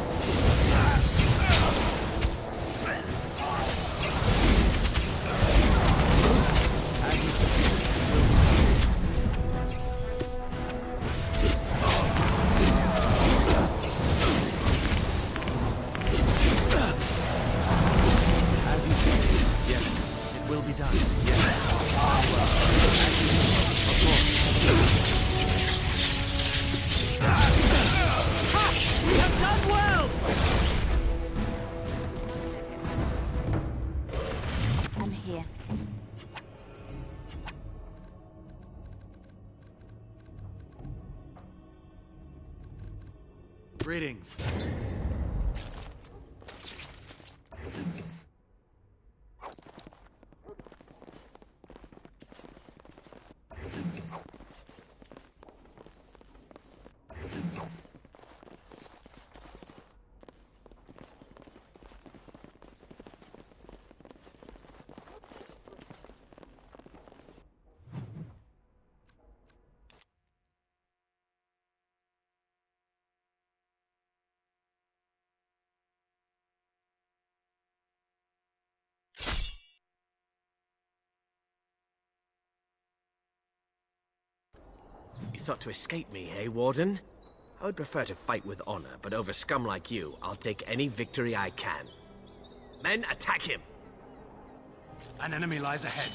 Greetings. You thought to escape me, eh, Warden? I would prefer to fight with honor, but over scum like you, I'll take any victory I can. Men, attack him! An enemy lies ahead.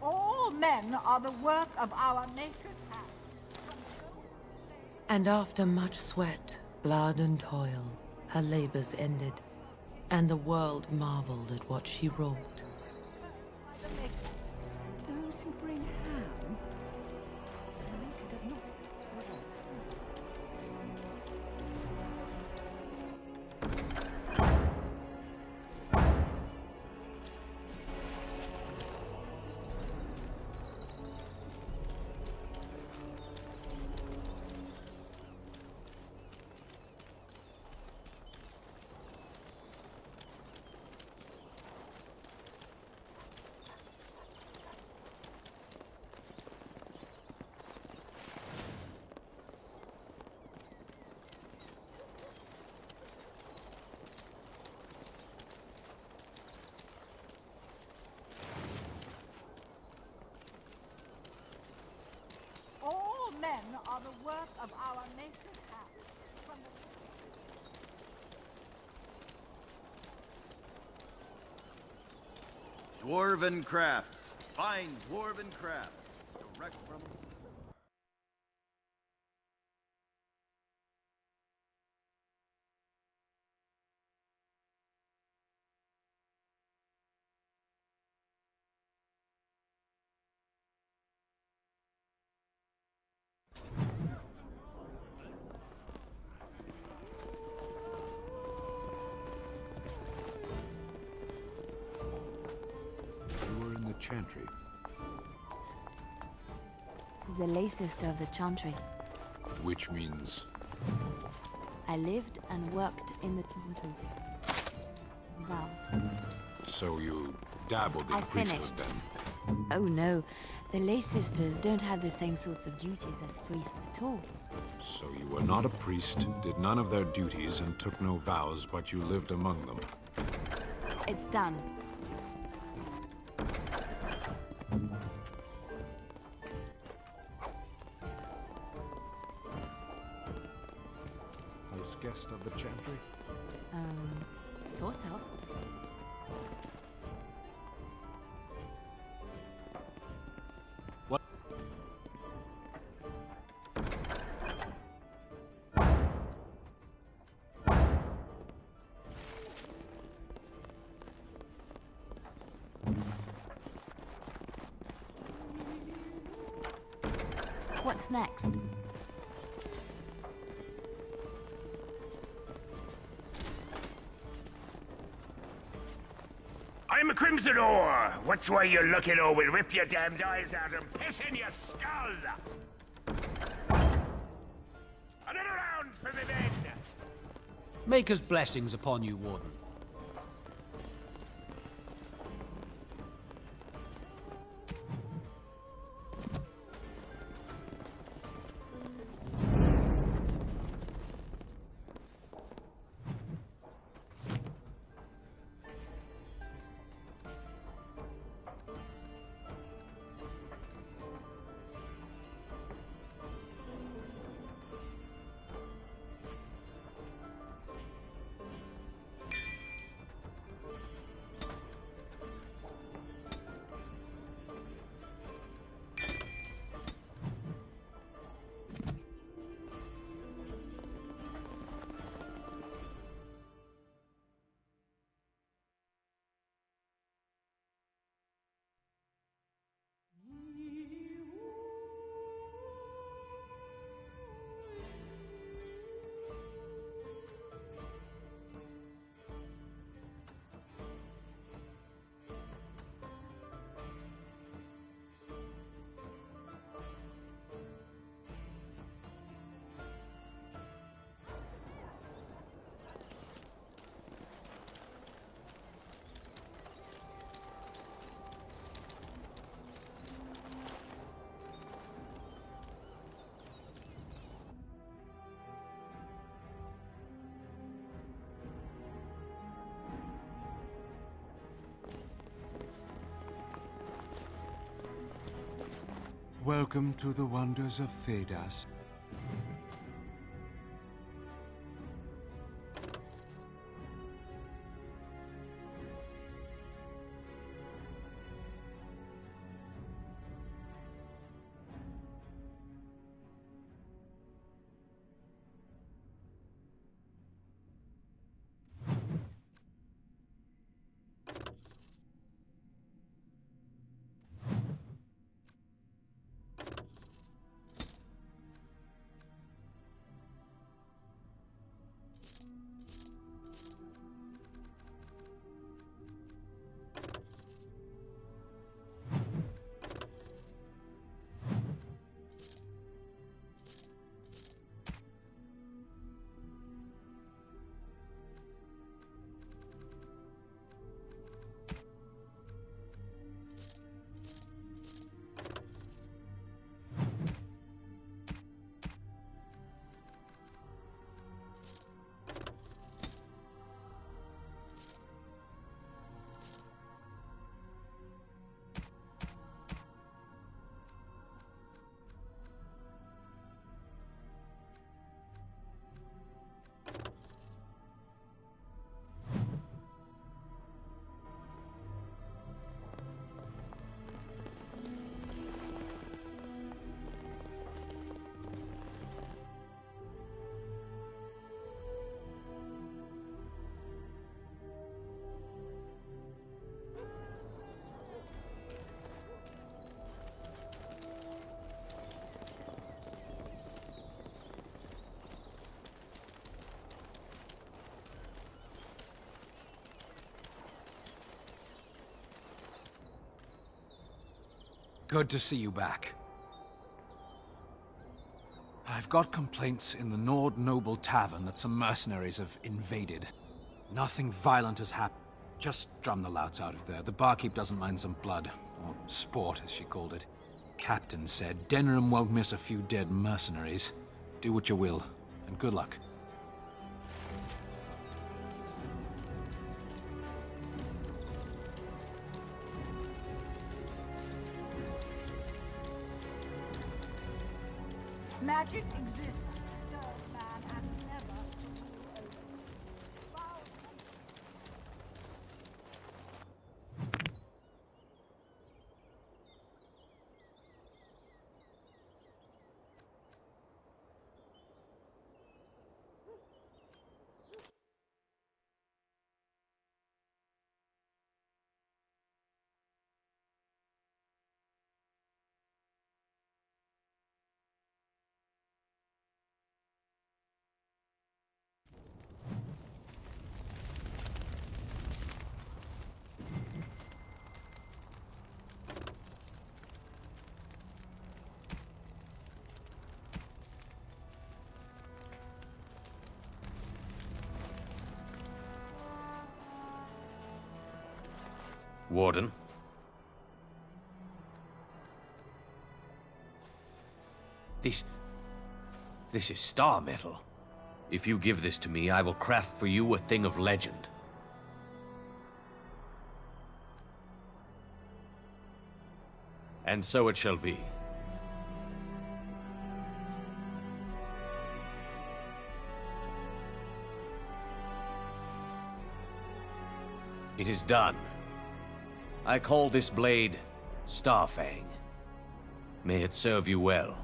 All men are the work of our Maker's hand. And after much sweat, blood and toil, her labors ended, and the world marveled at what she wrought. the work of our maker's hand. From the Dwarven crafts. Fine dwarven crafts. Direct from... You were in the Chantry. The lay sister of the Chantry. Which means... I lived and worked in the Chantry. Vows. So you dabbled in I priesthood finished. then? Oh no, the lay sisters don't have the same sorts of duties as priests at all. So you were not a priest, did none of their duties, and took no vows, but you lived among them. It's done. First guest of the Chantry? Sort of. What? What's next? I'm a Crimson Ore. Which way you looking, or we'll rip your damned eyes out and piss in your skull. Another round for the men. Maker's blessings upon you, Warden. Welcome to the wonders of Thedas. Good to see you back. I've got complaints in the Nord Noble Tavern that some mercenaries have invaded. Nothing violent has happened. Just drum the louts out of there. The barkeep doesn't mind some blood. Or sport, as she called it. Captain said Denham won't miss a few dead mercenaries. Do what you will, and good luck. Magic exists to serve man and never to rule over him. Foul Warden? This is star metal. If you give this to me, I will craft for you a thing of legend. And so it shall be. It is done. I call this blade Starfang. May it serve you well.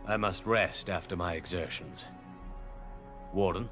I must rest after my exertions. Warden?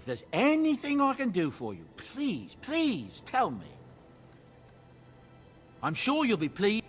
If there's anything I can do for you, please, please tell me. I'm sure you'll be pleased.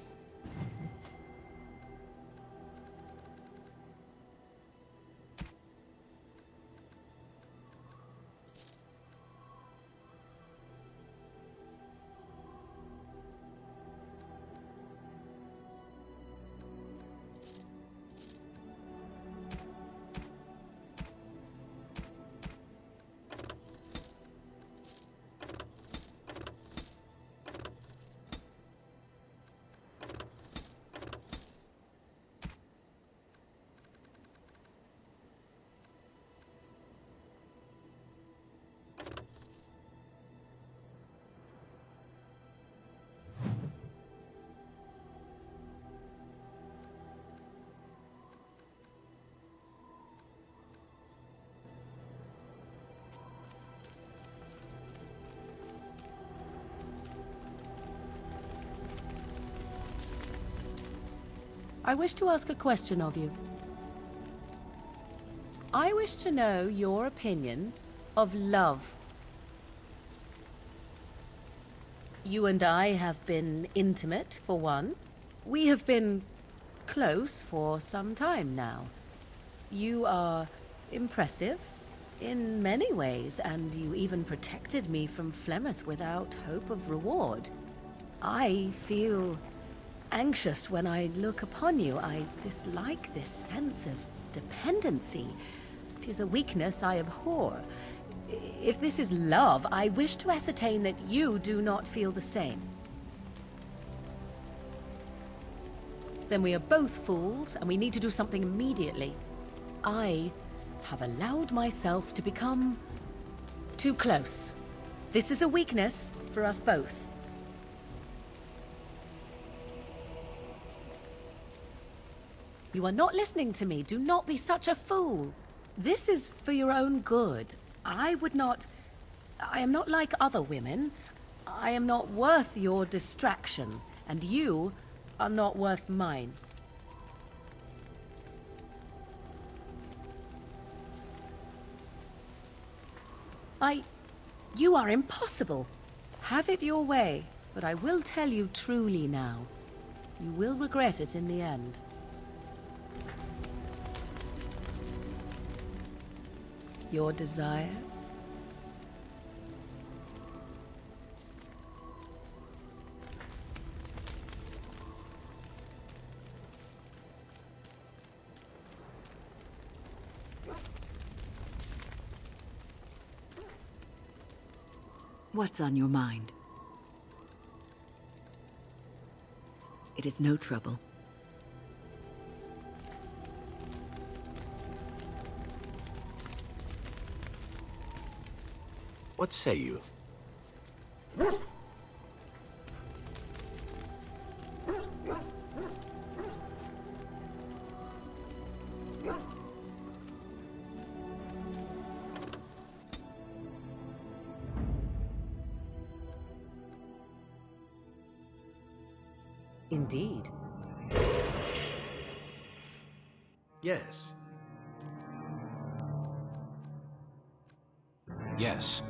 I wish to ask a question of you. I wish to know your opinion of love. You and I have been intimate, for one. We have been close for some time now. You are impressive in many ways, and you even protected me from Flemeth without hope of reward. I feel anxious when I look upon you. I dislike this sense of dependency. It is a weakness I abhor. If this is love, I wish to ascertain that you do not feel the same. Then we are both fools, and we need to do something immediately. I have allowed myself to become too close. This is a weakness for us both. You are not listening to me. Do not be such a fool. This is for your own good. I am not like other women. I am not worth your distraction, and you are not worth mine. You are impossible. Have it your way, but I will tell you truly now. You will regret it in the end. Your desire? What's on your mind? It is no trouble. What say you? Indeed. Yes. Yes.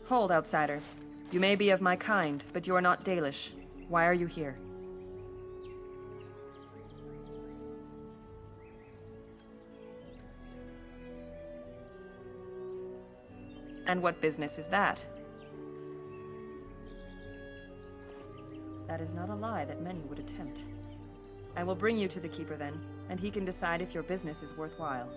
Hold, outsider. You may be of my kind, but you are not Dalish. Why are you here? And what business is that? That is not a lie that many would attempt. I will bring you to the Keeper then, and he can decide if your business is worthwhile.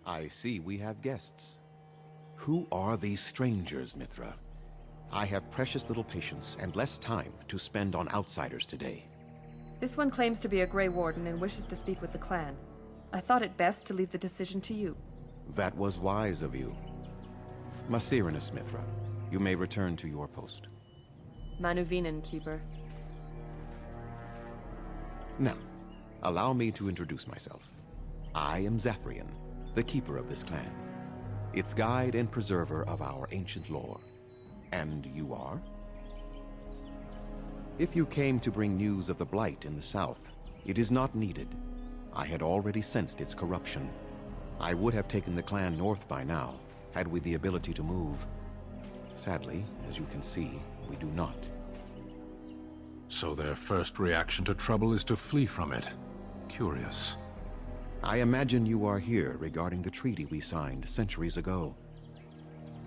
I see we have guests. Who are these strangers, Mithra? I have precious little patience and less time to spend on outsiders today. This one claims to be a Grey Warden and wishes to speak with the clan. I thought it best to leave the decision to you. That was wise of you. Maserenus, Mithra, you may return to your post. Manuvinen, Keeper. Now, allow me to introduce myself. I am Zathrian, the keeper of this clan, its guide and preserver of our ancient lore. And you are? If you came to bring news of the Blight in the south, it is not needed. I had already sensed its corruption. I would have taken the clan north by now, had we the ability to move. Sadly, as you can see, we do not. So their first reaction to trouble is to flee from it. Curious. I imagine you are here regarding the treaty we signed centuries ago.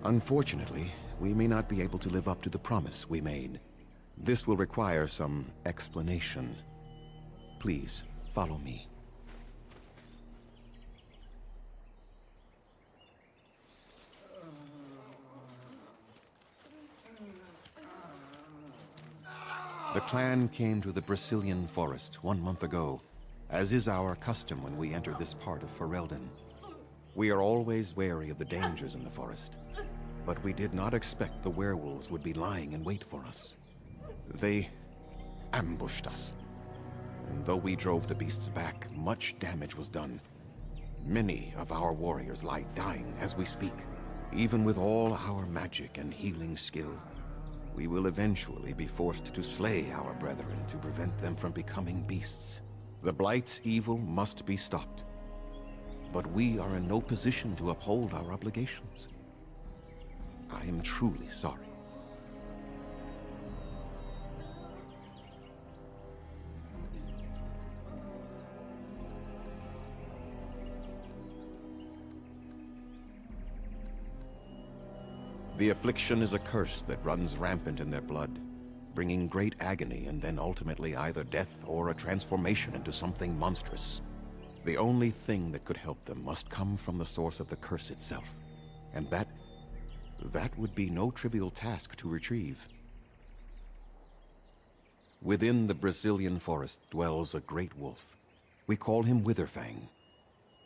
Unfortunately, we may not be able to live up to the promise we made. This will require some explanation. Please, follow me. The clan came to the Brecilian forest 1 month ago, as is our custom when we enter this part of Ferelden. We are always wary of the dangers in the forest, but we did not expect the werewolves would be lying in wait for us. They ambushed us, and though we drove the beasts back, much damage was done. Many of our warriors lie dying as we speak. Even with all our magic and healing skill, we will eventually be forced to slay our brethren to prevent them from becoming beasts. The Blight's evil must be stopped, but we are in no position to uphold our obligations. I am truly sorry. The affliction is a curse that runs rampant in their blood, bringing great agony and then ultimately either death or a transformation into something monstrous. The only thing that could help them must come from the source of the curse itself, and that would be no trivial task to retrieve. Within the Brecilian forest dwells a great wolf. We call him Witherfang.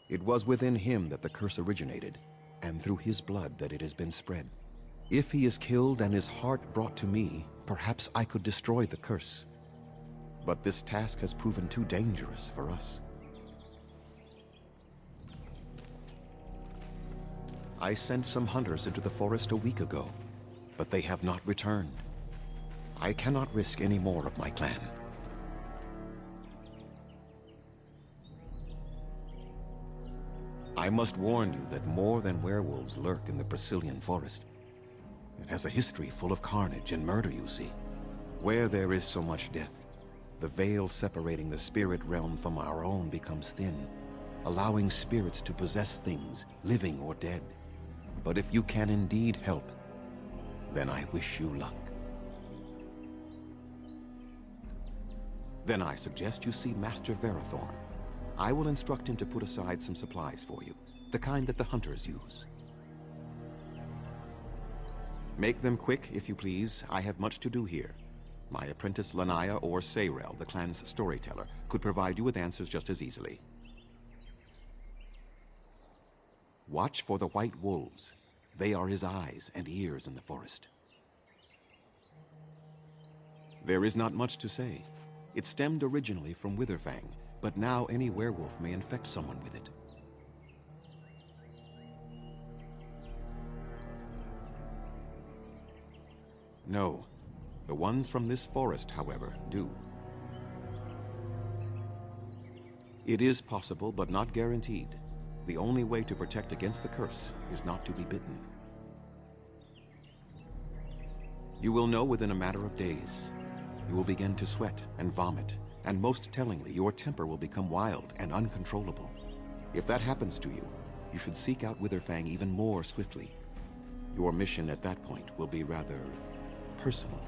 It was within him that the curse originated, and through his blood that it has been spread. If he is killed and his heart brought to me, perhaps I could destroy the curse. But this task has proven too dangerous for us. I sent some hunters into the forest a week ago, but they have not returned. I cannot risk any more of my clan. I must warn you that more than werewolves lurk in the Brecilian forest. It has a history full of carnage and murder, you see. Where there is so much death, the veil separating the spirit realm from our own becomes thin, allowing spirits to possess things, living or dead. But if you can indeed help, then I wish you luck. Then I suggest you see Master Verathorn. I will instruct him to put aside some supplies for you, the kind that the hunters use. Make them quick, if you please. I have much to do here. My apprentice Lanaya or Sayrel, the clan's storyteller, could provide you with answers just as easily. Watch for the white wolves. They are his eyes and ears in the forest. There is not much to say. It stemmed originally from Witherfang, but now any werewolf may infect someone with it. No. The ones from this forest, however, do. It is possible, but not guaranteed. The only way to protect against the curse is not to be bitten. You will know within a matter of days. You will begin to sweat and vomit, and most tellingly, your temper will become wild and uncontrollable. If that happens to you, you should seek out Witherfang even more swiftly. Your mission at that point will be rather personal.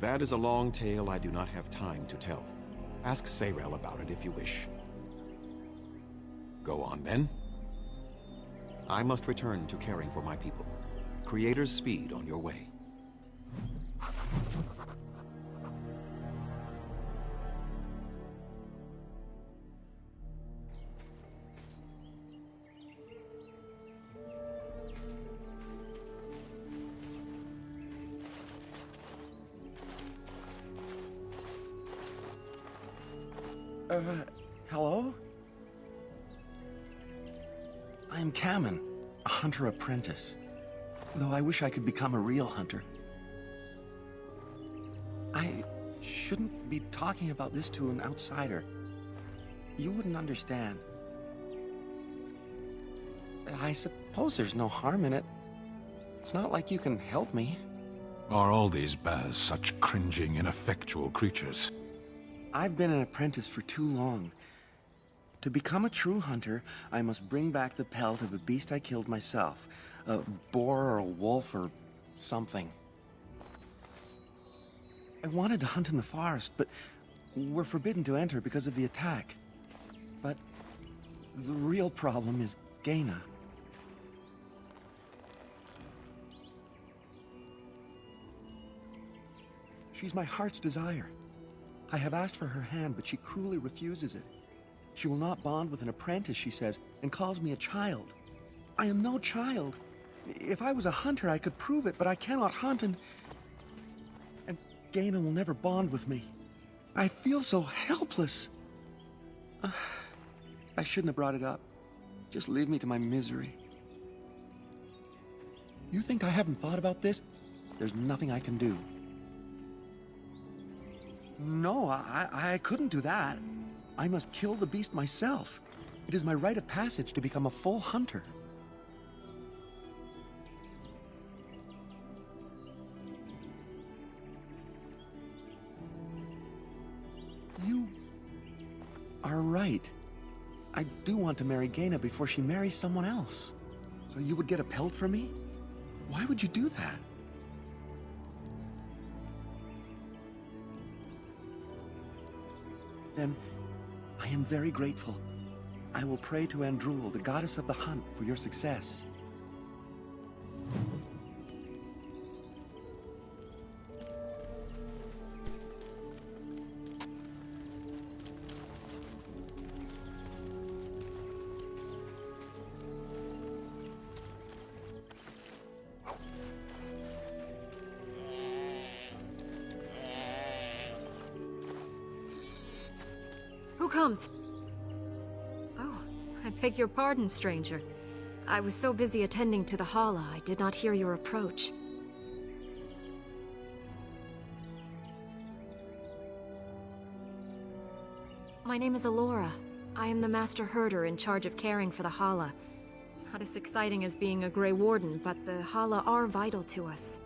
That is a long tale I do not have time to tell. Ask Sayrel about it if you wish. Go on then. I must return to caring for my people. Creator's speed on your way. Hello? I am Kamen, a hunter apprentice. Though I wish I could become a real hunter. I shouldn't be talking about this to an outsider. You wouldn't understand. I suppose there's no harm in it. It's not like you can help me. Are all these bears such cringing, ineffectual creatures? I've been an apprentice for too long. To become a true hunter, I must bring back the pelt of a beast I killed myself. A boar or a wolf or something. I wanted to hunt in the forest, but we're forbidden to enter because of the attack. But the real problem is Gaina. She's my heart's desire. I have asked for her hand, but she cruelly refuses it. She will not bond with an apprentice, she says, and calls me a child. I am no child. If I was a hunter, I could prove it, but I cannot hunt, and Gaina will never bond with me. I feel so helpless. I shouldn't have brought it up. Just leave me to my misery. You think I haven't thought about this? There's nothing I can do. No, I couldn't do that. I must kill the beast myself. It is my rite of passage to become a full hunter. You are right. I do want to marry Gaina before she marries someone else. So you would get a pelt for me? Why would you do that? Then, I am very grateful. I will pray to Andrul, the goddess of the hunt, for your success. Who comes? Oh, I beg your pardon, stranger. I was so busy attending to the Hala, I did not hear your approach. My name is Alora. I am the Master Herder in charge of caring for the Hala. Not as exciting as being a Grey Warden, but the Hala are vital to us.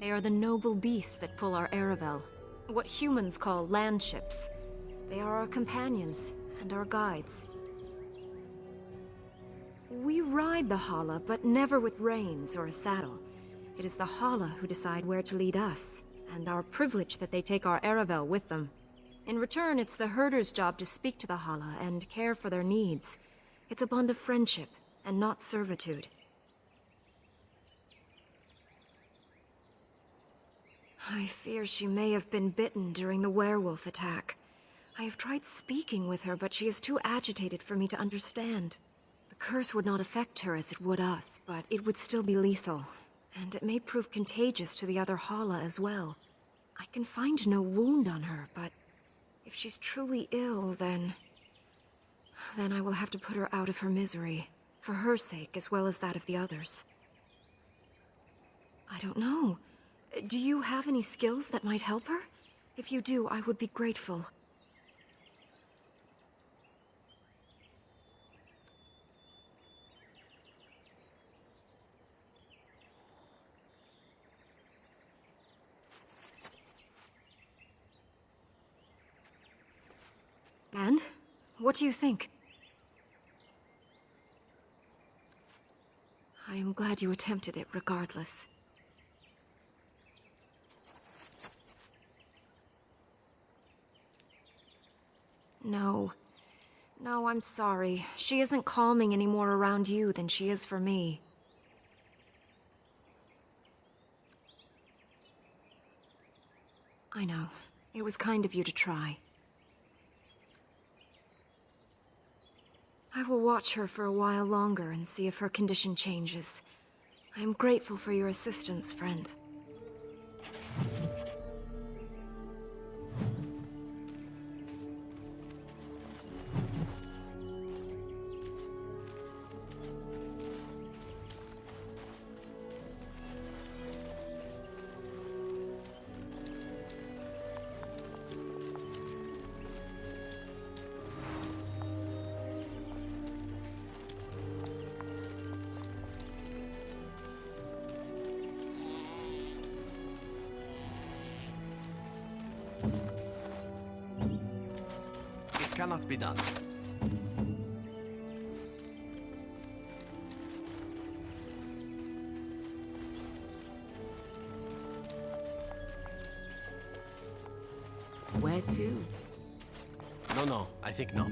They are the noble beasts that pull our Aravel, what humans call landships. They are our companions and our guides. We ride the Hala, but never with reins or a saddle. It is the Hala who decide where to lead us, and our privilege that they take our Aravel with them. In return, it's the herder's job to speak to the Hala and care for their needs. It's a bond of friendship, and not servitude. I fear she may have been bitten during the werewolf attack. I have tried speaking with her, but she is too agitated for me to understand. The curse would not affect her as it would us, but it would still be lethal. And it may prove contagious to the other Hala as well. I can find no wound on her, but if she's truly ill, then I will have to put her out of her misery. For her sake, as well as that of the others. I don't know. Do you have any skills that might help her? If you do, I would be grateful. And? What do you think? I am glad you attempted it regardless. No. No, I'm sorry. She isn't calming any more around you than she is for me. I know. It was kind of you to try. I will watch her for a while longer and see if her condition changes. I am grateful for your assistance, friend. Cannot be done. Where to? No, I think not.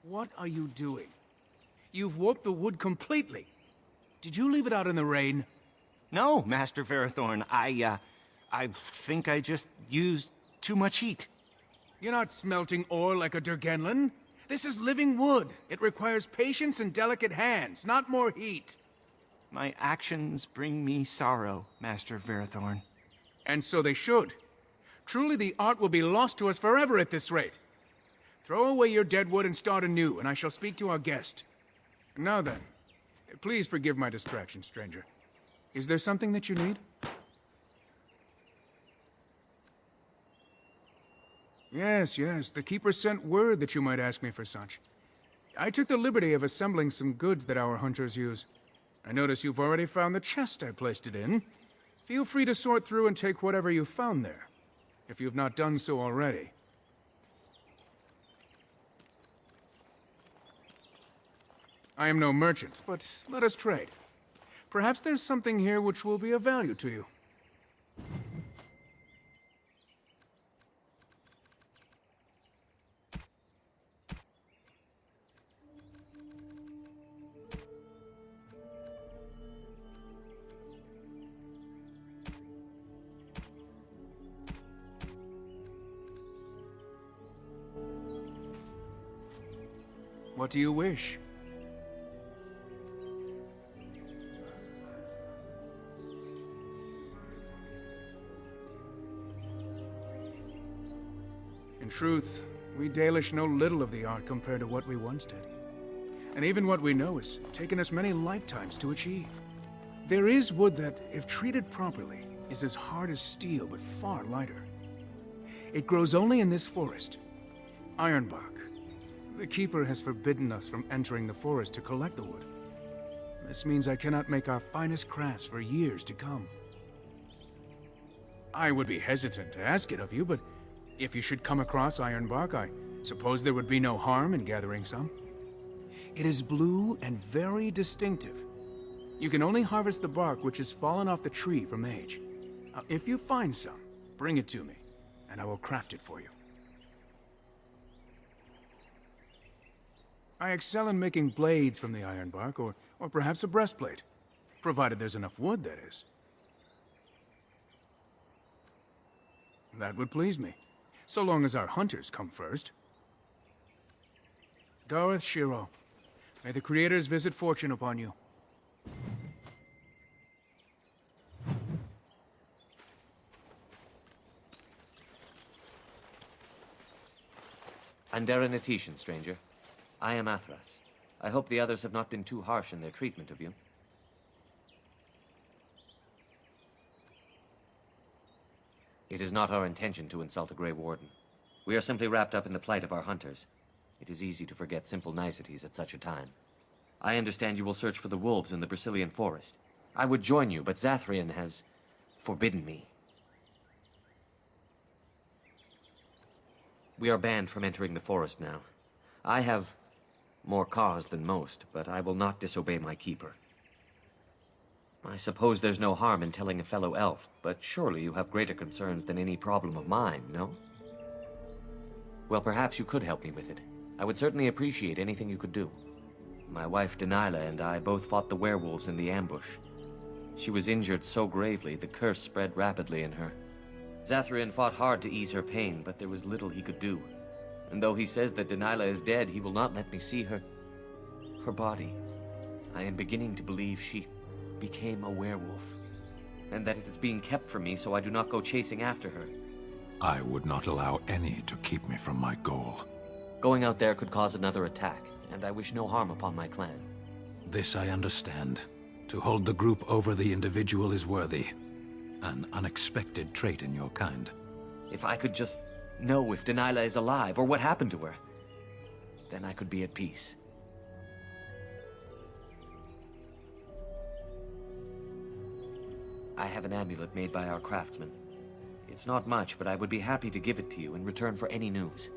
What are you doing? You've warped the wood completely. Did you leave it out in the rain? No, Master Ferrothorn. I think I just used too much heat. You're not smelting ore like a Durgenlin. This is living wood. It requires patience and delicate hands, not more heat. My actions bring me sorrow, Master Ferrothorn. And so they should. Truly, the art will be lost to us forever at this rate. Throw away your dead wood and start anew, and I shall speak to our guest. Now then, please forgive my distraction, stranger. Is there something that you need? Yes, the Keeper sent word that you might ask me for such. I took the liberty of assembling some goods that our hunters use. I notice you've already found the chest I placed it in. Feel free to sort through and take whatever you found there, if you've not done so already. I am no merchant, but let us trade. Perhaps there's something here which will be of value to you. What do you wish? In truth, we Dalish know little of the art compared to what we once did. And even what we know has taken us many lifetimes to achieve. There is wood that, if treated properly, is as hard as steel but far lighter. It grows only in this forest. Ironbark. The Keeper has forbidden us from entering the forest to collect the wood. This means I cannot make our finest crafts for years to come. I would be hesitant to ask it of you, but if you should come across Ironbark, I suppose there would be no harm in gathering some. It is blue and very distinctive. You can only harvest the bark which has fallen off the tree from age. Now, if you find some, bring it to me, and I will craft it for you. I excel in making blades from the ironbark, or perhaps a breastplate. Provided there's enough wood, that is. That would please me, so long as our hunters come first. Gareth Shiro, may the Creators visit fortune upon you. Andera Natishan, stranger. I am Athras. I hope the others have not been too harsh in their treatment of you. It is not our intention to insult a Grey Warden. We are simply wrapped up in the plight of our hunters. It is easy to forget simple niceties at such a time. I understand you will search for the wolves in the Brecilian forest. I would join you, but Zathrian has forbidden me. We are banned from entering the forest now. I have more cause than most, but I will not disobey my keeper. I suppose there's no harm in telling a fellow elf, but surely you have greater concerns than any problem of mine, no? Well, perhaps you could help me with it. I would certainly appreciate anything you could do. My wife Denilah and I both fought the werewolves in the ambush. She was injured so gravely, the curse spread rapidly in her. Zathrian fought hard to ease her pain, but there was little he could do. And though he says that Denilah is dead, he will not let me see her body. I am beginning to believe she became a werewolf, and that it is being kept from me so I do not go chasing after her. I would not allow any to keep me from my goal. Going out there could cause another attack, and I wish no harm upon my clan. This I understand. To hold the group over the individual is worthy. An unexpected trait in your kind. If I could just know if Denilah is alive, or what happened to her, then I could be at peace. I have an amulet made by our craftsman. It's not much, but I would be happy to give it to you in return for any news.